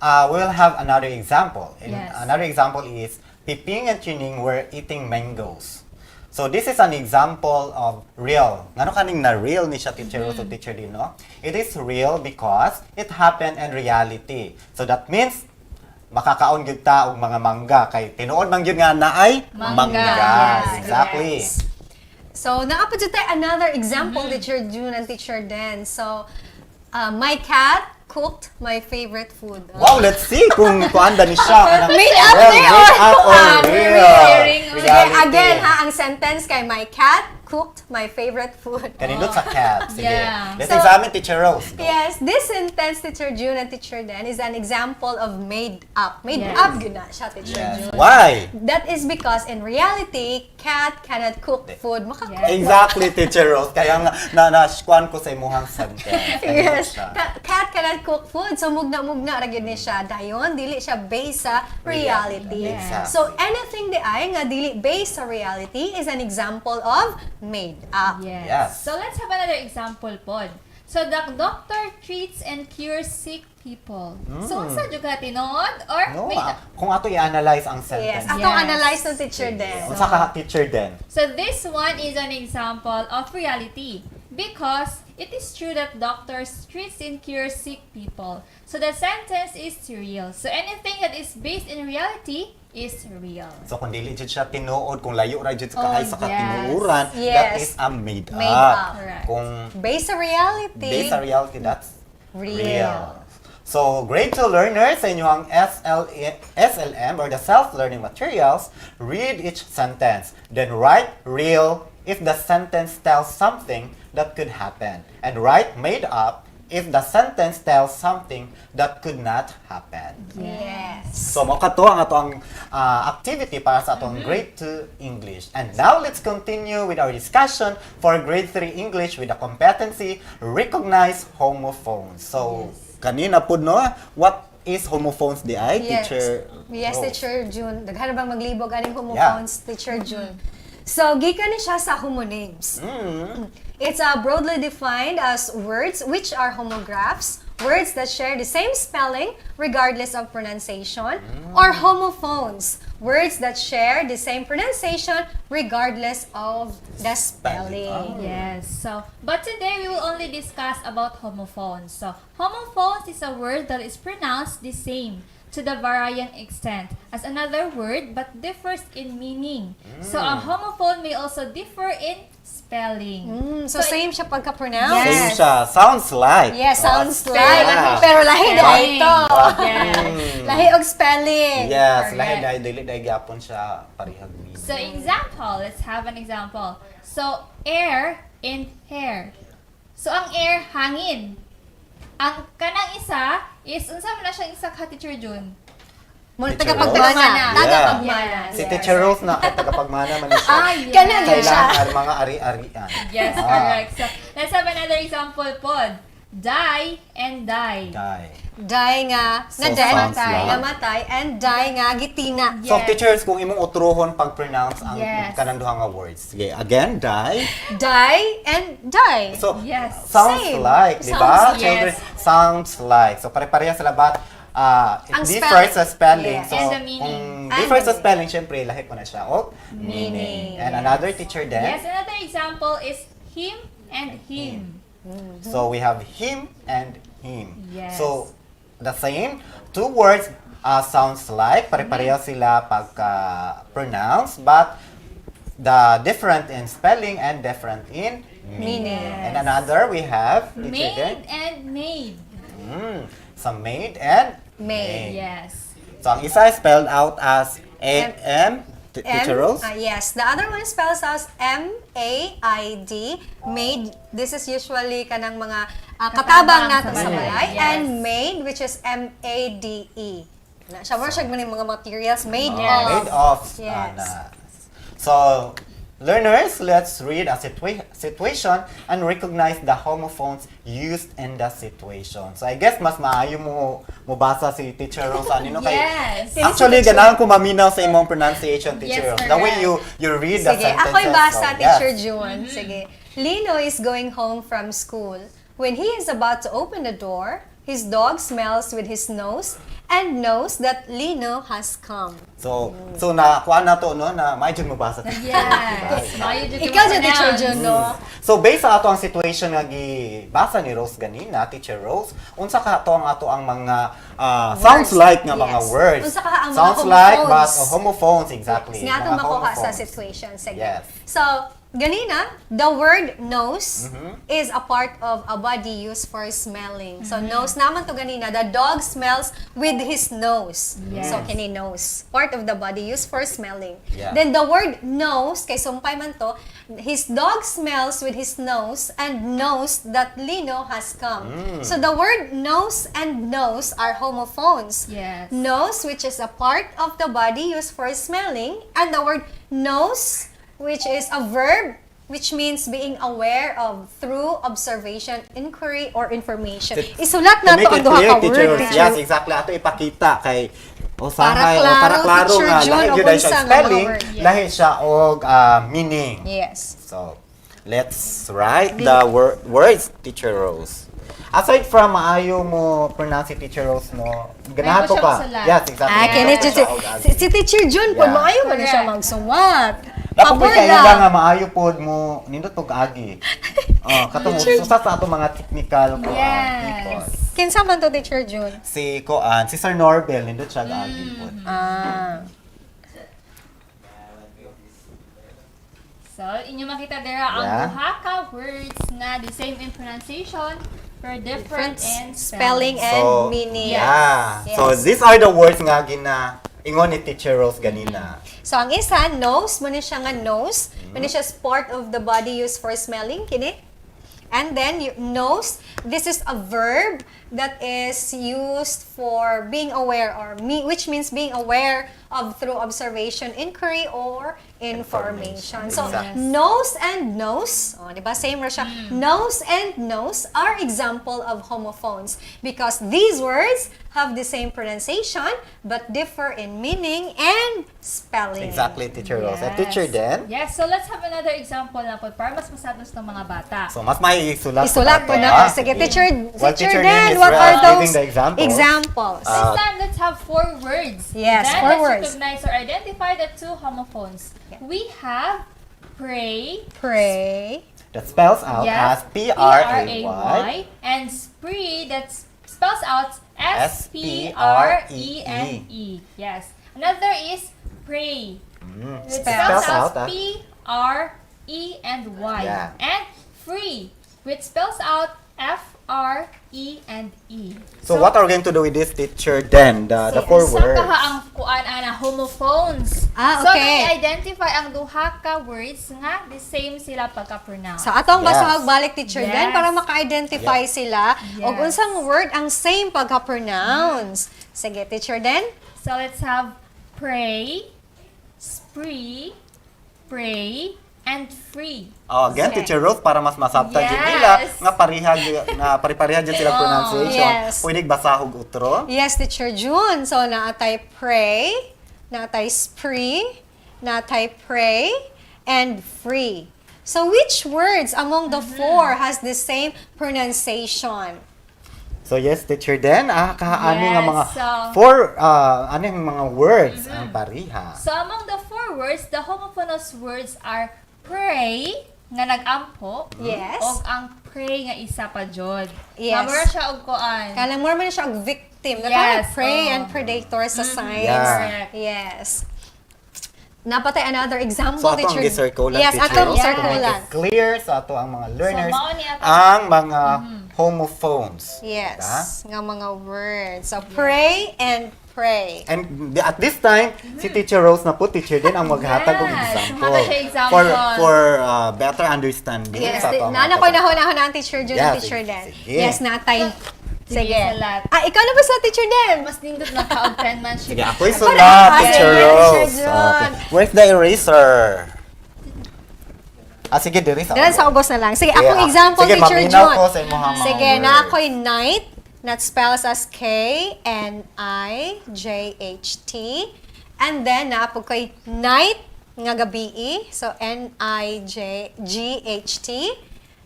we'll have another example. Another example is Piping and Trining were eating mangoes. So, this is an example of real. Ngano kaning na real ni siya, Teacher Rose o Teacher Den, no? It is real because it happened in reality. So, that means makakaon gyud ta og mga mangga kay tinuod man gyud nga naay mangga. Yes. Exactly. Yes. So, naapod jud tay another example, Teacher June and Teacher Den. So, my cat cooked my favorite food. Wow, let's see kung kuanda ni siya. Made up or real. Again, ang sentence kay my cat cooked my favorite food. Kanindot sa cat. Sige. Yeah. Let's examine Teacher Rose. Go. Yes, this sentence, Teacher June and Teacher Den, is an example of made up. Made up yun na siya, Teacher June. Why? That is because in reality, cat cannot cook food. Makakook. Exactly, Teacher Rose. Kaya nga, na-squan ko sa imuhang sentence. Yes, cat cannot cook food. So, mugna-mugna ra gyud ni siya. Dayon, dili siya based sa reality. Exactly. So, anything di ay nga dili based sa reality is an example of made up. Yes. So let's have another example pod. So the doctor treats and cures sick people. So unsa jud ka tinuod or No, made up? kung ato i-analyze ang sentence. Yes, atong analyze ng Teacher Den. Unsa ka Teacher Den? So this one is an example of reality because it is true that doctors treats and cures sick people. So the sentence is real. So anything that is based in reality is real. So kung dili jud siya tinuod, kung layo ra jud kahay sa katinuuran, that Yes. is a made up. Made up. Correct. Kung Based sa reality. based sa reality, that's Real. So, grade 2 learners sa inyong SLM or the self-learning materials, read each sentence. Then write real if the sentence tells something that could happen. And write made up if the sentence tells something that could not happen. Yes. So, mo kato ang atong activity para sa atong grade 2 English. And now, let's continue with our discussion for grade 3 English with the competency, recognize homophones. So, kanina po, no? What is homophones di ay, Teacher? Yes, Rose? Teacher June. Daghan na bang maglibog aning homophones, Teacher June? So, gikan ni siya sa homonyms. It's broadly defined as words which are homographs, words that share the same spelling regardless of pronunciation, or homophones, words that share the same pronunciation regardless of the spelling. Yes. So, but today we will only discuss about homophones. So, homophones is a word that is pronounced the same to the varying extent as another word but differs in meaning. So, a homophone may also differ in spelling. So, same siya pagka-pronounce? Same siya. Sounds like. Yes, sounds Oh, like. yeah. Pero lahi dahil ito. Yes. Lahi og spelling. Yes, Correct. lahi dahil dili dahil gyapon siya parihag meaning. So, example. Let's have an example. So, air and hair. So, ang air, hangin. Ang kanang isa is, unsa man na siyang isa ka, Teacher June? Muna Teacher tagapagmana. Rose? Tagapagmana. Si Teacher Rose na tagapagmana man siya. yes. Kanang siya. Kailangan mga ari-arian. Yes, correct. So, let's have another example pod. Die and die. Die. Die nga, So, na dead, sounds like- namatay, and die nga, gitina. So, teachers, kung imong utrohon pag-pronounce ang Yes. kanang duha nga words. Sige, again, die. Die and die. So, Yes. sounds Same. like, di ba? Sounds, Children, yes. sounds like. So, pare-pareha sila, but it Ang differs sa spelling. spelling. Yes. So, And the meaning. kung differs sa spelling, syempre, lahi ko na siya. Meaning. And another teacher then? Yes, another example is him and him. So, we have him and him. Yes. So, the same. Two words sounds like, pare-pareho sila pagka-pronounce, but the different in spelling and different in meaning. And another, we have teacher then? Maid and maid. So, maid and Maid. Yes. So, ang isa spelled out as A-M, teacher Rose? Yes. The other one spells out M-A-I-D. Maid. This is usually kanang mga katabang nato sa balay. Yes. And maid, which is M-A-D-E. Siya mo siya mga materials made of. Made of. Yes. So, learners, let's read a situation and recognize the homophones used in the situation. So, I guess mas maayo mo basa si Teacher Rose. Yes. Actually, ganahan ko maminaw sa imong pronunciation, Teacher Yes, Rose. The way you read the Sige, sentences. ako'y basa, so, Teacher yes. June. Sige. Lino is going home from school. When he is about to open the door, his dog smells with his nose and knows that Lino has come. So nakuha na to, no? Na may dyan mo basa. Yes. Mayo dyan Ikaw dyan, Teacher June, no? So, based sa ato ang situation nga gibasa ni Rose ganina, Teacher Rose, unsa ka to ang ato ang mga sounds like nga mga words. Unsa ka ang mga sounds like, but homophones, exactly. Nga itong Mga makuha sa homophones. situation. Sige. Yes. So, ganina, the word nose is a part of a body used for smelling. So, nose naman to ganina, the dog smells with his nose. Yes. So, kini nose. Part of the body used for smelling. Yeah. Then, the word nose, kay sumpay man to, his dog smells with his nose and knows that Lino has come. So, the word nose and nose are homophones. Yes. Nose, which is a part of the body used for smelling, and the word nose, which is a verb, which means being aware of through observation, inquiry, or information. Isulat na to ang duha ka word. Yes, exactly. Ato ipakita kay Para usahay klaro, para klaro Teacher nga June, lahi o gyud siya bunsa nga spelling, mga word. Yes. lahi siya og meaning. Yes. So, let's write the words, Teacher Rose. Aside from maayo mo pronounce si Teacher Rose, no? Ganahan ko pa. Yes, exactly. Kini si Teacher June, pud maayo man siya magsuwat. Dapat may kailangan nga maayo pod mo nindot og agi. Katong usa sa ato mga technical people. Kinsa man to, Teacher June? Si Sir Norbel nindot siya agi pod. So, inyo makita dira ang duha ka words nga the same in pronunciation pero different in spelling and meaning. Yeah. Yes. So, these are the words nga ingon ni Teacher Rose ganina. So, ang isa, nose, muna siya nga nose. Muna siya part of the body used for smelling, kini. And then, nose, this is a verb that is used for being aware, which means being aware of through observation, inquiry, or information. So, nose and nose, di ba? Same ra siya. Nose and nose are example of homophones because these words have the same pronunciation but differ in meaning and spelling. Exactly, Teacher Rose. And Teacher Den? Yes, so let's have another example na po para mas masados ng mga bata. So, mas may isulat po na. Sige, Teacher Den, is what are those giving the examples? This time, let's have 4 words. Yes, then 4 let's words. recognize or identify the 2 homophones. We have pray. That spells out as P-R-A-Y. And spree, that spells out S-P-R-E-N-E. Yes. Another is pray. It spells out P-R-E-and-Y. Yeah. And free, which spells out F-R-E-and-E. So, what are we going to do with this, Teacher Den? The 4 words. Sa ang kuan ana homophones. Okay. So, i-identify ang duha ka words nga the same sila pagka-pronounce. Sa atong basahag balik, Teacher Den, para maka-identify sila Yes. og unsang word ang same pagka-pronounce. Sige, Teacher Den. So, let's have pray, spree, pray, and free. Again, Teacher Rose, para mas masabtan Yes. nila nga pare-pareha dyan sila pronunciation. Yes. Pwede basahog utro. Yes, Teacher June. So, naatay pray, naatay spree, naatay pray, and free. So, which words among the 4 has the same pronunciation? So yes, teacher Den, kaani nga mga so- four ano yung mga words ang pariha. So among the 4 words, the homophonous words are pray nga nag-ampo. Yes. O ang pray nga isa pa jud. Yes. Mamura siya og kuan. Kanang more man siya og victim. Yes, Prey oo. and predator sa signs. Yeah. Yes. Napatay another example, So ato ang teacher. gisirkulan, Yes, teacher. atong To circulan. make it clear sa ato ang mga learners mao ni ato- ang mga homophones. Yes, nga mga words. So, pray and pray. And at this time, si Teacher Rose na po, Teacher din ang maghatag og Yes, example. hata siya example. For better understanding Yes, sa ato ang naana mga ko nahon-nahon ang teacher Jun, Yeah, teacher sige, Den. sige. Yes, natay. Sige. salat. Ikaw na ba sa teacher Den? Mas nindot na ka og penmanship. Sige, ako'y Ako na, sulat, sige, Teacher Teacher Rose. John. Okay. Where's the eraser? Sige, diri sa Diyan sa ubos na lang. Sige, akong example, sige, teacher maminaw Jun. ko sa imong mga Sige, words. na ako'y night, that spells as K-N-I-J-H-T. And then, na po ko'y night, nga gabi, so N-I-G-H-T.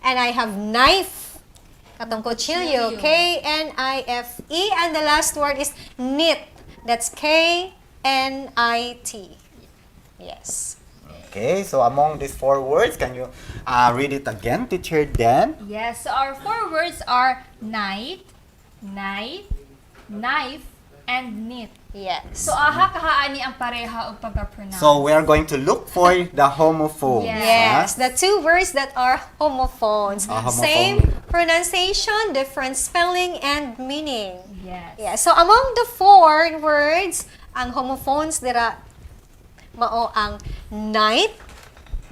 And I have knife, katong kutsilyo, K-N-I-F-E. And the last word is knit, that's K-N-I-T. Yes. Okay, so among these 4 words, can you read it again, Teacher Dan? Yes, so our 4 words are night, knife, and knit. Yes. So kahaani ang pareha og pagka-pronounce. So we are going to look for the homophones. Yes, the 2 words that are homophones. Homophone. Same pronunciation, different spelling and meaning. Yes. Yeah. So among the 4 words, ang homophones dira mao ang night.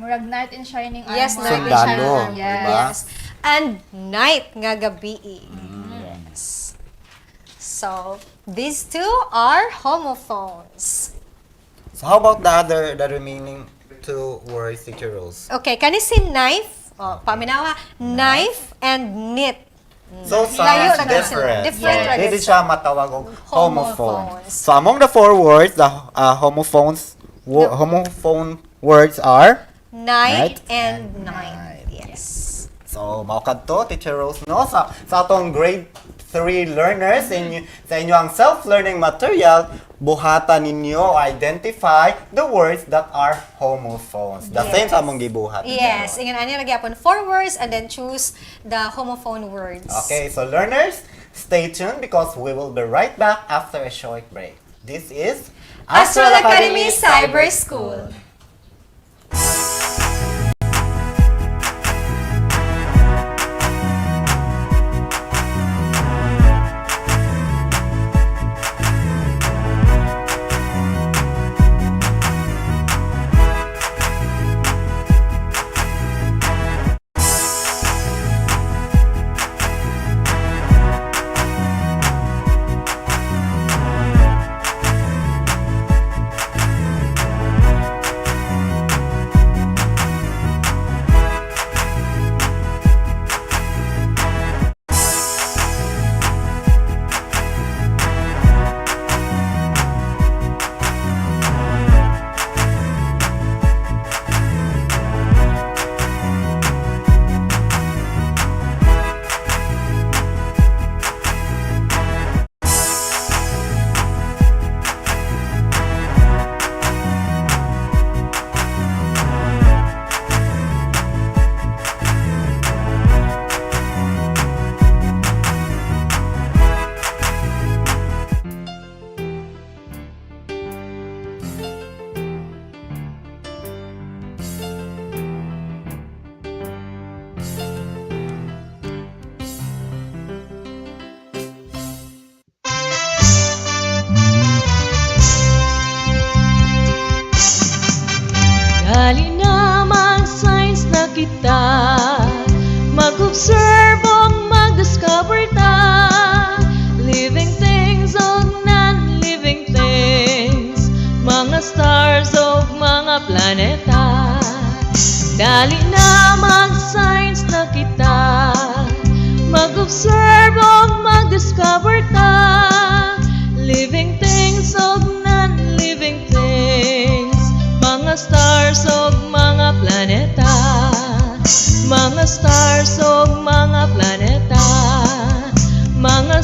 Murag knight in shining armor. Yes, night in Sundalo, shining armor. diba? Yes. And night nga gabi. Yes. So these 2 are homophones. So how about the remaining 2 words, Teacher Rose? Okay, kani si knife, paminawa, knife and knit. So Layo sounds ra gid sila. different. Different ra Hindi gid siya matawag og Homophones. homophones. So among the 4 words, the homophones homophone words are night and night. Yes. So mao kadto, Teacher Rose, no, sa atong grade 3 learners sa inyo ang self-learning material, buhatan ninyo identify the words that are homophones. The same sa among gibuhat. Yes, ingon ani ra gyapon 4 words and then choose the homophone words. Okay, so learners, stay tuned because we will be right back after a short break. This is Astral Academy Cyber School. Dali naman science na kita, mag-observe o mag-discover ta, living things o non-living things, mga stars o mga planeta. Dali naman science na kita, mag-observe o mag-discover ta, living things o non-living things, mga stars o mga planeta, mga stars o mga planeta, mga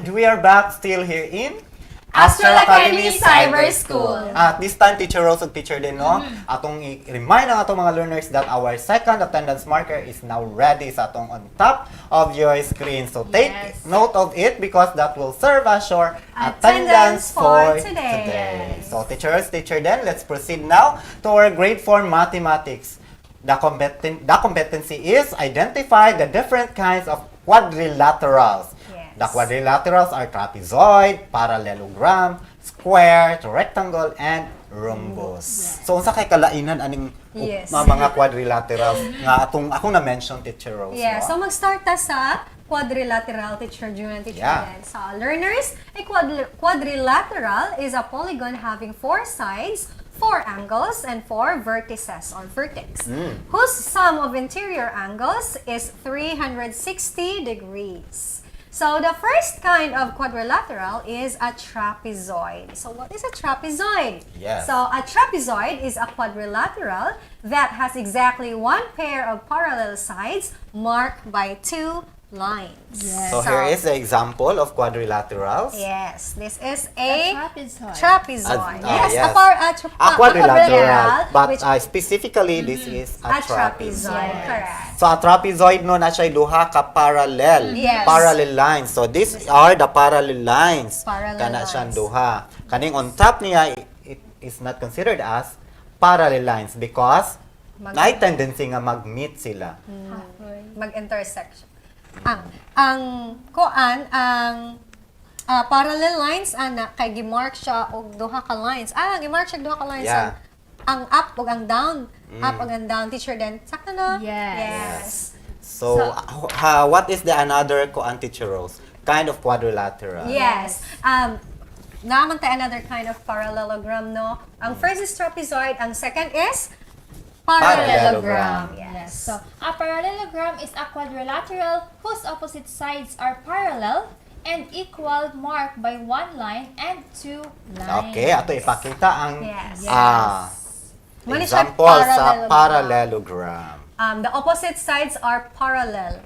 And we are back still here in Astral Academy Cyber School. At this time, Teacher Rose ug Teacher Den, no? Atong i-remind ang atong mga learners that our second attendance marker is now ready sa atong on top of your screen. So take note of it because that will serve as your attendance for today. So Teacher Rose, Teacher Den, let's proceed now to our grade 4 mathematics. The competency is identify the different kinds of quadrilaterals. The quadrilaterals are trapezoid, parallelogram, square, rectangle, and rhombus. So, unsa kay kalainan aning mga quadrilaterals nga akong na-mention, Teacher Rose? Yeah, so mag-start ta sa quadrilateral, Teacher June and Teacher Dan. So, learners, a quadrilateral is a polygon having 4 sides, 4 angles, and 4 vertices or vertex, whose sum of interior angles is 360 degrees. So the first kind of quadrilateral is a trapezoid. So what is a trapezoid? Yes. So a trapezoid is a quadrilateral that has exactly one pair of parallel sides marked by 2 lines. So here is the example of quadrilaterals. Yes, this is a trapezoid. Trapezoid. Yes. A quadrilateral, but specifically this is a trapezoid. Correct. So a trapezoid no na siya duha ka parallel. Yes. Parallel lines. So these are the parallel lines. Parallel Kana siyang lines. duha. Kaning on top niya it is not considered as parallel lines because may tendency nga mag-meet sila. Mag-intersection. Ang parallel lines ana kay gimark siya og duha ka lines. Gimark siya duha ka lines. Yeah. Ang up ug ang down. Up ug ang down, Teacher Den. Sakto na? Yes. So, what is the another Teacher Rose? Kind of quadrilateral. Yes. Naman tayo another kind of parallelogram, no? Ang first is trapezoid, ang second is parallelogram. Yes. So, a parallelogram is a quadrilateral whose opposite sides are parallel and equal marked by 1 line and 2 lines. Okay, ato ipakita ang Mali example siya sa parallelogram. The opposite sides are parallel.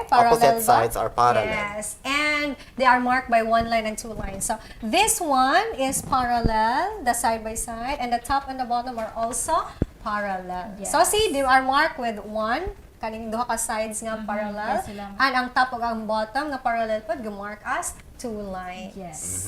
Opposite sides are parallel. Yes, and they are marked by 1 line and 2 lines. So this one is parallel, the side by side, and the top and the bottom are also parallel. Yes. So see, they are marked with 1, kaning duha ka sides nga parallel, and ang top ug ang bottom nga parallel pod gimark as 2 lines. Yes.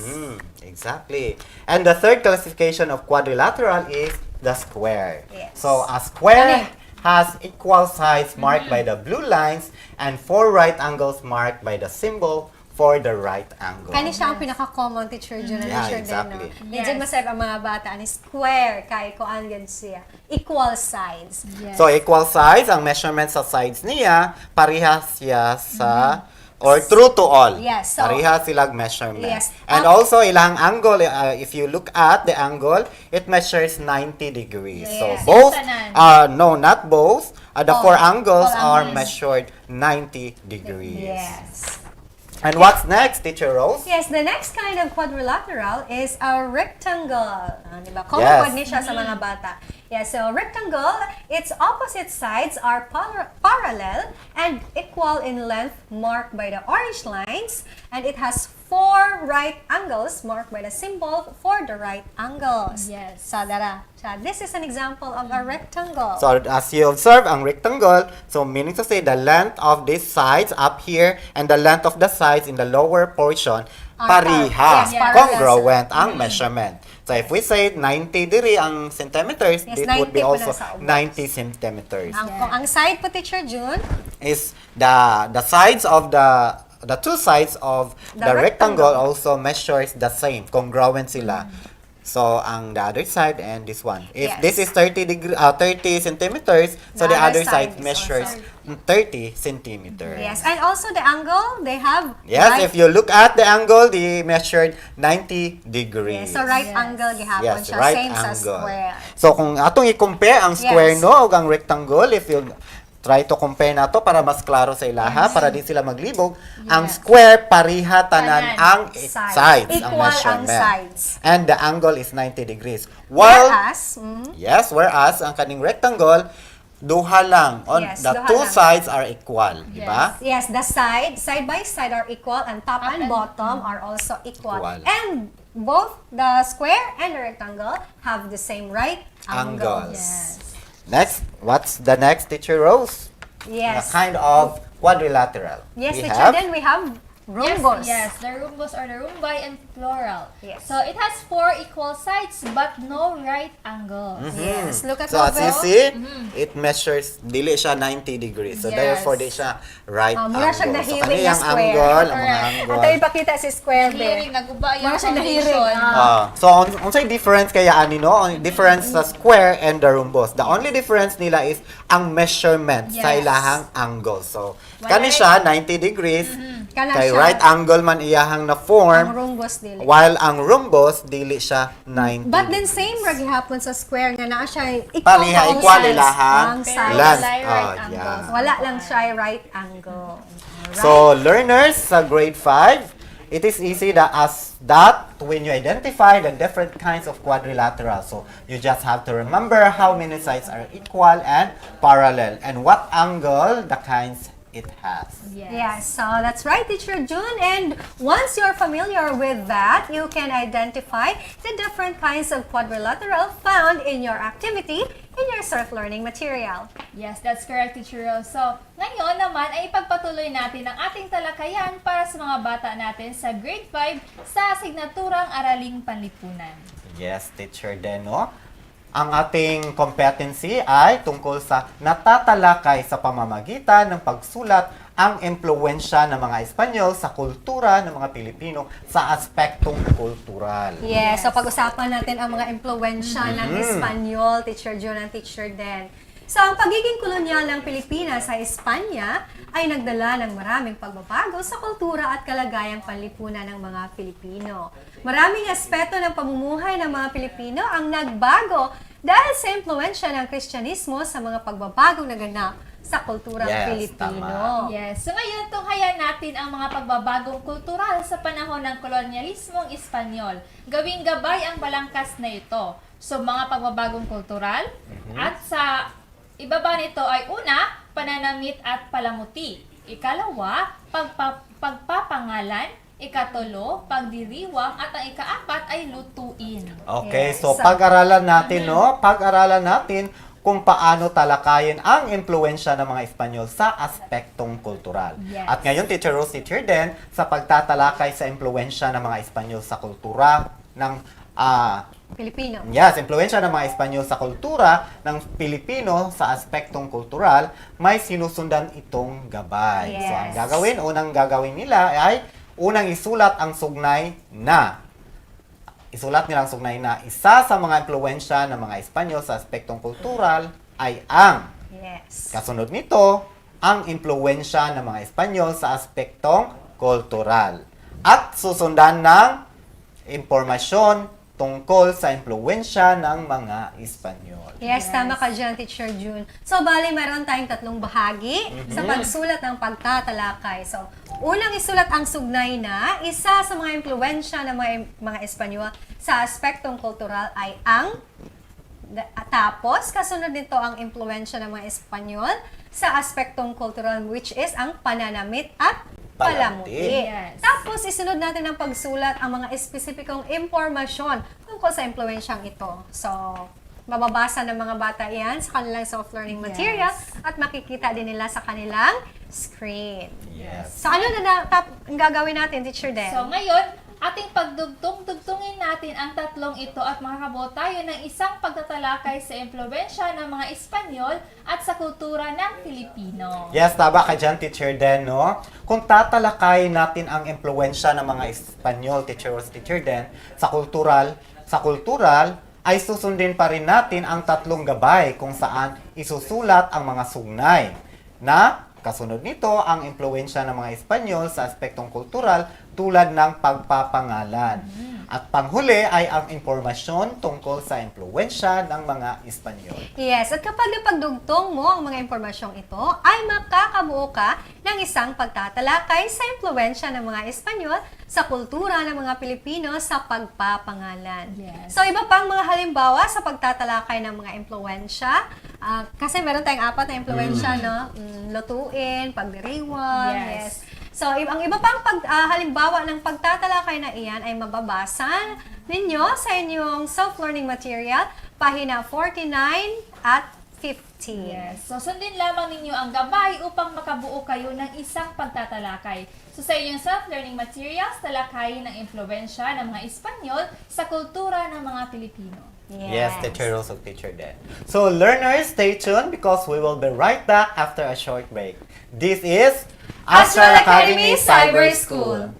Exactly. And the third classification of quadrilateral is the square. Yes. So a square has equal sides marked by the blue lines and 4 right angles marked by the symbol for the right angle. Kani siya ang pinaka-common, Teacher June and Teacher exactly. Den. Medyo masayap ang mga bata ni square kay kuan gid siya. Equal sides. So equal sides, ang measurement sa sides niya, parehas siya sa or true to all. Yes. So, parehas silang measurement. Yes. And also ilang angle, if you look at the angle, it measures 90 degrees. Yes. So both, no, not both. The 4 angles are measured 90 degrees. Yes. And what's next, Teacher Rose? Yes, the next kind of quadrilateral is a rectangle. Diba? Common Yes. word ni siya sa mga bata. Yeah, so rectangle, its opposite sides are parallel and equal in length marked by the orange lines, and it has 4 right angles marked by the symbol for the right angles. Yes. So, this is an example of a rectangle. So as you observe, ang rectangle, so meaning to say the length of these sides up here and the length of the sides in the lower portion, pariha, congruent ang measurement. So if we say 90 diri ang centimeters, it would be also 90 centimeters. Ang side po, Teacher June, is the sides of the 2 sides of the rectangle also measures the same, congruent sila. So ang the other side and this one. If this is 30 centimeters, so the other side measures 30 centimeters. yes, and also the angle, they have Yes, if you look at the angle, they measured 90 degrees. yes, so right angle gihapon Yes, siya, right same sa angle. square. So kung atong i-compare ang square Yes. no ug ang rectangle, if you try to compare nato para mas klaro sa ilaha, para di sila maglibog, ang square pariha tanan ang sides, ang Equal ang measurement. sides. And the angle is 90 degrees. While Whereas, yes, whereas ang kaning rectangle Duha lang. Yes, The duha two lang. sides are equal, di ba? Yes, the side by side are equal, and top and bottom are also equal. Equal. And both the square and the rectangle have the same right angles. Angles. Next, what's the next, Teacher Rose? Yes. A kind of quadrilateral. Yes, We teacher, have then we have rhombus. Yes, the rhombus or the rhombi in plural. Yes. So it has 4 equal sides but no right angles. Yes, look at So as you the see, it measures, dili siya 90 degrees. So Yes. therefore, di siya right mura angle. siyang So nahiring na kaniyang square. angle, ang mga Correct. angle. Ato ipakita si square Hearing, naguba yung Mura siyang foundation. nahiring. So, unsay difference kaya ani no? Ang difference sa square and the rhombus. The only difference nila is ang measurement sa Yes. ilahang angle. So, Wala kani siya 90 degrees. Kana Kay siya. right angle man iyahang na Ang form, rhombus dili. while ang rhombus dili siya 90. But then same ra gihapon sa square nga naa siya Pariha, equal sides ilahang ang sides. length. Right Oh, angles. yeah. Wala lang siya right angle. Alright? So, learners sa grade 5, it is easy as that when you identify the different kinds of quadrilateral. So, you just have to remember how many sides are equal and parallel and what angle the kinds it has. Yes, so that's right, Teacher June. And once you're familiar with that, you can identify the different kinds of quadrilateral found in your activity in your self-learning material. Yes, that's correct, Teacher Rose. So, ngayon naman ay ipagpatuloy natin ang ating talakayan para sa mga bata natin sa grade 5 sa asignaturang Araling Panlipunan. Yes, Teacher Deno. Ang ating competency ay tungkol sa natatalakay sa pamamagitan ng pagsulat ang impluwensya ng mga Espanyol sa kultura ng mga Pilipino sa aspektong kultural. Yes, so pag-usapan natin ang mga impluwensya ng Espanyol, Teacher June and Teacher Den. So, ang pagiging kolonyal ng Pilipinas sa Espanya ay nagdala ng maraming pagbabago sa kultura at kalagayang panlipunan ng mga Pilipino. Maraming aspeto ng pamumuhay ng mga Pilipino ang nagbago dahil sa impluwensya ng Kristyanismo sa mga pagbabagong naganap sa kulturang Pilipino. tama. Yes. So ngayon, tunghayan natin ang mga pagbabagong kultural sa panahon ng kolonyalismong Espanyol. Gawing gabay ang balangkas na ito. So mga pagbabagong kultural at sa ibaba nito ay una, pananamit at palamuti. Ikalawa, pagpapangalan. Ikatulo, pagdiriwang. At ang ikaapat ay lutuin. Okay, so pag-aralan natin, no? Pag-aralan natin kung paano talakayin ang impluwensya ng mga Espanyol sa aspektong kultural. Yes. At ngayon, Teacher Rose, Teacher Den, sa pagtatalakay sa impluwensya ng mga Espanyol sa kultura ng Pilipino. Yes, impluwensya ng mga Espanyol sa kultura ng Pilipino sa aspektong kultural, may sinusundan itong gabay. Yes. So, unang gagawin nila ay unang isulat ang sugnay na. Isulat nilang sugnay na isa sa mga impluwensya ng mga Espanyol sa aspektong kultural ay ang. Yes. Kasunod nito, ang impluwensya ng mga Espanyol sa aspektong kultural. At susundan ng impormasyon tungkol sa impluwensya ng mga Espanyol. Yes, tama ka dyan, Teacher June. So, bali, meron tayong tatlong bahagi sa pagsulat ng pagtatalakay. So, unang isulat ang sugnay na isa sa mga impluwensya ng mga Espanyol sa aspektong kultural ay ang. Tapos, kasunod nito ang impluwensya ng mga Espanyol sa aspektong kultural, which is ang pananamit at palamuti. Yes. Tapos, isunod natin ang pagsulat ang mga espesipikong impormasyon tungkol sa impluwensyang ito. So, mababasa ng mga bata yan sa kanilang self-learning material at makikita din nila sa kanilang screen. Yes. So, ano na ang gagawin natin, Teacher Den? So ngayon, ating pagdugtong-dugtungin natin ang tatlong ito at makakabuo tayo ng isang pagtatalakay sa impluwensya ng mga Espanyol at sa kultura ng Pilipino. Yes, tama ka dyan, Teacher Den, no? Kung tatalakayin natin ang impluwensya ng mga Espanyol, Teacher Den, sa kultural, ay susundin pa rin natin ang tatlong gabay kung saan isusulat ang mga sugnay na kasunod nito ang impluwensya ng mga Espanyol sa aspektong kultural tulad ng pagpapangalan. At panghuli ay ang impormasyon tungkol sa impluwensya ng mga Espanyol. Yes, at kapag napagdugtong mo ang mga impormasyong ito, ay makakabuo ka ng isang pagtatalakay sa impluwensya ng mga Espanyol sa kultura ng mga Pilipino sa pagpapangalan. Yes. So, iba pang mga halimbawa sa pagtatalakay ng mga impluwensya Kasi meron tayong apat na impluensya, no? Lutuin, pagdiriwang, yes. So, ang iba pang halimbawa ng pagtatalakay na iyan ay mababasa ninyo sa inyong self-learning material, pahina 49 at 50. Yes. So, sundin lamang ninyo ang gabay upang makabuo kayo ng isang pagtatalakay. So, sa inyong self-learning materials, talakayin ang impluensya ng mga Espanyol sa kultura ng mga Pilipino. Yes, teacher also teacher then. So learners, stay tuned because we will be right back after a short break. This is Astral Academy Cyber School.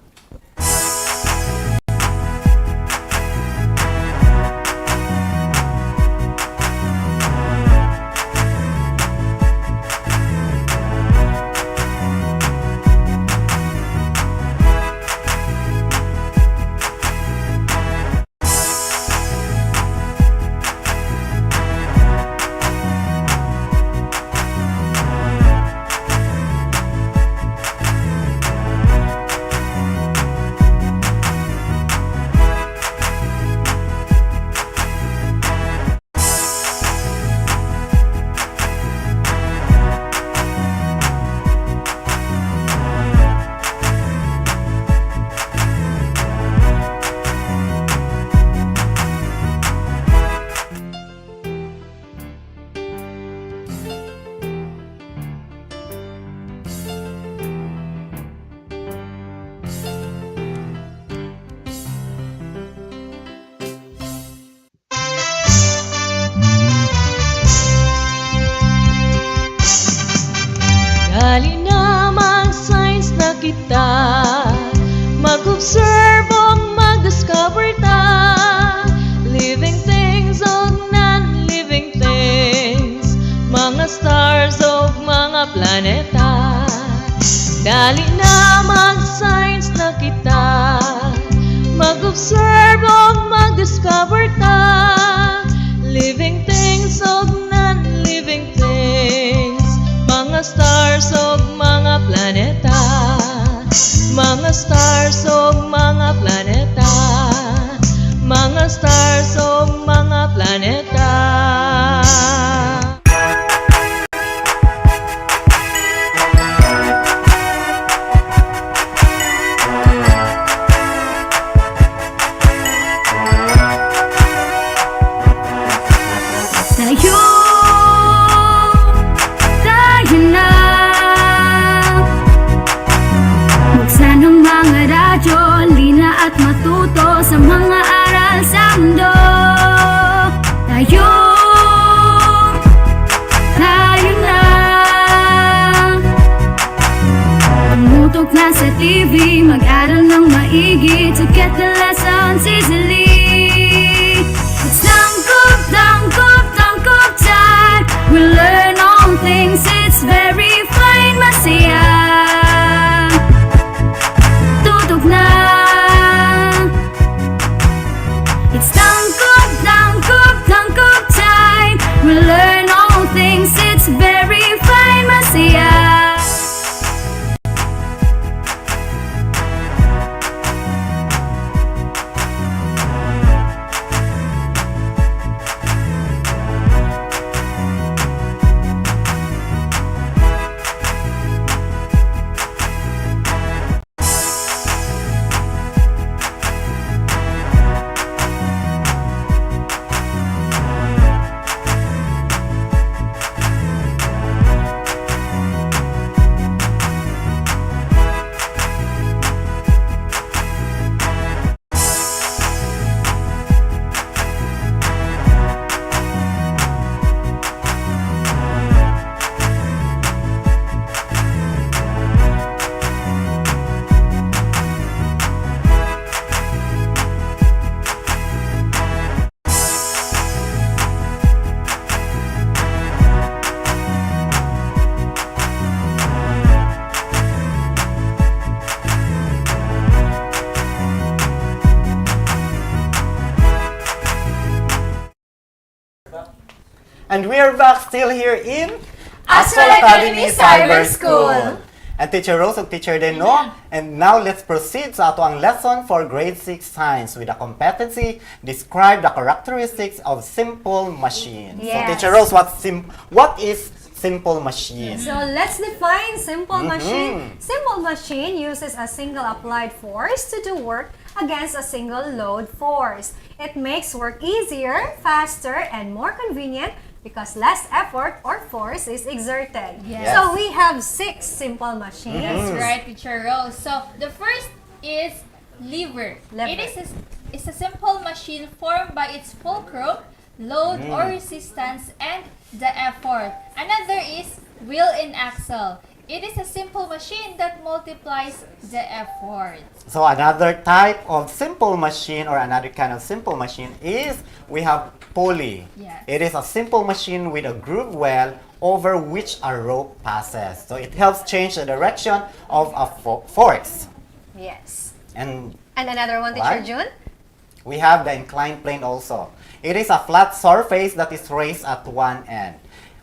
Gali namang science na kita, mag-observe o mag-discover ta, living things o non-living things, mga stars o mga planeta. Dali na mag-science na kita, mag-observe o mag-discover ta, living things o non-living things, mga stars o mga planeta, mga stars o mga planeta, mga stars o mga planeta. Tayo na buksan ang mga radyo, lina at matuto sa mga aral sa mundo. Tayo na tumutok na sa TV, mag-aral ng maigi to get the lessons easily. It's tangkop time, we learn all things, it's very fine, masaya. Tutok na. It's tangkop time, we learn all things, it's very fine, masaya. And we are back still here in Astral Academy Cyber School. And Teacher Rose ug Teacher Deno. And now let's proceed sa ato ang lesson for grade 6 science with a competency. Describe the characteristics of simple machines. So Yes. Teacher Rose, what is simple machine? So let's define simple machine. Simple machine uses a single applied force to do work against a single load force. It makes work easier, faster, and more convenient because less effort or force is exerted. Yes. So we have 6 simple machines. That's right, Teacher Rose. So the first is lever. It is a simple machine formed by its fulcrum, load or resistance, and the effort. Another is wheel and axle. It is a simple machine that multiplies the effort. So another type of simple machine or another kind of simple machine is we have pulley. Yes. It is a simple machine with a groove well over which a rope passes. So it helps change the direction of a force. Yes. And another one, Right. Teacher June? we have the inclined plane also. It is a flat surface that is raised at one end.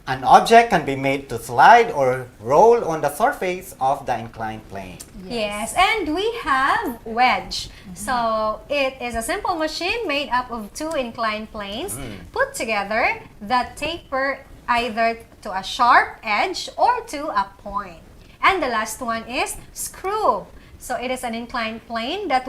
An object can be made to slide or roll on the surface of the inclined plane. Yes, and we have wedge. So it is a simple machine made up of 2 inclined planes put together that taper either to a sharp edge or to a point. And the last one is screw. So it is an inclined plane that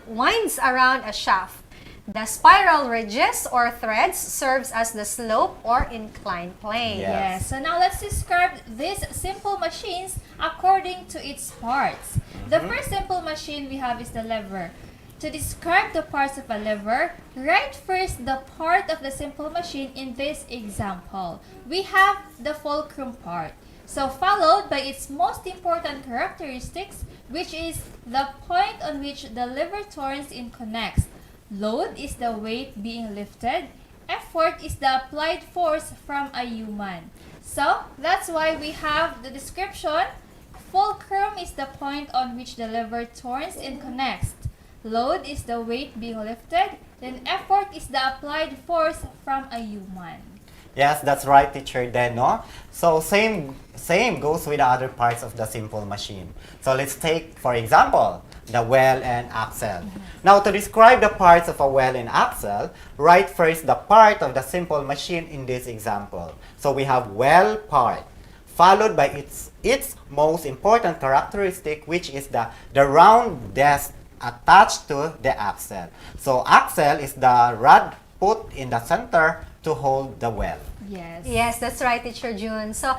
winds around a shaft. The spiral ridges or threads serves as the slope or inclined plane. Yes. So now let's describe these simple machines according to its parts. The first simple machine we have is the lever. To describe the parts of a lever, write first the part of the simple machine in this example. We have the fulcrum part. So followed by its most important characteristics, which is the point on which the lever turns and connects. Load is the weight being lifted. Effort is the applied force from a human. So, that's why we have the description. Fulcrum is the point on which the lever turns and connects. Load is the weight being lifted. Then effort is the applied force from a human. Yes, that's right, Teacher Deno. So same goes with the other parts of the simple machine. So let's take, for example, the well and axle. Now, to describe the parts of a well and axle, write first the part of the simple machine in this example. So we have well part, followed by its most important characteristic, which is the round disc attached to the axle. So axle is the rod put in the center to hold the well. Yes, that's right, Teacher June. So,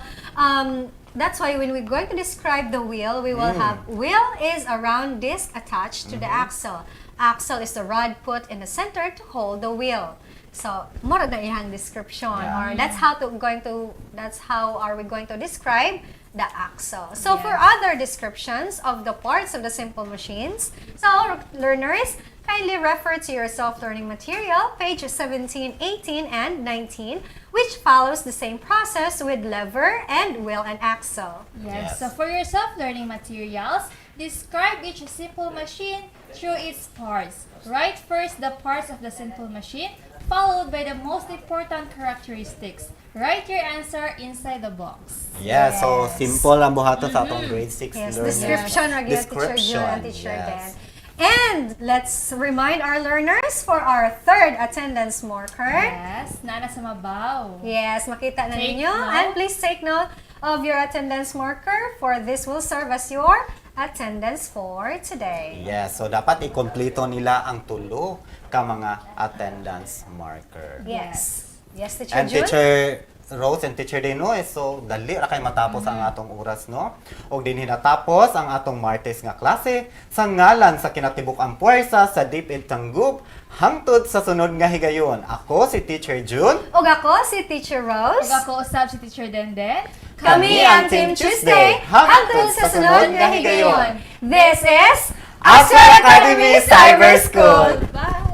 that's why when we're going to describe the wheel, we will have wheel is a round disc attached to the axle. Axle is the rod put in the center to hold the wheel. So, more na iyang description, or that's how are we going to describe the axle. So, for other descriptions of the parts of the simple machines, so learners, kindly refer to your self-learning material, pages 17, 18, and 19, which follows the same process with lever and wheel and axle. Yes. So for your self-learning materials, describe each simple machine through its parts. Write first the parts of the simple machine, followed by the most important characteristics. Write your answer inside the box. Yes, so simple ang buhaton sa atong grade 6 Yes, learners. description, Teacher June and Teacher Dan. And let's remind our learners for our third attendance marker. Yes, nana sa mabaw. Yes, makita na Take ninyo. note. And please take note of your attendance marker, for this will serve as your attendance for today. Yes, so dapat ikumpleto nila ang tulo ka mga attendance marker. Yes. Yes, Teacher And June? Teacher Rose and Teacher Deno, so dali ra kay matapos ang atong oras, no? Og dinhi natapos ang atong Martes nga klase sa ngalan sa kinatibuk-ang puwersa sa DepEd Tanggub hangtod sa sunod nga higayon. Ako si Teacher June. Og ako si Teacher Rose. Ug ako usab si Teacher Denden. Kami ang Team Tuesday hangtod sa sunod nga higayon. This is Astral Academy Cyber School. Bye!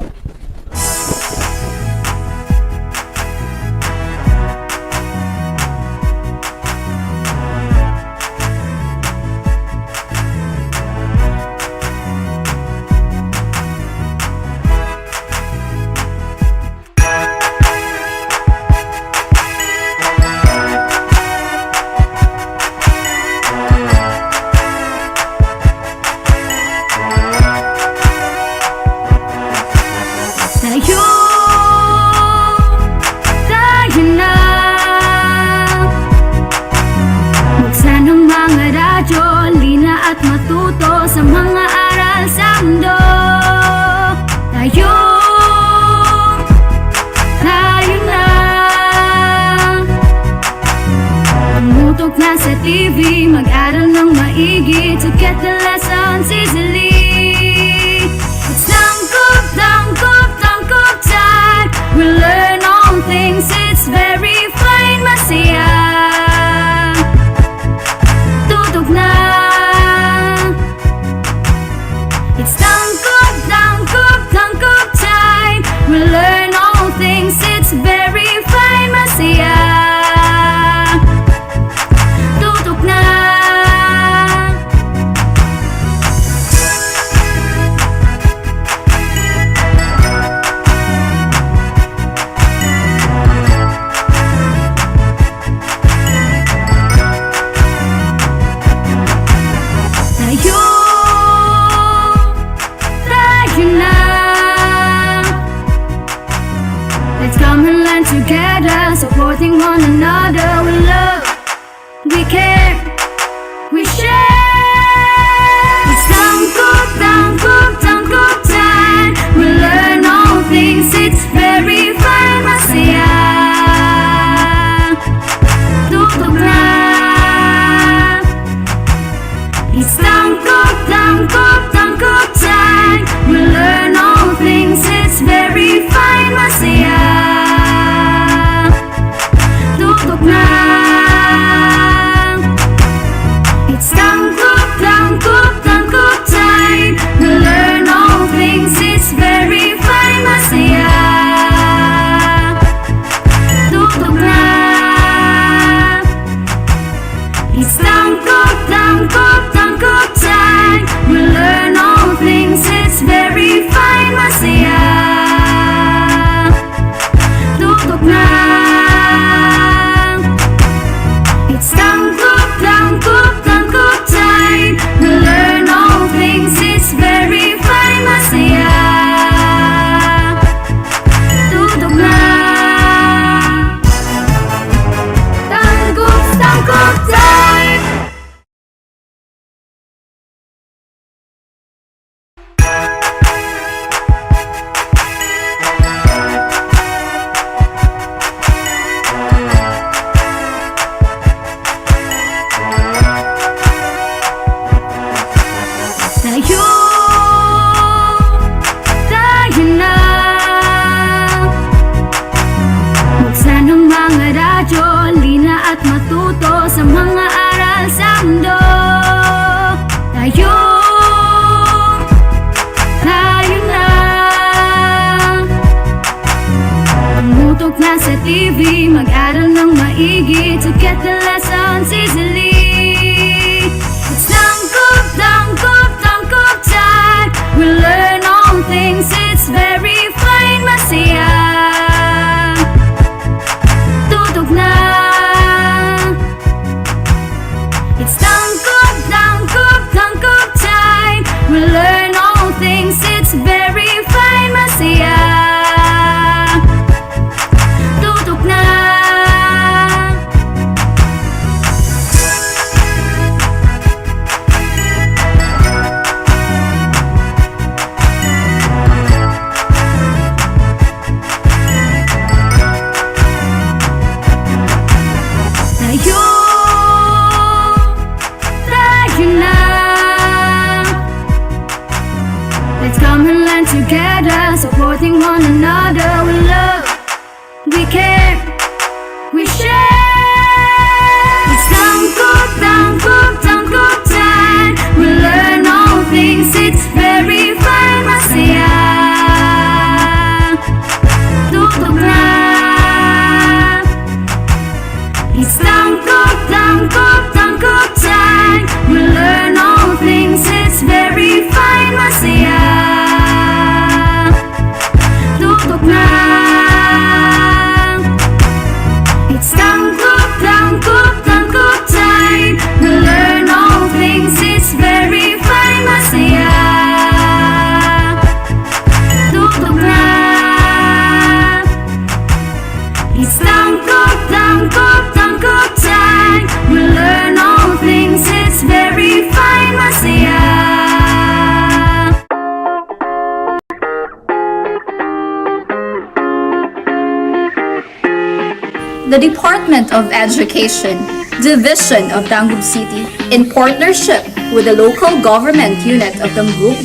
radyo, lina at matuto sa mga aral sa mundo. Tayo na. Tumutok na sa TV, mag-aral ng maigi to get the lessons easily. It's tangkop, tangkop, tangkop time. We learn all things, it's very fine, masaya. Tutok na. It's tangkop, tangkop, tangkop time. We learn all things, it's very fine, masaya. Tutok na. Tayo na. Let's come and learn together, supporting one another. We love, we care, we share. It's tangkop, tangkop, tangkop time. We learn all things, it's very fine, masaya. Tutok na. It's tangkop, tangkop, tangkop time. We learn all things, it's very fine, masaya. Tutok na. It's tangkop, tangkop, tangkop time. We learn all things, it's very fine, masaya. Tutok na. It's tangkop, tangkop, tangkop time. We learn all things, it's very fine, masaya. Tutok na. It's tangkop, tangkop, tangkop time. We learn all things, it's very fine, masaya. Tutok na. Tangkop, tangkop time. Tayo na. Buksan ang mga radyo, lina at matuto sa mga aral sa mundo. Tayo na. Tumutok na sa TV, mag-aral ng maigi to get the lessons easily. It's tangkop, tangkop, tangkop time. We learn all things, it's very fine, masaya. Tutok na. It's tangkop, tangkop, tangkop time. We learn all things, it's very fine, masaya. Tutok na. Tayo na. Let's come and learn together, supporting one another. We love, we care, we share. It's tangkop, tangkop, tangkop time. We learn all things, it's very fine, masaya. Tutok na. It's tangkop, tangkop, tangkop time. We learn all things, it's very fine, masaya. Tutok na. It's tangkop, tangkop, tangkop time. We learn all things, it's very fine, masaya. Tutok na. It's tangkop, tangkop, tangkop time. We learn all things, it's very the Department of Education, Division of Tangub City, in partnership with the local government unit of Tangub,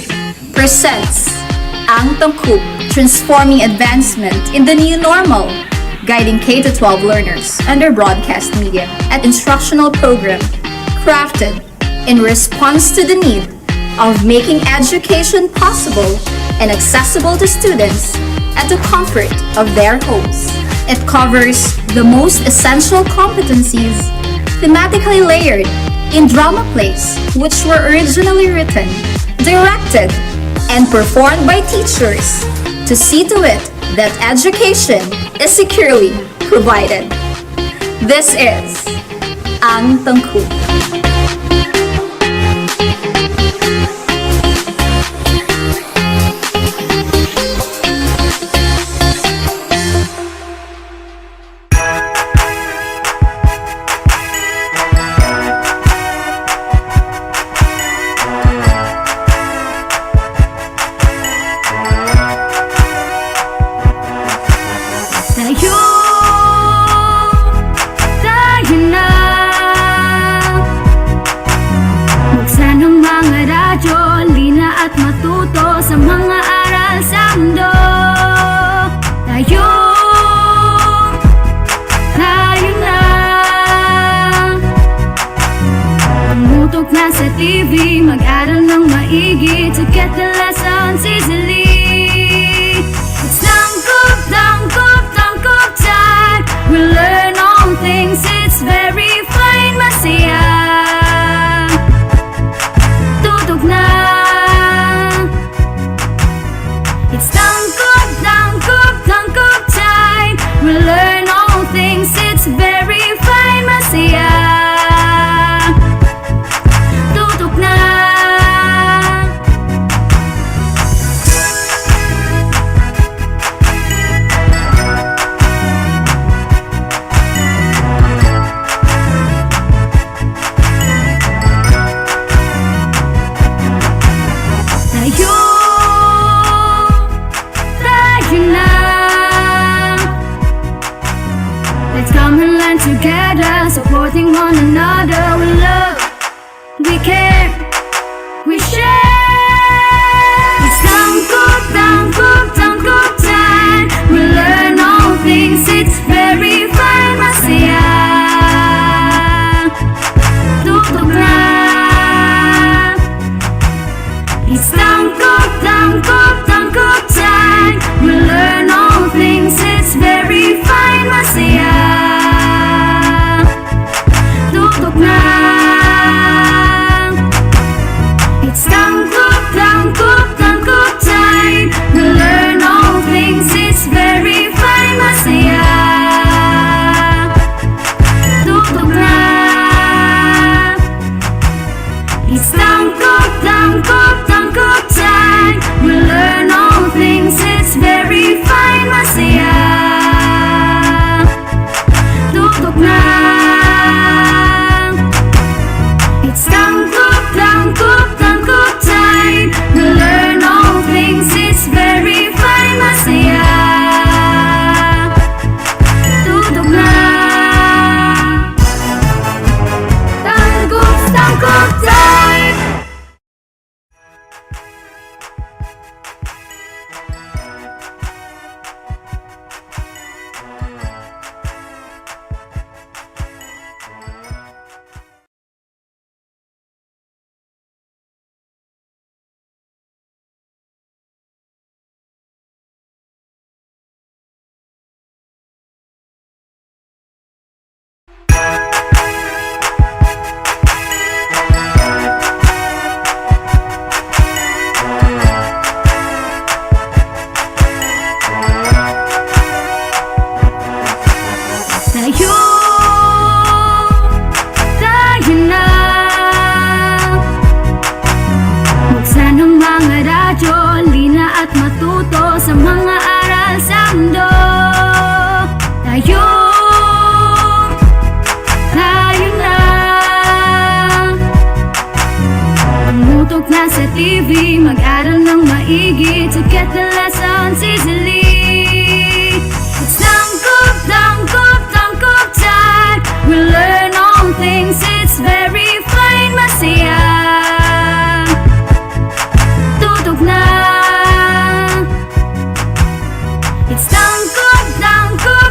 presents Ang Tangkub, Transforming Advancement in the New Normal, guiding K-12 learners under broadcast media and instructional program crafted in response to the need of making education possible and accessible to students at the comfort of their homes. It covers the most essential competencies, thematically layered in drama plays which were originally written, directed, and performed by teachers to see to it that education is securely provided. This is Ang Tangkub. At matuto sa mga aral sa mundo. Tayo na. Tumutok na sa TV, mag-aral ng maigi to get the lessons easily. It's tangkub, tangkub, tangkub time. We learn all things, it's very fine, masaya. Tutok na. It's tangkub, tangkub, tangkub time. We learn all things, it's very fine, masaya. Tutok na. Let's come and learn together, supporting one another. We love, we care, we share. It's tangkub, tangkub, tangkub time. We learn all things, it's very fine, masaya. Tutok na. It's tangkub, tangkub, tangkub time. We learn all things, it's very fine, masaya. Tutok na. It's tangkub, tangkub, tangkub time. We learn all things, it's very fine, masaya. Tutok na. It's tangkub, tangkub, tangkub time. We learn all things, it's very fine, masaya. Tutok na. It's tangkub, tangkub, tangkub time. We learn all things, it's very fine, masaya. Tutok na. Tangkub, tangkub time. Tayo na. Buksan ang mga radyo, lina at matuto sa mga aral sa mundo. Tayo na. Tumutok na sa TV, mag-aral ng maigi to get the lessons easily. It's tangkub, tangkub, tangkub learn all things, it's very fine, masaya. Tutok na. It's tangkop, tangkop.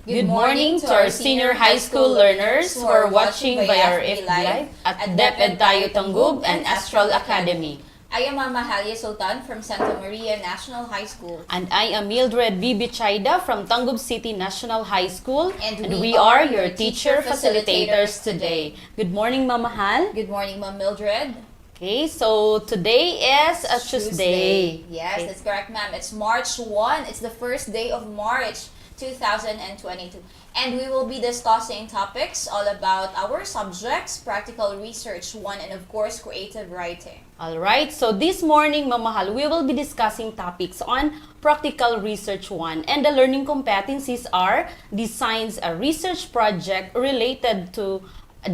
Good morning to our senior high school learners who are watching via our FB Live at DepEd Tayo Tanggub and Astral Academy. I am Mama Halia Sultan from Santa Maria National High School. And I am Mildred Bibi Chaida from Tanggub City National High School. And we are your teacher facilitators today. Good morning, Mama Hal. Good morning, Ma'am Mildred. Okay, so today is a Tuesday. Yes, that's correct, ma'am. It's March 1. It's the first day of March 2022. And we will be discussing topics all about our subjects, practical research 1, and of course, creative writing. Alright, so this morning, Mamahal, we will be discussing topics on practical research 1. And the learning competencies are designs a research project related to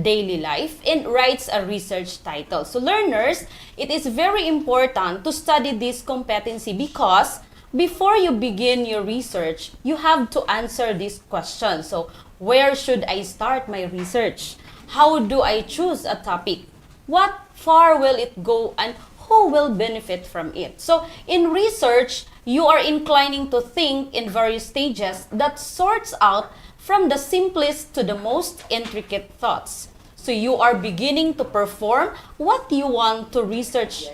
daily life and writes a research title. So learners, it is very important to study this competency because before you begin your research, you have to answer this question. So, where should I start my research? How do I choose a topic? What far will it go and who will benefit from it? So, in research, you are inclining to think in various stages that sorts out from the simplest to the most intricate thoughts. So, you are beginning to perform what you want to research,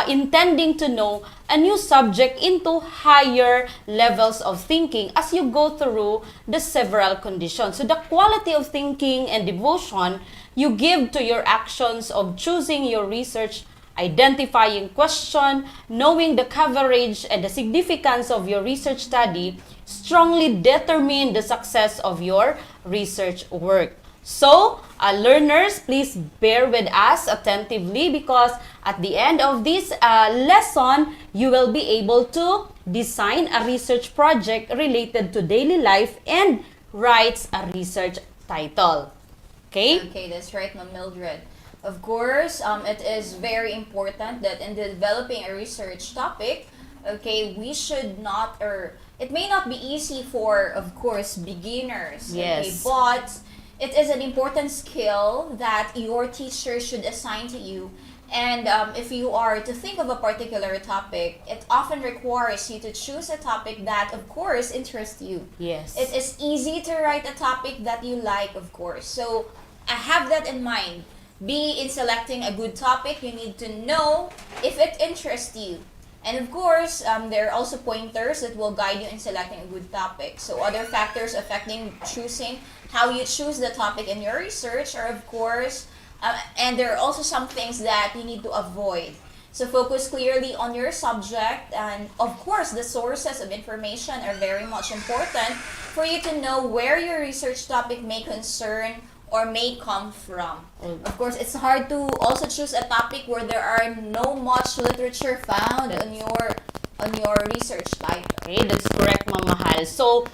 intending to know a new subject into higher levels of thinking as you go through the several conditions. So the quality of thinking and devotion you give to your actions of choosing your research, identifying question, knowing the coverage and the significance of your research study strongly determine the success of your research work. So, learners, please bear with us attentively because at the end of this lesson, you will be able to design a research project related to daily life and writes a research title. Okay? Okay, that's right, Ma'am Mildred. Of course, it is very important that in developing a research topic, okay, we should not, or it may not be easy for, of course, beginners. Yes. Okay, but it is an important skill that your teacher should assign to you. And if you are to think of a particular topic, it often requires you to choose a topic that, of course, interests you. Yes. It is easy to write a topic that you like, of course. So, I have that in mind. Be in selecting a good topic, you need to know if it interests you. And of course, there are also pointers that will guide you in selecting a good topic. So other factors affecting choosing how you choose the topic in your research are, of course, and there are also some things that you need to avoid. So focus clearly on your subject, and of course, the sources of information are very much important for you to know where your research topic may concern or may come from. Of course, it's hard to also choose a topic where there are no much literature found on your research title. Okay, that's correct, Mama Hal. So,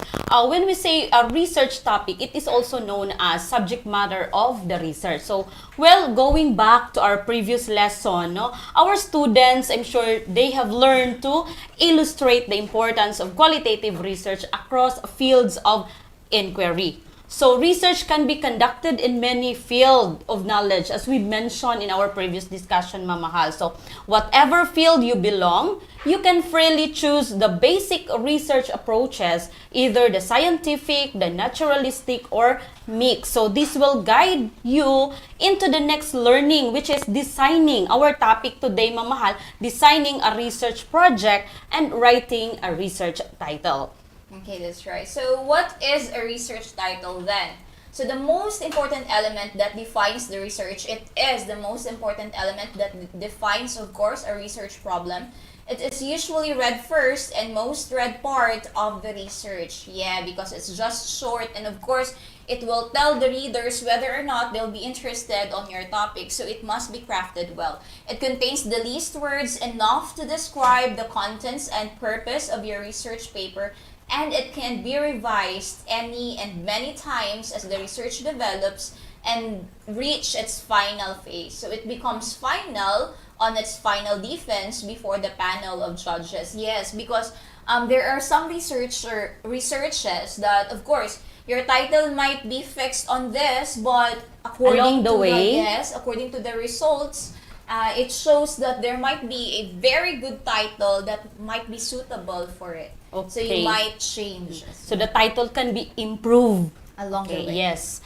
when we say a research topic, it is also known as subject matter of the research. So, well, going back to our previous lesson, no, our students, I'm sure they have learned to illustrate the importance of qualitative research across fields of inquiry. So research can be conducted in many fields of knowledge, as we mentioned in our previous discussion, Mama Hal. So whatever field you belong, you can freely choose the basic research approaches, either the scientific, the naturalistic, or mixed. So this will guide you into the next learning, which is designing our topic today, Mama Hal, designing a research project and writing a research title. Okay, that's right. So what is a research title then? So the most important element that defines the research, it is the most important element that defines, of course, a research problem. it is usually read first and most read part of the research. Yeah, because it's just short, and of course, it will tell the readers whether or not they'll be interested on your topic, so it must be crafted well. It contains the least words enough to describe the contents and purpose of your research paper, and it can be revised any and many times as the research develops and reach its final phase. So it becomes final on its final defense before the panel of judges. Yes, because there are some researches that, of course, your title might be fixed on this, but Along the way? according to the results, it shows that there might be a very good title that might be suitable for it. Okay. So you might change So the title can be improved. along the way. Yes.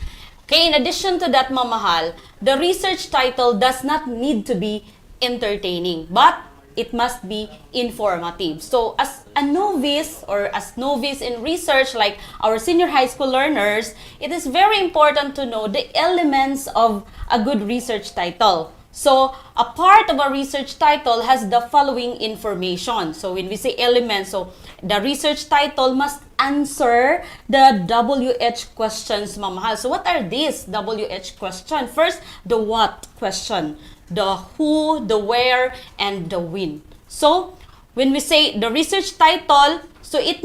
Okay, in addition to that, mamahal, the research title does not need to be entertaining, but it must be informative. So as a novice or as novice in research, like our senior high school learners, it is very important to know the elements of a good research title. So a part of a research title has the following information. So when we say elements, so the research title must answer the WH questions, mamahal. So what are these WH questions? First, the what question, the who, the where, and the when. So when we say the research title, so it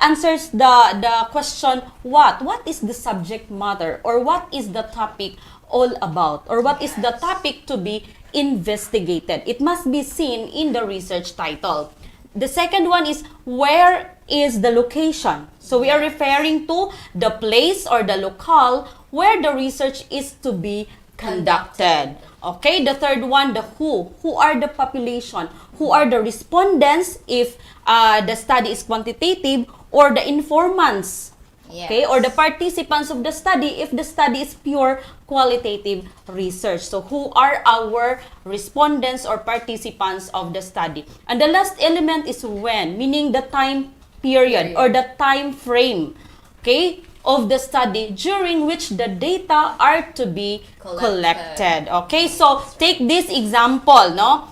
answers the question what is the subject matter, or what is the topic all about, or what is the topic to be investigated. It must be seen in the research title. The second one is where is the location. So we are referring to the place or the locale where the research is to be conducted. Okay, the third one, the who. Who are the population? Who are the respondents if the study is quantitative, or the informants? Yes. Okay, or the participants of the study if the study is pure qualitative research. So who are our respondents or participants of the study? And the last element is when, meaning the time period or the time frame, okay, of the study during which the data are to be collected. Okay, so take this example, no?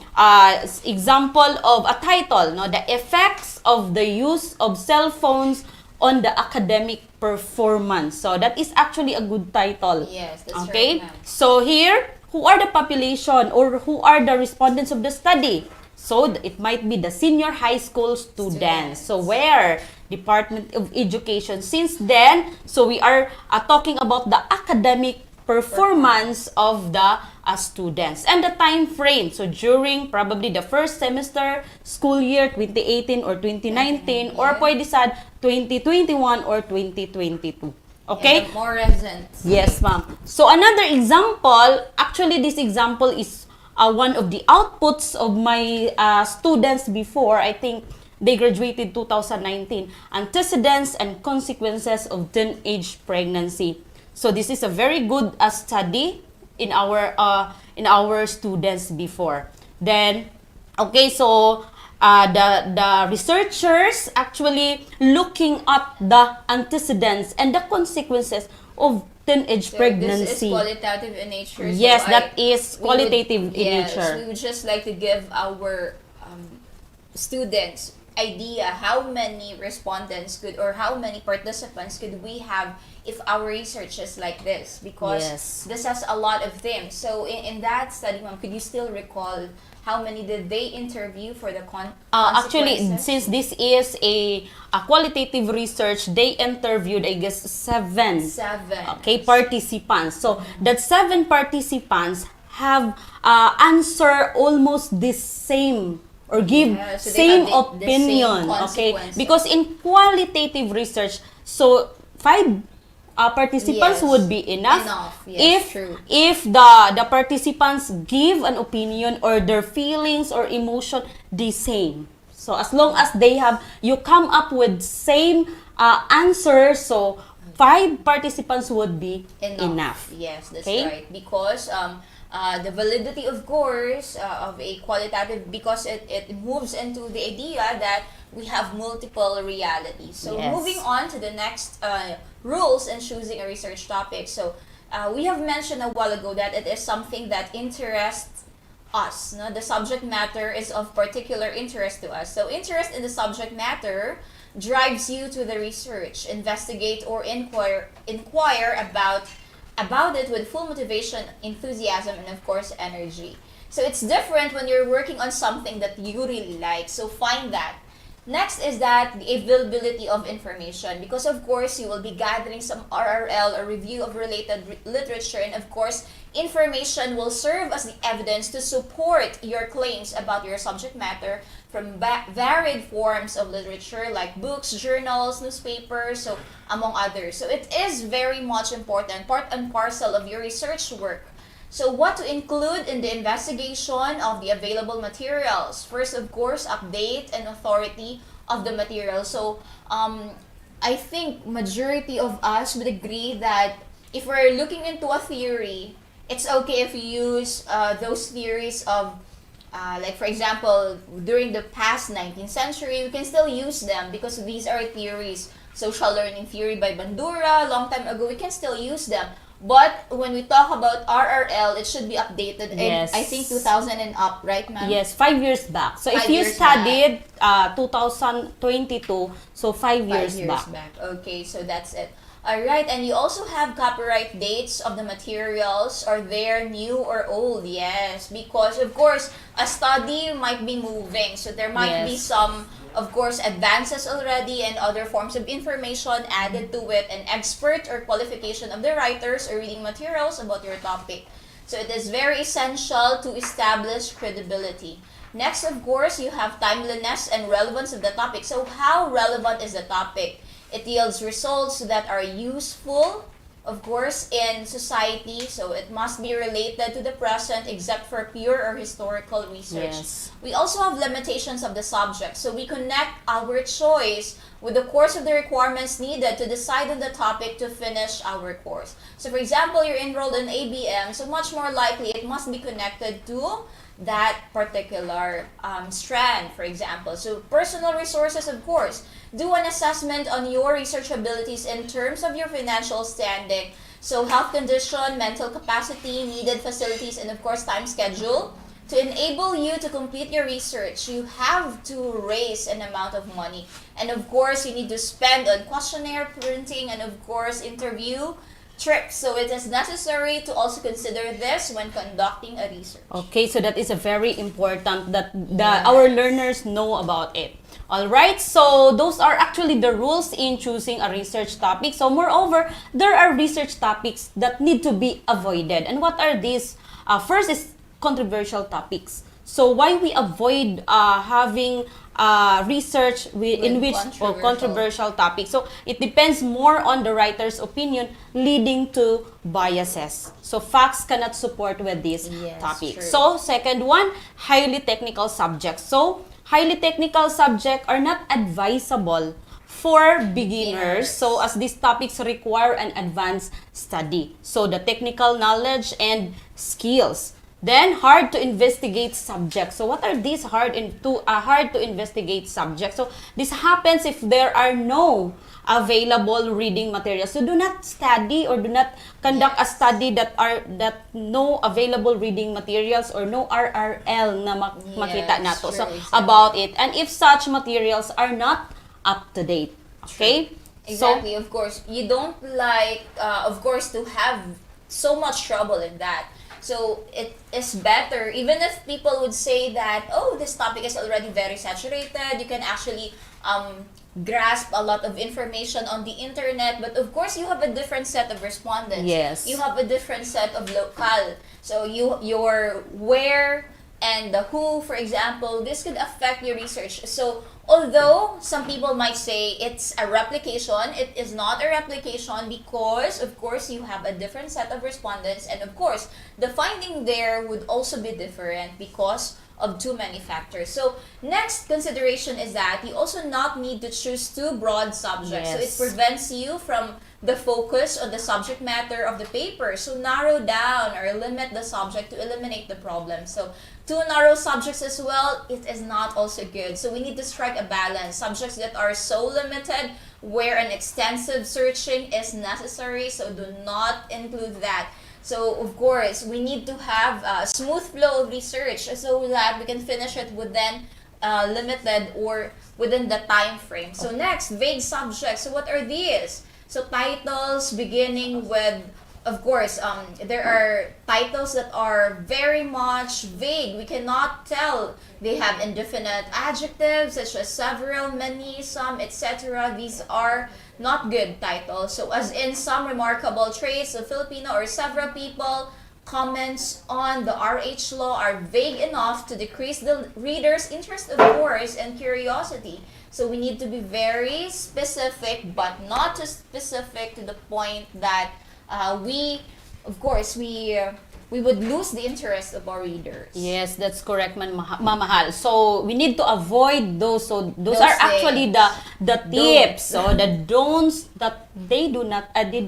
Example of a title, no? The effects of the use of cell phones on the academic performance. So that is actually a good title. Yes, that's okay? right. So here, who are the population or who are the respondents of the study? So it might be the senior high school students. So where? Department of Education. Since then, so we are talking about the academic performance of the students and the time frame. So during probably the first semester, school year 2018 or 2019, or pwede sad 2021 or 2022. Okay? Yeah, more recent. Yes, ma'am. So another example, actually this example is one of the outputs of my students before. I think they graduated 2019. Antecedents and consequences of teenage pregnancy. So this is a very good study in our students before. Then, okay, so the researchers actually looking at the antecedents and the consequences of teenage pregnancy. This is qualitative in nature. Yes, that is qualitative in nature. Yes, we would just like to give our students idea how many respondents could, or how many participants could we have if our research is like this, because this has a lot of themes. So in that study, ma'am, could you still recall how many did they interview for the actually, since this is a qualitative research, they interviewed, I guess, seven. Okay, participants. So that 7 participants have answer almost the same or give so same the opinion. same Okay, because in qualitative research, so 5 participants would be enough, yes, if the participants give an opinion or their feelings or emotion the same. So as long as you come up with same answer, so 5 participants would be enough. Yes, that's right. Because the validity, of course, of a qualitative, because it moves into the idea that we have multiple realities. So moving on to the next rules in choosing a research topic. So we have mentioned a while ago that it is something that interests us. No? The subject matter is of particular interest to us. So interest in the subject matter drives you to the research, investigate, or inquire about it with full motivation, enthusiasm, and of course energy. So it's different when you're working on something that you really like. So find that. Next is that the availability of information, because of course you will be gathering some RRL or review of related literature, and of course information will serve as the evidence to support your claims about your subject matter from varied forms of literature like books, journals, newspapers, so among others. So it is very much important, part and parcel of your research work. So what to include in the investigation of the available materials? First, of course, update and authority of the material. So I think majority of us would agree that if we're looking into a theory, it's okay if you use those theories of like for example, during the past 19th century, we can still use them because these are theories. Social learning theory by Bandura, long time ago, we can still use them. But when we talk about RRL, it should be updated in, I think, 2000 and up, right, ma'am? Yes, 5 years back. So if you studied 2022, so 5 years back. Okay, so that's it. Alright, and you also have copyright dates of the materials. Are they new or old? Yes, because of course, a study might be moving. So there might be some, of course, advances already and other forms of information added to it, and expert or qualification of the writers or reading materials about your topic. So it is very essential to establish credibility. Next, of course, you have timeliness and relevance of the topic. So how relevant is the topic? It yields results that are useful, of course, in society. So it must be related to the present except for pure or historical research. Yes. We also have limitations of the subject. So we connect our choice with the course of the requirements needed to decide on the topic to finish our course. So for example, you're enrolled in ABM, so much more likely it must be connected to that particular strand, for example. So personal resources, of course. Do an assessment on your research abilities in terms of your financial standing. So health condition, mental capacity, needed facilities, and of course time schedule. To enable you to complete your research, you have to raise an amount of money. And of course, you need to spend on questionnaire printing and of course interview trips. So it is necessary to also consider this when conducting a research. Okay, so that is a very important that our learners know about it. Alright, so those are actually the rules in choosing a research topic. So moreover, there are research topics that need to be avoided. And what are these? First is controversial topics. So why we avoid having research in which controversial topics. So it depends more on the writer's opinion, leading to biases. So facts cannot support with this topic. True. So second one, highly technical subjects. So highly technical subjects are not advisable for beginners. So as these topics require an advanced study. So the technical knowledge and skills. Then hard to investigate subjects. So what are these hard to investigate subjects? So this happens if there are no available reading materials. So do not study or do not conduct a study that no available reading materials or no RRL na makita nato. So about it. And if such materials are not up to date. Okay? Exactly, so, of course. You don't like, of course, to have so much trouble in that. So it is better, even if people would say that, oh, this topic is already very saturated, you can actually grasp a lot of information on the internet, but of course you have a different set of respondents. Yes. You have a different set of local. So your where and the who, for example, this could affect your research. So although some people might say it's a replication, it is not a replication because, of course, you have a different set of respondents, and of course, the finding there would also be different because of too many factors. So next consideration is that you also not need to choose too broad subjects. So it prevents you from the focus on the subject matter of the paper. So narrow down or limit the subject to eliminate the problem. So too narrow subjects as well, it is not also good. So we need to strike a balance. Subjects that are so limited where an extensive searching is necessary, so do not include that. So, of course, we need to have a smooth flow of research so that we can finish it within limited or within the time frame. So next, vague subjects. So what are these? So titles beginning with, of course, there are titles that are very much vague. We cannot tell. They have indefinite adjectives such as several, many, some, etc. These are not good titles. So as in some remarkable traits of Filipino or several people, comments on the RH law are vague enough to decrease the reader's interest, of course, and curiosity. So we need to be very specific, but not too specific to the point that of course, we would lose the interest of our readers. Yes, that's correct, Mamahal. So we need to avoid those. So those Those are actually the tips, Don't. so the don'ts that they do not they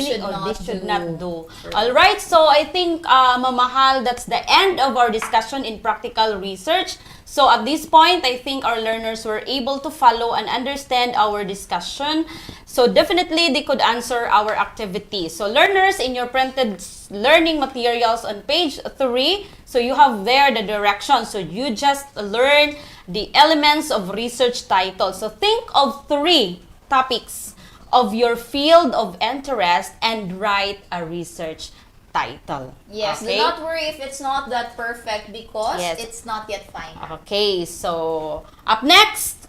should not do. All right. So I think Mamahal, that's the end of our discussion in practical research. So at this point, I think our learners were able to follow and understand our discussion. So definitely they could answer our activity. So learners, in your printed learning materials on page 3, so you have there the directions. So you just learn the elements of research title. So think of 3 topics of your field of interest and write a research title. Yes, okay? do not worry if it's not that perfect because Yes. it's not yet final. Okay, so up next,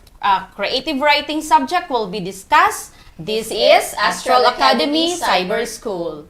creative writing subject will be discussed. This is Astral Academy Cyber School.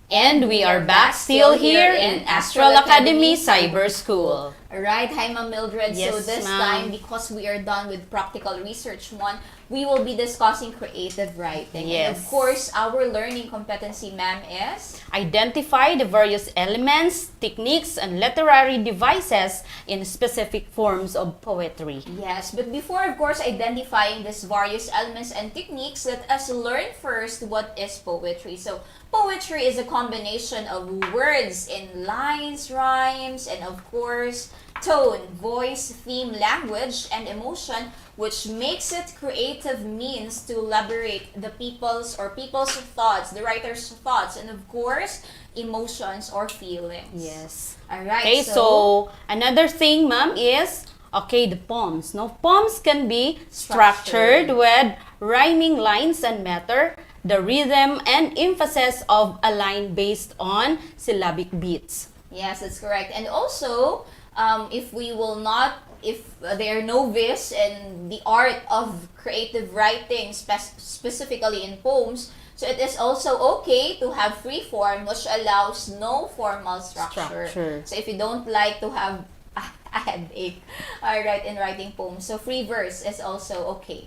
And we are back still here in Astral Academy Cyber School. Alright, hi Ma'am Mildred. So Yes, this ma'am. time, because we are done with practical research 1, we will be discussing creative writing. And of Yes. course, our learning competency, ma'am, is? Identify the various elements, techniques, and literary devices in specific forms of poetry. Yes, but before, of course, identifying these various elements and techniques, let us learn first what is poetry. So, poetry is a combination of words in lines, rhymes, and of course, tone, voice, theme, language, and emotion, which makes it creative means to elaborate the people's thoughts, the writer's thoughts, and of course, emotions or feelings. Yes. Alright, Okay, so another thing, ma'am, is the poems. Now, poems can be structured with rhyming lines and meter, the rhythm and emphasis of a line based on syllabic beats. Yes, that's correct. And also, if they are novice in the art of creative writing, specifically in poems, so it is also okay to have free form, which allows no formal structure. So if you don't like to have a headache, alright, in writing poems, so free verse is also okay.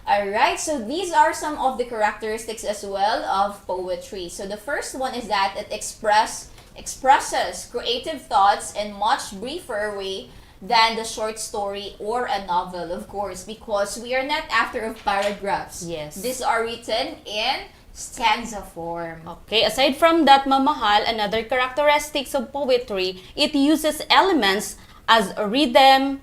Alright, so these are some of the characteristics as well of poetry. So the first one is that it expresses creative thoughts in much briefer way than the short story or a novel, of course, because we are not after of paragraphs. Yes. These are written in stanza form. Okay, aside from that, mamahal, another characteristics of poetry, it uses elements as rhythm,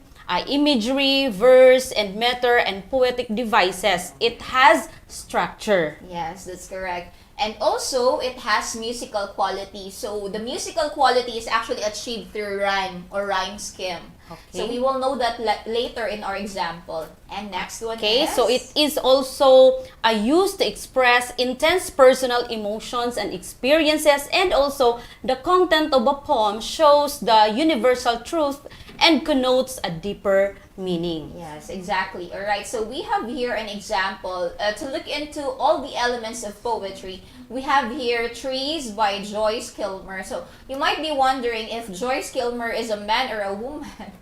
imagery, verse, and meter, and poetic devices. It has structure. Yes, that's correct. And also, it has musical quality. So, the musical quality is actually achieved through rhyme or rhyme scheme. Okay. So, we will know that later in our example. And next one Okay, is... so it is also used to express intense personal emotions and experiences, and also the content of a poem shows the universal truth and connotes a deeper meaning. Yes, exactly. All right, so we have here an example to look into all the elements of poetry. We have here Trees by Joyce Kilmer. So you might be wondering if Joyce Kilmer is a man or a woman.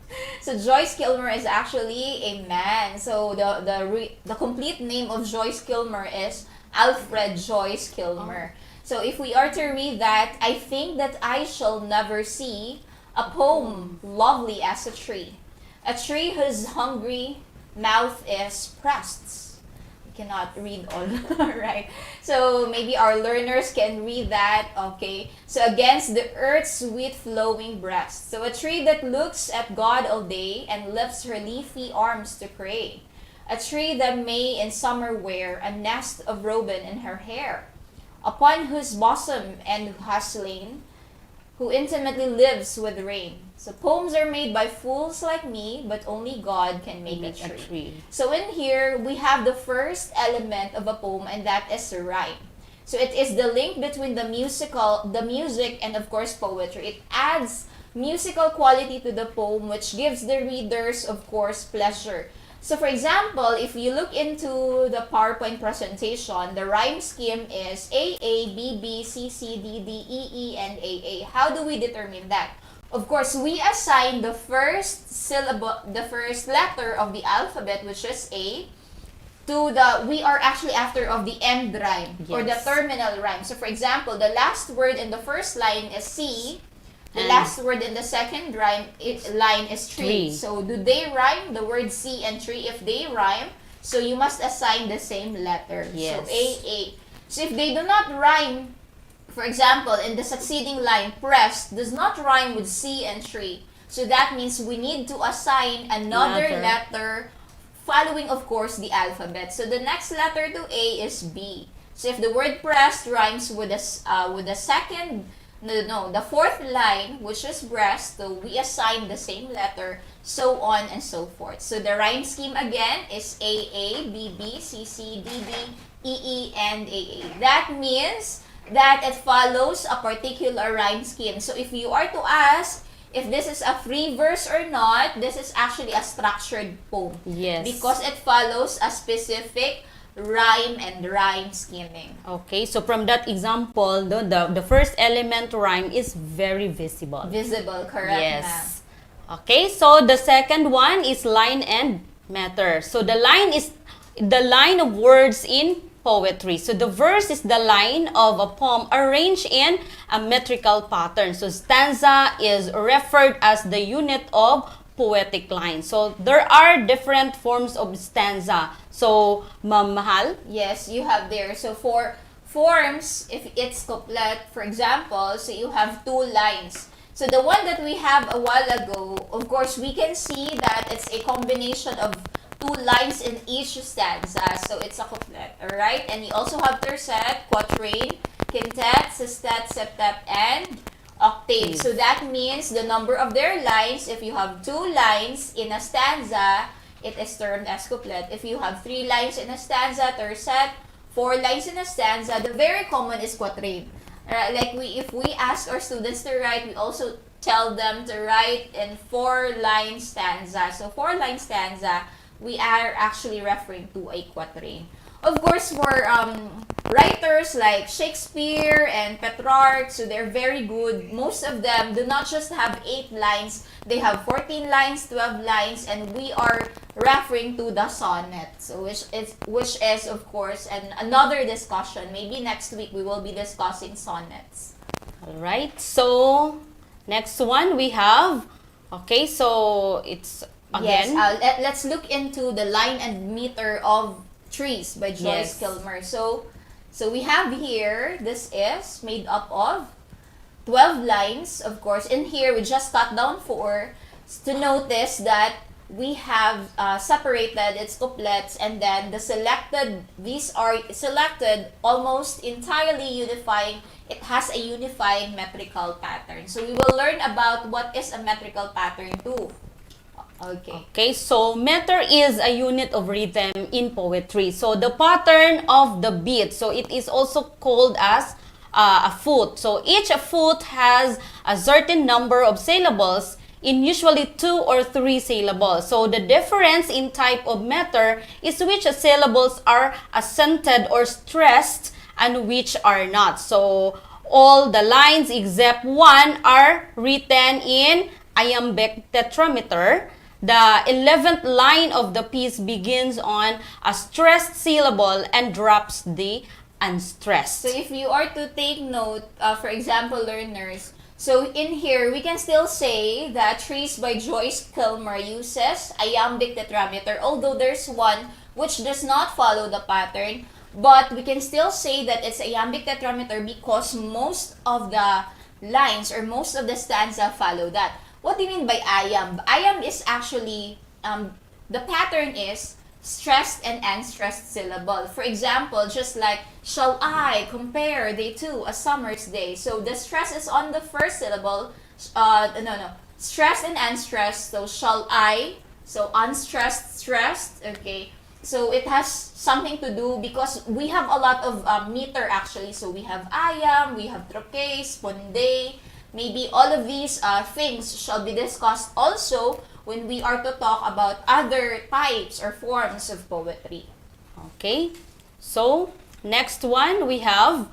So Joyce Kilmer is actually a man. So the complete name of Joyce Kilmer is Alfred Joyce Kilmer. So if we are to read that, I think that I shall never see a poem lovely as a tree whose hungry mouth is pressed. We cannot read all, right? So maybe our learners can read that, okay? So against the earth's sweet flowing breast. So a tree that looks at God all day and lifts her leafy arms to pray. A tree that may in summer wear a nest of robin in her hair, upon whose bosom and who has lain, who intimately lives with rain. So poems are made by fools like me, but only God can make a tree. So in here, we have the first element of a poem, and that is rhyme. So it is the link between the music, and of course poetry. It adds musical quality to the poem, which gives the readers, of course, pleasure. So for example, if you look into the PowerPoint presentation, the rhyme scheme is A, B, B, C, C, D, D, E, and A. How do we determine that? Of course, we assign the first syllable, the first letter of the alphabet, which is A, to we are actually after of the end rhyme, or the terminal rhyme. So for example, the last word in the first line is C, the last word in the second line is tree. So do they rhyme, the word C and tree? If they rhyme, so you must assign the same letter. Yes. So A. So if they do not rhyme, for example, in the succeeding line, pressed does not rhyme with C and tree. So that means we need to assign another letter following, of course, the alphabet. So the next letter to A is B. So if the word pressed rhymes with the second, the fourth line, which is breast, so we assign the same letter, so on and so forth. So the rhyme scheme again is A, B, B, C, C, D, D, E, and A. That means that it follows a particular rhyme scheme. So if you are to ask if this is a free verse or not, this is actually a structured poem. Yes. Because it follows a specific rhyme and rhyme scheming. Okay, so from that example, the first element rhyme is very visible. Visible, correct, yes. Okay, so the second one is line and meter. So the line is the line of words in poetry. So the verse is the line of a poem arranged in a metrical pattern. So stanza is referred as the unit of poetic line. So there are different forms of stanza. So, Ma'am Mahal? Yes, you have there. So for forms, if it's couplet, for example, so you have two lines. So the one that we have a while ago, of course, we can see that it's a combination of two lines in each stanza. So it's a couplet, alright? And you also have tercet, quatrain, quintet, sestet, septet, and octave. So that means the number of their lines, if you have two lines in a stanza, it is termed as couplet. If you have three lines in a stanza, tercet, four lines in a stanza, the very common is quatrain. Like if we ask our students to write, we also tell them to write in 4-line stanza. So 4-line stanza, we are actually referring to a quatrain. Of course, for writers like Shakespeare and Petrarch, so they're very good. Most of them do not just have 8 lines, they have 14 lines, 12 lines, and we are referring to the sonnet, so which is of course another discussion. Maybe next week we will be discussing sonnets. Alright, so next one we have, okay, so it's again. Yes, let's look into the line and meter of Trees by Joyce Kilmer. So So we have here, this is made up of 12 lines, of course. In here, we just cut down 4 to notice that we have separated its couplets, and then these are selected almost entirely unifying. It has a unifying metrical pattern. So we will learn about what is a metrical pattern too. Okay, so meter is a unit of rhythm in poetry. So the pattern of the beat, so it is also called as a foot. So each foot has a certain number of syllables, in usually 2 or 3 syllables. So the difference in type of meter is which syllables are accented or stressed and which are not. So all the lines except one are written in iambic tetrameter. The 11th line of the piece begins on a stressed syllable and drops the unstressed. So if you are to take note, for example, learners, so in here, we can still say that Trees by Joyce Kilmer uses iambic tetrameter, although there's one which does not follow the pattern, but we can still say that it's iambic tetrameter because most of the lines or most of the stanza follow that. What do you mean by iamb? Iamb is actually, the pattern is stressed and unstressed syllable. For example, just like, shall I compare the two, a summer's day. So the stress is on the first syllable. Stressed and unstressed. So shall I, so unstressed, stressed. Okay. So it has something to do because we have a lot of meter actually. So we have iamb, we have trochee, sponde. Maybe all of these things shall be discussed also when we are to talk about other types or forms of poetry. Okay, so next one we have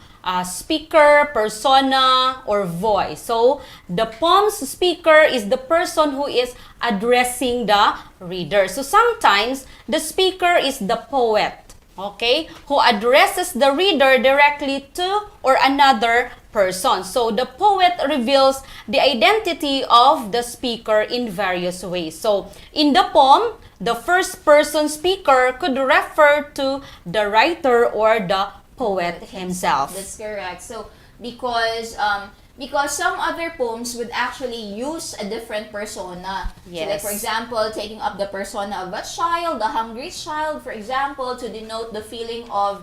speaker, persona, or voice. So the poem's speaker is the person who is addressing the reader. So sometimes the speaker is the poet, okay, who addresses the reader directly to or another person. So the poet reveals the identity of the speaker in various ways. So in the poem, the first person speaker could refer to the writer or the poet himself. That's correct. So because some other poems would actually use a different persona. Yes. So like for example, taking up the persona of a child, a hungry child, for example, to denote the feeling of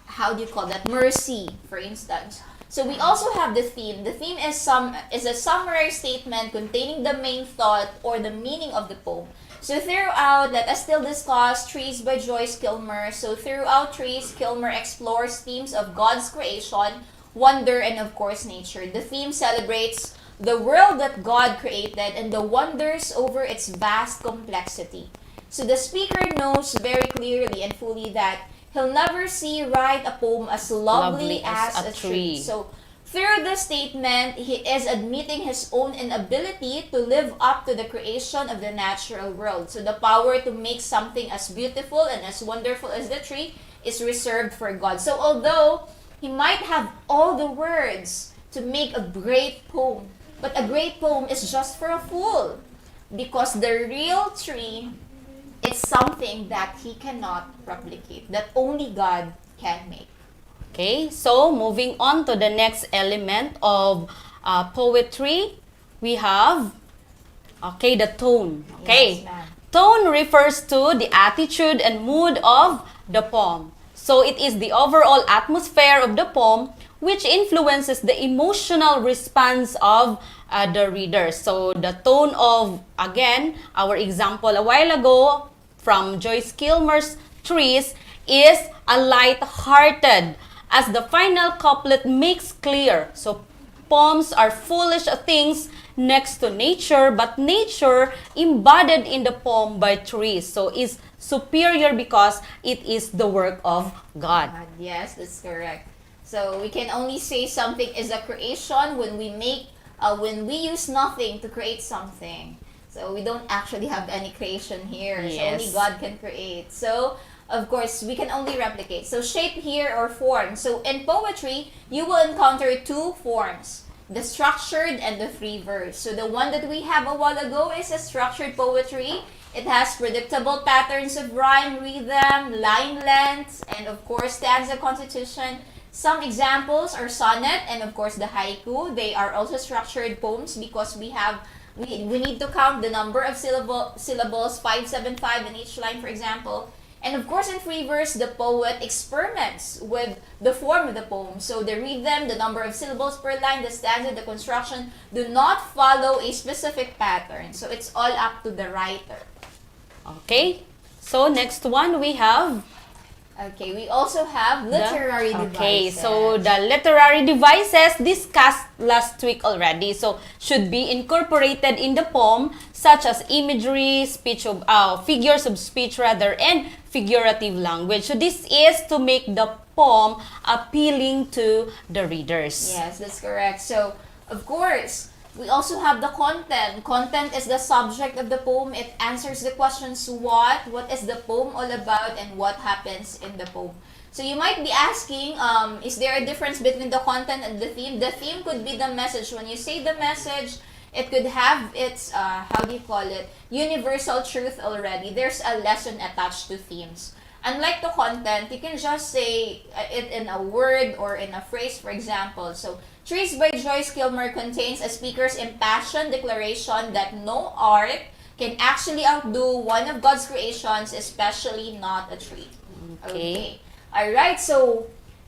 how do you call that? Mercy, for instance. So we also have the theme. The theme is a summary statement containing the main thought or the meaning of the poem. So throughout, let us still discuss Trees by Joyce Kilmer. So throughout Trees, Kilmer explores themes of God's creation, wonder, and of course nature. The theme celebrates the world that God created and the wonders over its vast complexity. So the speaker knows very clearly and fully that he'll never write a poem as lovely as a tree. So through this statement, he is admitting his own inability to live up to the creation of the natural world. So the power to make something as beautiful and as wonderful as the tree is reserved for God. So although he might have all the words to make a great poem, but a great poem is just for a fool, because the real tree is something that he cannot replicate, that only God can make. Okay, so moving on to the next element of poetry, we have, the tone. Okay, Yes, tone refers to the attitude and mood of the poem. So it is the overall atmosphere of the poem which influences the emotional response of the reader. So the tone of, again, our example a while ago from Joyce Kilmer's Trees is a light-hearted, as the final couplet makes clear. So poems are foolish things next to nature, but nature embodied in the poem by trees, so is superior because it is the work of God. Yes, that's correct. So we can only say something is a creation when we use nothing to create something. So we don't actually have any creation here. Yes. So only God can create. So of course, we can only replicate. So shape here or form. So in poetry, you will encounter two forms, the structured and the free verse. So the one that we have a while ago is a structured poetry, It has predictable patterns of rhyme, rhythm, line lengths, and of course stanza constitution. Some examples are sonnet and of course the haiku. They are also structured poems because we need to count the number of syllables, 575 in each line, for example. And of course, in free verse, the poet experiments with the form of the poem. So the rhythm, the number of syllables per line, the stanza, the construction do not follow a specific pattern. So it's all up to the writer. Okay. So next one we have... Okay, we also have literary devices. Okay, so the literary devices discussed last week already. So should be incorporated in the poem, such as imagery, figures of speech rather, and figurative language. So this is to make the poem appealing to the readers. Yes, that's correct. So of course, we also have the content. Content is the subject of the poem. It answers the questions what is the poem all about, and what happens in the poem. So you might be asking, is there a difference between the content and the theme? The theme could be the message. When you say the message, it could have its, universal truth already. There's a lesson attached to themes. Unlike the content, you can just say it in a word or in a phrase, for example. So, Trees by Joyce Kilmer contains a speaker's impassioned declaration that no art can actually outdo one of God's creations, especially not a tree. Okay. Alright, so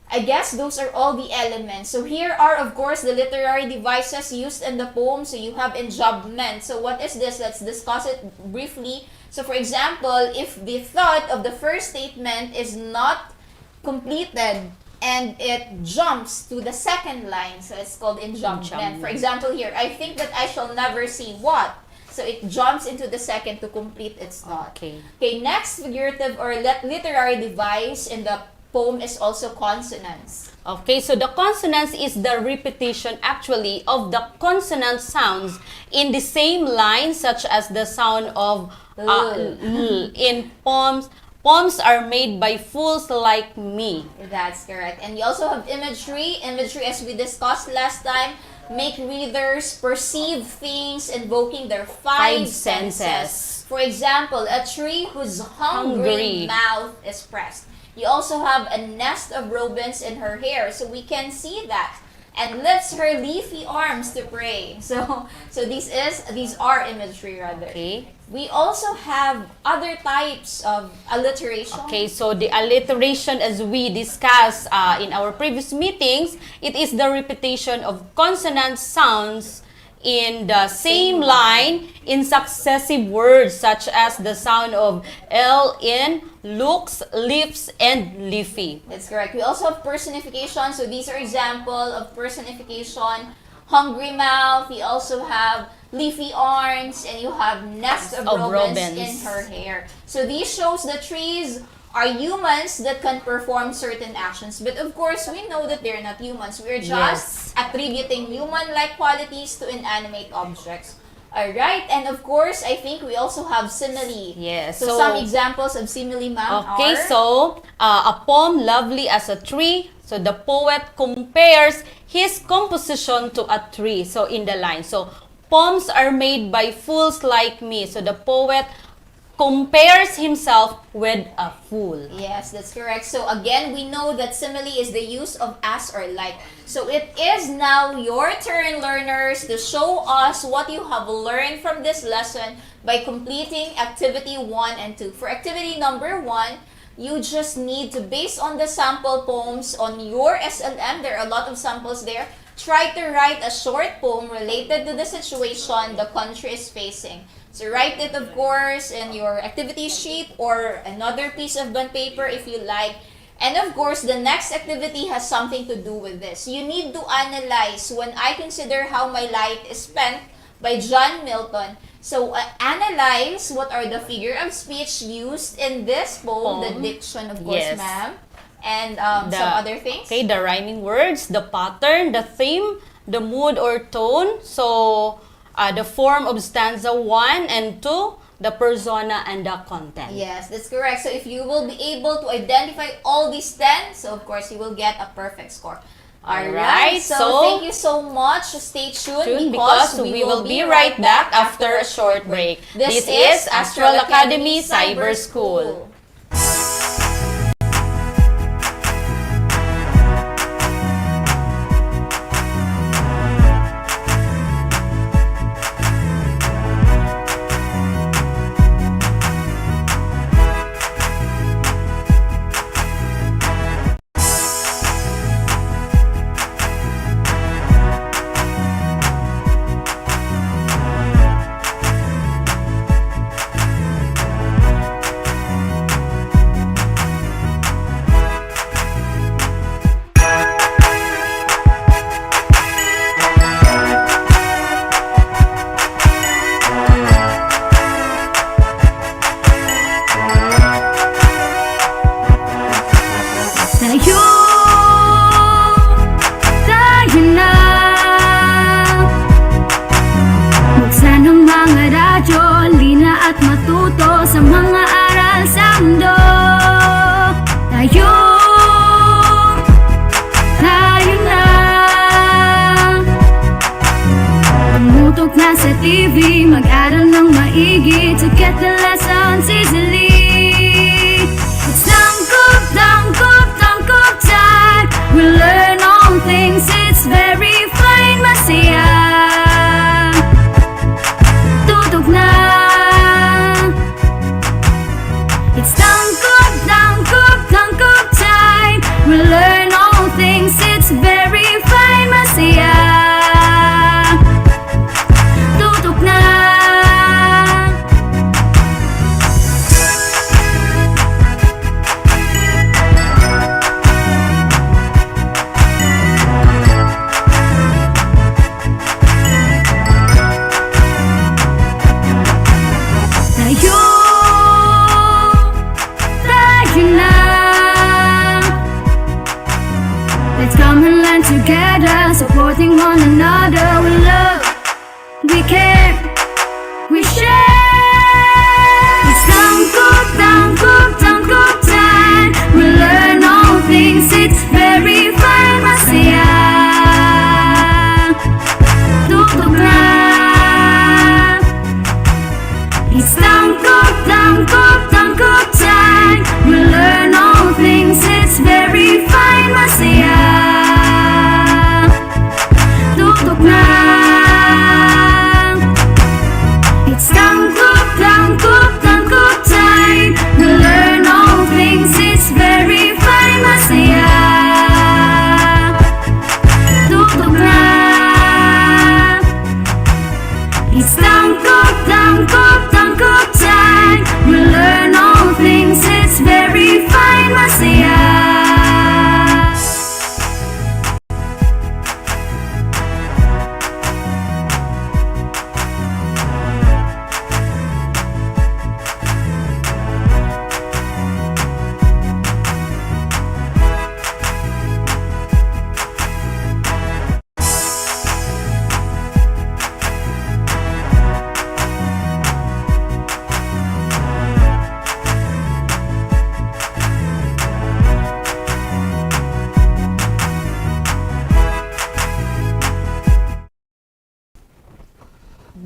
I guess those are all the elements. So here are, of course, the literary devices used in the poem. So you have enjambment. So what is this? Let's discuss it briefly. So for example, if the thought of the first statement is not completed and it jumps to the second line, so it's called enjambment. For example here, I think that I shall never see what? So it jumps into the second to complete its thought. Okay, next figurative or literary device in the poem is also consonants. Okay, so the consonants is the repetition actually of the consonant sounds in the same line, such as the sound of in poems. Poems are made by fools like me. That's correct. And you also have imagery. Imagery, as we discussed last time, make readers perceive things invoking their five senses. For example, a tree whose hungry mouth is pressed. You also have a nest of robins in her hair, so we can see that. And lifts her leafy arms to pray. So these are imagery rather. Okay. We also have other types of alliteration. Okay, so the alliteration, as we discussed in our previous meetings, it is the repetition of consonant sounds in the same line in successive words, such as the sound of L in looks, lips, and leafy. That's correct. We also have personification. So these are example of personification. Hungry mouth. You also have leafy arms, and you have nest of robins in her hair. So these shows the trees are humans that can perform certain actions. But of course, we know that they're not humans. We're just attributing human-like qualities to inanimate objects. Alright, and of course, I think we also have simile. Yes. So some examples of simile, ma'am, okay, are... so a poem lovely as a tree. So the poet compares his composition to a tree. So in the line. So poems are made by fools like me. So the poet compares himself with a fool. Yes, that's correct. So again, we know that simile is the use of as or like. So it is now your turn, learners, to show us what you have learned from this lesson by completing activity 1 and 2. For activity number 1, you just need to, based on the sample poems on your SLM, there are a lot of samples there, try to write a short poem related to the situation the country is facing. So write it, of course, in your activity sheet or another piece of bond paper if you like. And of course, the next activity has something to do with this. You need to analyze When I Consider How My Life is Spent by John Milton. So analyze what are the figure of speech used in this poem, the diction, of course, ma'am. And some other things. Okay, the rhyming words, the pattern, the theme, the mood or tone. So the form of stanza 1 and 2, the persona and the content. Yes, that's correct. So if you will be able to identify all these 10, so of course you will get a perfect score. Alright, so thank you so much. Stay tuned because we will be right back after a short break. This is Astral Academy Cyber School. Tayo na. Buksan ang mga radyo, lina at matuto sa mga aral sa mundo. Tayo na. Tumutok na sa TV, mag-aral ng maigi to get the lessons easily. It's tangkop, tangkop, tangkop time. We learn all things, it's very fine, masaya. Tutok na. It's tangkop, tangkop, tangkop time. We learn all things, it's very fine, masaya. Tutok na. Tayo na. Let's come and learn together, supporting one another. We love, we care, we share. It's tangkop, tangkop, tangkop time. We learn all things, it's very fine, masaya. Tutok na. It's tangkop, tangkop, tangkop time. We learn all things, it's very fine, masaya. Tutok na. It's tangkop, tangkop, tangkop time. We learn all things, it's very fine, masaya. Tutok na. It's tangkop, tangkop, tangkop time. We learn all things, it's very fine, masaya.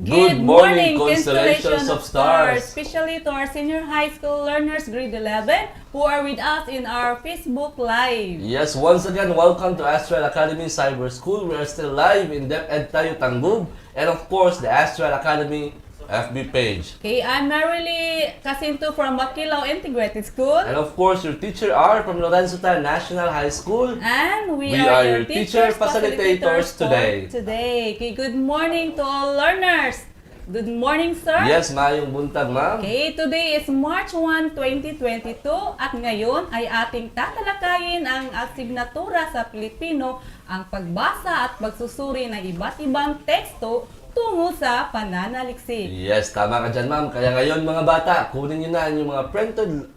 Good morning, constellations of stars! Especially to our senior high school learners, grade 11, who are with us in our Facebook Live. Yes, once again, welcome to Astral Academy Cyber School. We are still live in DepEd tayo Tanggub, and of course, the Astral Academy FB page. Okay, I'm Merrily Jacinto from Makilaw Integrated School. And of course, your teacher are from Lorenzo Tan National High School. And we are your teacher facilitators today. Okay, good morning to all learners. Good morning, sir. Yes, mayong buntag, ma'am. Okay, today is March 1, 2022 at ngayon ay ating tatalakayin ang asignatura sa Pilipino, ang pagbasa at pagsusuri ng iba't ibang teksto tungo sa pananaliksik. Yes, tama ka dyan, ma'am. Kaya ngayon, mga bata, kunin nyo na yung mga printed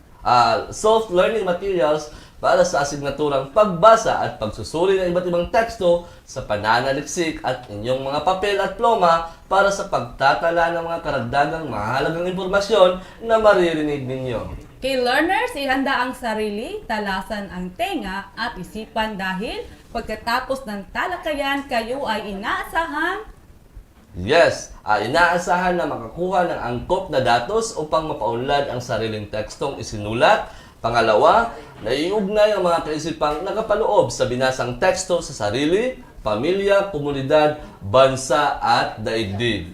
self-learning materials para sa asignaturang pagbasa at pagsusuri ng iba't ibang teksto sa pananaliksik at inyong mga papel at ploma para sa pagtatala ng mga karagdagang mahalagang impormasyon na maririnig ninyo. Kay learners, ihanda ang sarili, talasan ang tenga at isipan dahil pagkatapos ng talakayan, kayo ay inaasahan. Yes, inaasahan na makakuha ng angkop na datos upang mapaunlad ang sariling tekstong isinulat. Pangalawa, naiugnay ang mga kaisipang nakapaloob sa binasang teksto sa sarili, pamilya, komunidad, bansa at daigdig.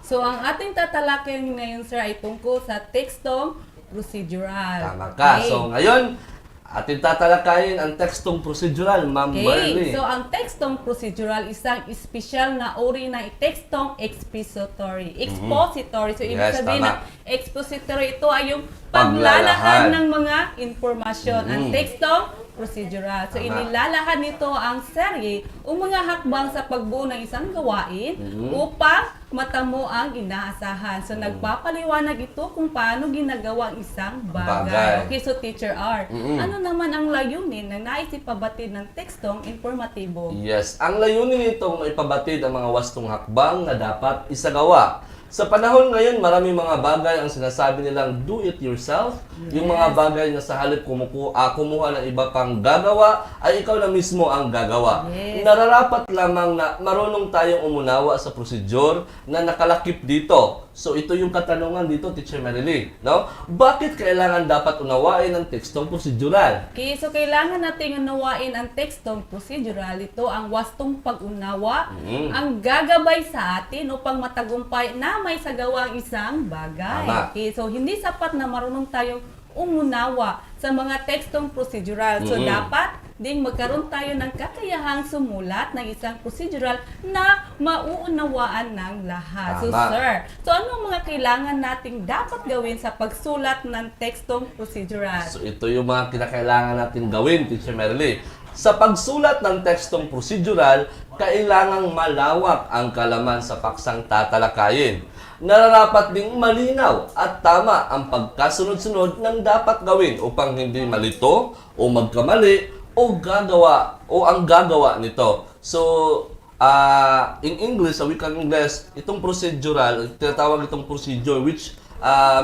So, ang ating tatalakayin ngayon, sir, ay tungkol sa tekstong procedural. Tama ka. Okay. So, ngayon, ating tatalakayin ang tekstong procedural, Ma'am Marley. So, ang tekstong procedural, isang espesyal na uri ng tekstong expository. Expository. So, ibig sabihin na expository, ito ay yung paglalahad ng mga informasyon. Ang tekstong procedural. So, inilalahad nito ang serye o mga hakbang sa pagbuo ng isang gawain upang matamo ang inaasahan. So, nagpapaliwanag ito kung paano ginagawa ang isang bagay. Okay, so Teacher R, ano naman ang layunin na nais ipabatid ng tekstong informatibo? Yes, ang layunin nitong ipabatid ang mga wastong hakbang na dapat isagawa. Sa panahon ngayon, maraming mga bagay ang sinasabi nilang do it yourself. Yung mga bagay na sa halip kumuha ng iba pang gagawa, ay ikaw na mismo ang gagawa. Nararapat lamang na marunong tayong umunawa sa prosedur na nakalakip dito. So ito yung katanungan dito, Teacher Marily, no? Bakit kailangan dapat unawain ang tekstong prosedural? Okay, so kailangan nating unawain ang tekstong procedural. Ito ang wastong pag-unawa, ang gagabay sa atin upang matagumpay na may sagawa ang isang bagay. Okay, so hindi sapat na marunong tayong umunawa sa mga tekstong procedural. So dapat ding magkaroon tayo ng kakayahang sumulat ng isang procedural na mauunawaan ng lahat. So sir, so ano ang mga kailangan nating dapat gawin sa pagsulat ng tekstong procedural? So ito yung mga kinakailangan natin gawin, Teacher Marily. Sa pagsulat ng tekstong procedural, kailangang malawak ang kalaman sa paksang tatalakayin. Nararapat ding malinaw at tama ang pagkasunod-sunod ng dapat gawin upang hindi malito o magkamali o ang gagawa nito. So, in English, sa wikang English, itong procedural, tinatawag itong procedure which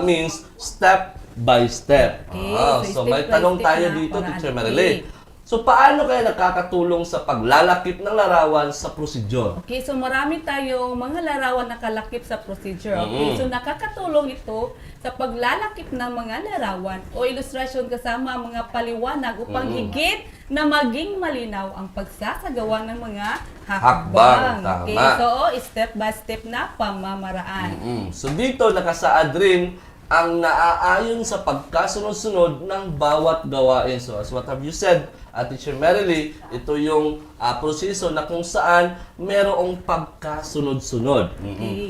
means step by step. Okay, so may tanong tayo dito, Teacher Marily. So, paano kaya nakakatulong sa paglalakip ng larawan sa procedure? Okay, so marami tayong mga larawan na kalakip sa procedure. Okay, so nakakatulong ito sa paglalakip ng mga larawan o ilustrasyon kasama ang mga paliwanag upang higit na maging malinaw ang pagsasagawa ng mga hakbang. Okay, so step by step na pamamaraan. So, dito nakasaad rin ang naaayon sa pagkasunod-sunod ng bawat gawain. So, as what have you said, Teacher Marily, ito yung proseso na kung saan merong pagkasunod-sunod.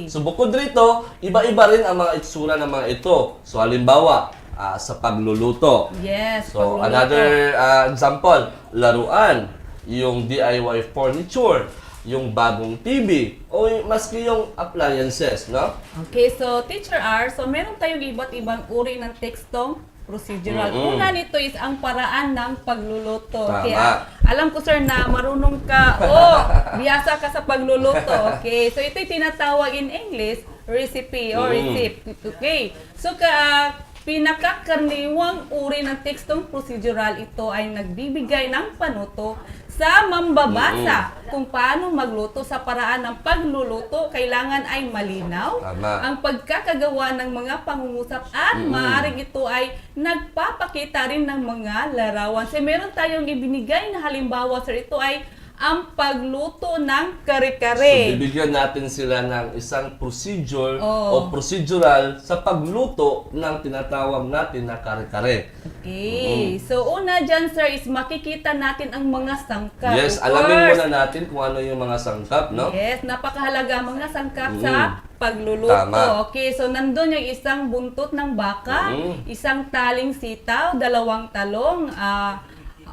So, bukod rito, iba-iba rin ang mga itsura ng mga ito. So, halimbawa, sa pagluluto. Yes, so, pagluluto. Another example, laruan, yung DIY furniture, yung bagong TV, o maski yung appliances, no? Okay, so Teacher R, so meron tayong iba't ibang uri ng tekstong procedural. Una nito is ang paraan ng pagluluto. Okay, alam ko sir na marunong ka biyasa ka sa pagluluto. Okay, so ito'y tinatawag in English recipe or receipt. Okay, so pinakakaraniwang uri ng tekstong procedural, ito ay nagbibigay ng panuto sa mambabasa kung paano magluto. Sa paraan ng pagluluto, kailangan ay malinaw ang pagkakagawa ng mga pangungusap at maaaring ito ay nagpapakita rin ng mga larawan. So meron tayong ibinigay na halimbawa, sir, ito ay ang pagluto ng kare-kare. So, bibigyan natin sila ng isang procedure o procedural sa pagluto ng tinatawag natin na kare-kare. Okay. So, una dyan, sir, is makikita natin ang mga sangkap. Yes, alamin muna natin kung ano yung mga sangkap, no? Yes, napakahalaga mga sangkap sa pagluluto. Tama. Okay, so nandun yung isang buntot ng baka, isang taling sitaw, 2 talong,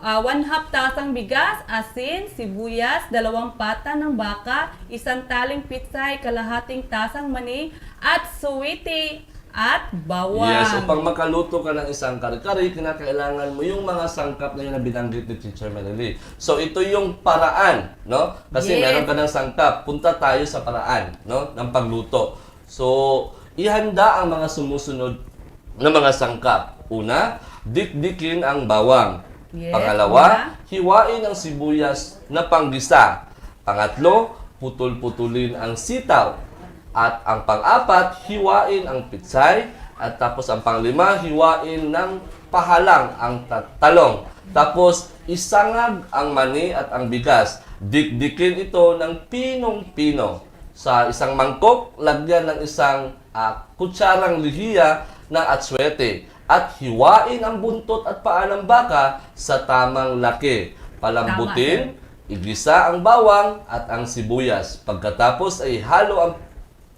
1/2 tasang bigas, asin, sibuyas, 2 pata ng baka, isang taling pitsay, kalahating tasang mani, at suwiti at bawang. Yes, upang makaluto ka ng isang kare-kare, kinakailangan mo yung mga sangkap na yun na binanggit ni Teacher Marily. So, ito yung paraan, no? Kasi meron ka ng sangkap, punta tayo sa paraan, no? Ng pagluto. So, ihanda ang mga sumusunod na mga sangkap. Una, dikdikin ang bawang. Yes, Pangalawa, hiwain ang sibuyas na panggisa. Pangatlo, putol-putulin ang sitaw. At ang pang-apat, hiwain ang pitsay. At tapos ang panglima, hiwain ng pahalang ang talong. Tapos, isangag ang mani at ang bigas. Dikdikin ito ng pinong-pino. Sa isang mangkok, lagyan ng isang kutsarang lihiya ng atsuete. At hiwain ang buntot at paa ng baka sa tamang laki. Palambutin, igisa ang bawang at ang sibuyas. Pagkatapos ay halo ang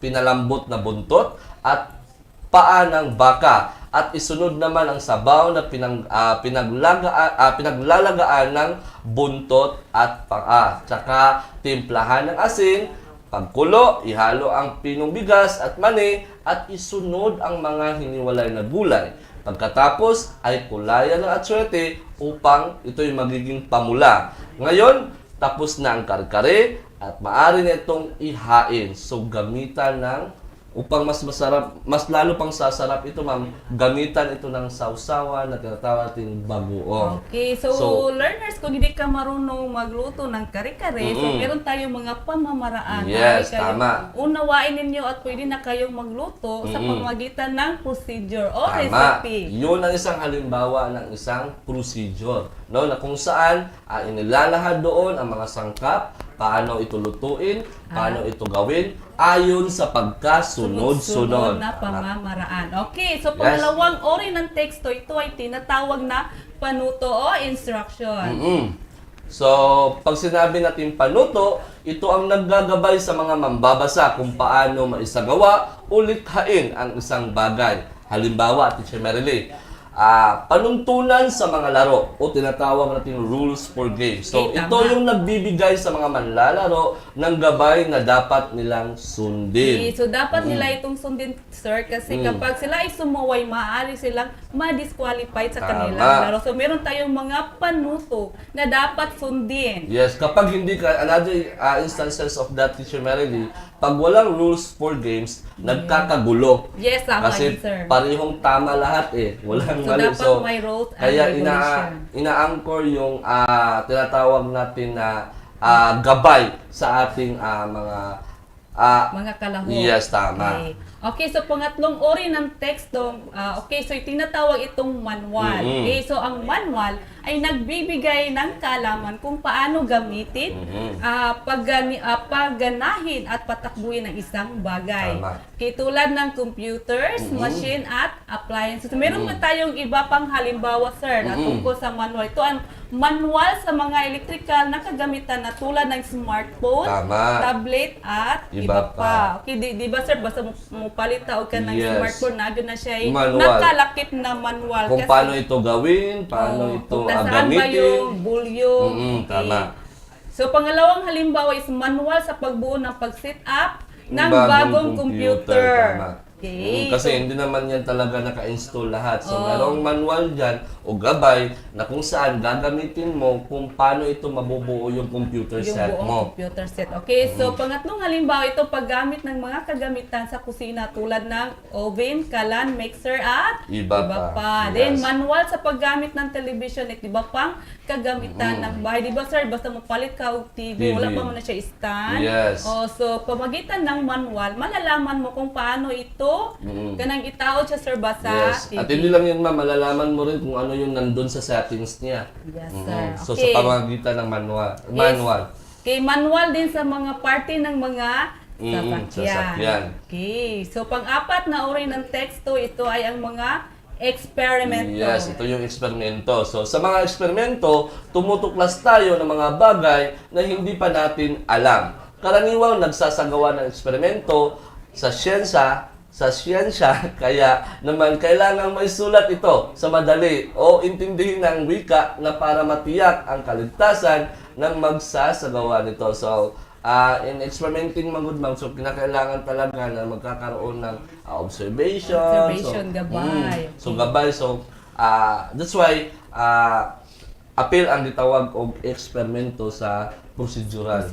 pinalambot na buntot at paa ng baka. At isunod naman ang sabaw na pinaglalagaan ng buntot at paa. Tsaka timplahan ng asin. Pagkulo, ihalo ang pinong bigas at mani at isunod ang mga hiniwalay na gulay. Pagkatapos ay kulayan ng atsuete upang ito'y magiging pamula. Ngayon, tapos na ang karkare at maaari na itong ihain. So, gamitan ng upang mas masarap, mas lalo pang sasarap ito, ma'am, gamitan ito ng sausawa na tinatawag natin bagoong. Okay, so learners, kung hindi ka marunong magluto ng kare-kare, so meron tayong mga pamamaraan. Yes, tama. Unawain ninyo at pwede na kayong magluto sa pamamagitan ng procedure o Tama. recipe. Yun ang isang halimbawa ng isang procedure, no, na kung saan inilalahad doon ang mga sangkap, paano ito lutuin, paano ito gawin, ayon sa pagkasunod-sunod na pamamaraan. Okay, so pangalawang ori ng teksto, ito ay tinatawag na panuto o instruction. So, pag sinabi natin panuto, ito ang naggagabay sa mga mambabasa kung paano maisagawa o likhain ang isang bagay. Halimbawa, Teacher Merily, panuntunan sa mga laro o tinatawag natin rules for games. So, ito yung nagbibigay sa mga manlalaro ng gabay na dapat nilang sundin. Okay, so, dapat nila itong sundin, sir, kasi kapag sila ay sumaway, maaari silang ma-disqualified sa kanilang laro. So, meron tayong mga panuto na dapat sundin. Yes, kapag hindi ka, another instances of that, Teacher Merily, pag walang rules for games, nagkakagulo. Yes, tama kasi sir. Parehong tama lahat walang so, mali. Dapat may rules and kaya regulation. ina-anchor yung tinatawag natin na gabay sa ating mga kalahok. Yes, tama. Okay, so pangatlong ori ng teksto, okay, so tinatawag itong manual. Okay, so ang manual ay nagbibigay ng kaalaman kung paano gamitin, pagganahin at patakbuhin ng isang bagay. Okay, tulad ng computers, machine at appliances. So, meron na tayong iba pang halimbawa, sir, na tungkol sa manual. Ito ang manual sa mga electrical na kagamitan na tulad ng smartphone, tablet at iba pa. Okay, di ba sir, basta mo palitaw ka ng smartphone, na siya ay nakalakip na manual. Kung paano ito gawin, paano ito saan ba yung bulyo? Tama. So, pangalawang halimbawa is manual sa pagbuo ng pag-set up ng bagong computer. Tama. Okay. Kasi hindi naman yan talaga naka-install lahat. So, merong manual dyan o gabay na kung saan gagamitin mo kung paano ito mabubuo yung computer set mo. Computer set. Okay, so pangatlong halimbawa ito paggamit ng mga kagamitan sa kusina tulad ng oven, kalan, mixer at iba pa. Yes. Then manual sa paggamit ng television at iba pang kagamitan ng bahay. Di ba sir, basta mapalit ka og TV, wala pa mo na siya stand. Yes. So pamagitan ng manual, malalaman mo kung paano ito kanang itaod siya sir basa. Yes. At hindi lang yun ma'am, malalaman mo rin kung ano yung nandun sa settings niya. Yes sir. So sa pamagitan ng manual. Okay, manual din sa mga party ng mga sasakyan. Okay, so pang-apat na uri ng teksto, ito ay ang mga eksperimento. Yes, ito yung eksperimento. So sa mga eksperimento, tumutuklas tayo ng mga bagay na hindi pa natin alam. Karaniwang nagsasagawa ng eksperimento sa siyensya, kaya naman kailangang may sulat ito sa madali o intindihin ng wika na para matiyak ang kaligtasan ng magsasagawa nito. So, in experimenting mga good ma'am, so kinakailangan talaga na magkakaroon ng observation. Gabay. So, gabay. So, that's why, apil ang gitawag og eksperimento sa procedural.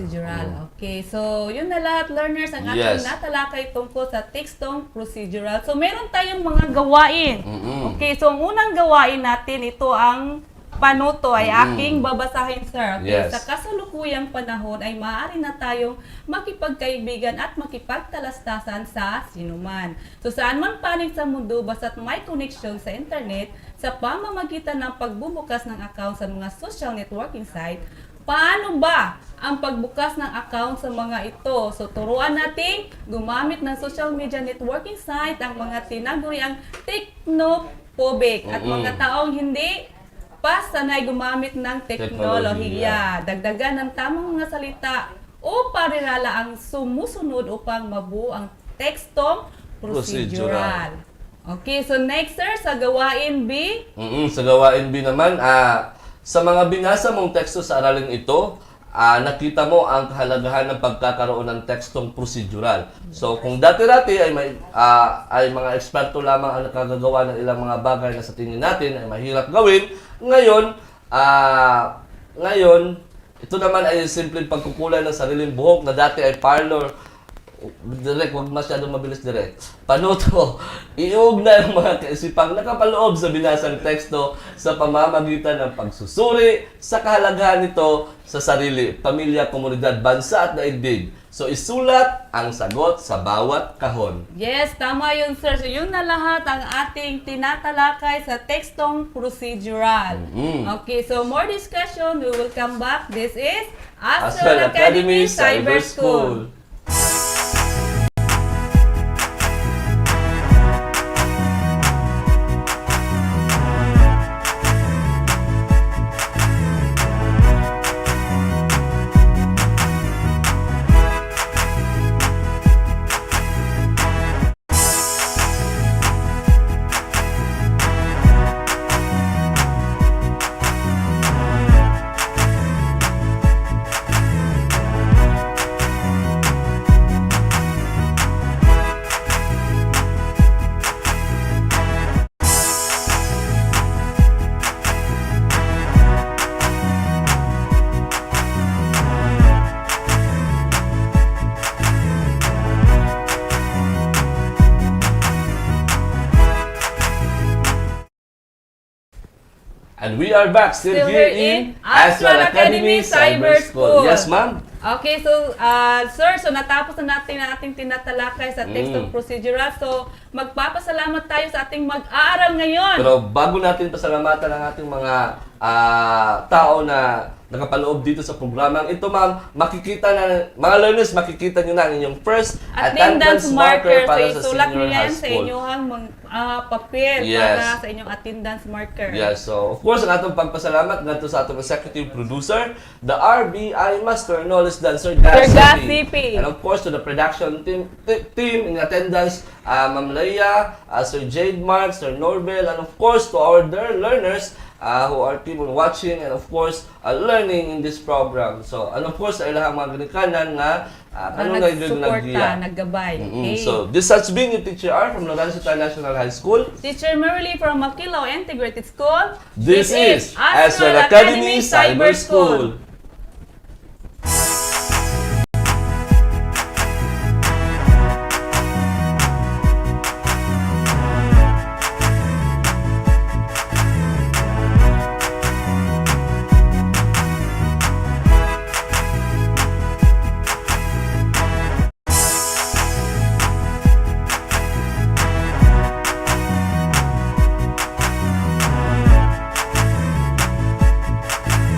Okay. So, yun na lahat, learners, ang ating natalakay tungkol sa tekstong procedural. So, meron tayong mga gawain. Okay. So, ang unang gawain natin, ito ang panuto ay aking babasahin, sir. Okay? Sa kasalukuyang panahon ay maaari na tayong makipagkaibigan at makipagtalastasan sa sinuman. So saan man panig sa mundo, basta't may connection sa internet, sa pamamagitan ng pagbubukas ng account sa mga social networking site, paano ba ang pagbukas ng account sa mga ito? So turuan natin gumamit ng social media networking site ang mga tinaguriang technophobic at mga taong hindi sanay gumamit ng teknolohiya. Dagdagan ng tamang mga salita o parirala ang sumusunod upang mabuo ang tekstong procedural. Okay, so next, sir, sa gawain B. Sa gawain B naman, sa mga binasa mong teksto sa aralin ito, nakita mo ang kahalagahan ng pagkakaroon ng tekstong procedural. So kung dati-dati ay mga eksperto lamang ang nakagagawa ng ilang mga bagay na sa tingin natin ay mahirap gawin, ngayon ito naman ay simpleng pagkukulay ng sariling buhok na dati ay parlor. Direct, huwag masyadong mabilis direct. Panuto, iugnay ang mga kaisipang nakapaloob sa binasang teksto sa pamamagitan ng pagsusuri sa kahalagahan nito sa sarili, pamilya, komunidad, bansa at daigdig. So isulat ang sagot sa bawat kahon. Yes, tama yun, sir. So yun na lahat ang ating tinatalakay sa tekstong procedural. Okay, so more discussion, we will come back. This is Astral Academy Cyber School. And we are back still here in Astral Academy Cyber School. Yes, ma'am? Okay, so sir, so natapos na natin ang ating tinatalakay sa tekstong procedural. So magpapasalamat tayo sa ating mag-aaral ngayon. Pero bago natin pasalamatan ang ating mga tao na nakapaloob dito sa programang ito, ma'am, makikita na, mga learners, makikita nyo na ang inyong first attendance marker para sa senior high sa school. inyong papel para sa inyong attendance marker. Yes, so of course, ang atong pagpasalamat nato sa atong executive producer, the RBI Master Knowledge Dancer, Gasipi. And of course, to the production team in attendance, Ma'am Leia, Sir Jade Mark, Sir Norbel, and of course, to our dear learners, who are people watching and of course learning in this program. So, and of course, ay lahang mga ginikanan na nagsuporta, naggabay. Okay. So, this has been your Teacher R from Lorenzo International High School. Teacher Merrily from Makilaw Integrated School. This is Astral Academy Cyber School.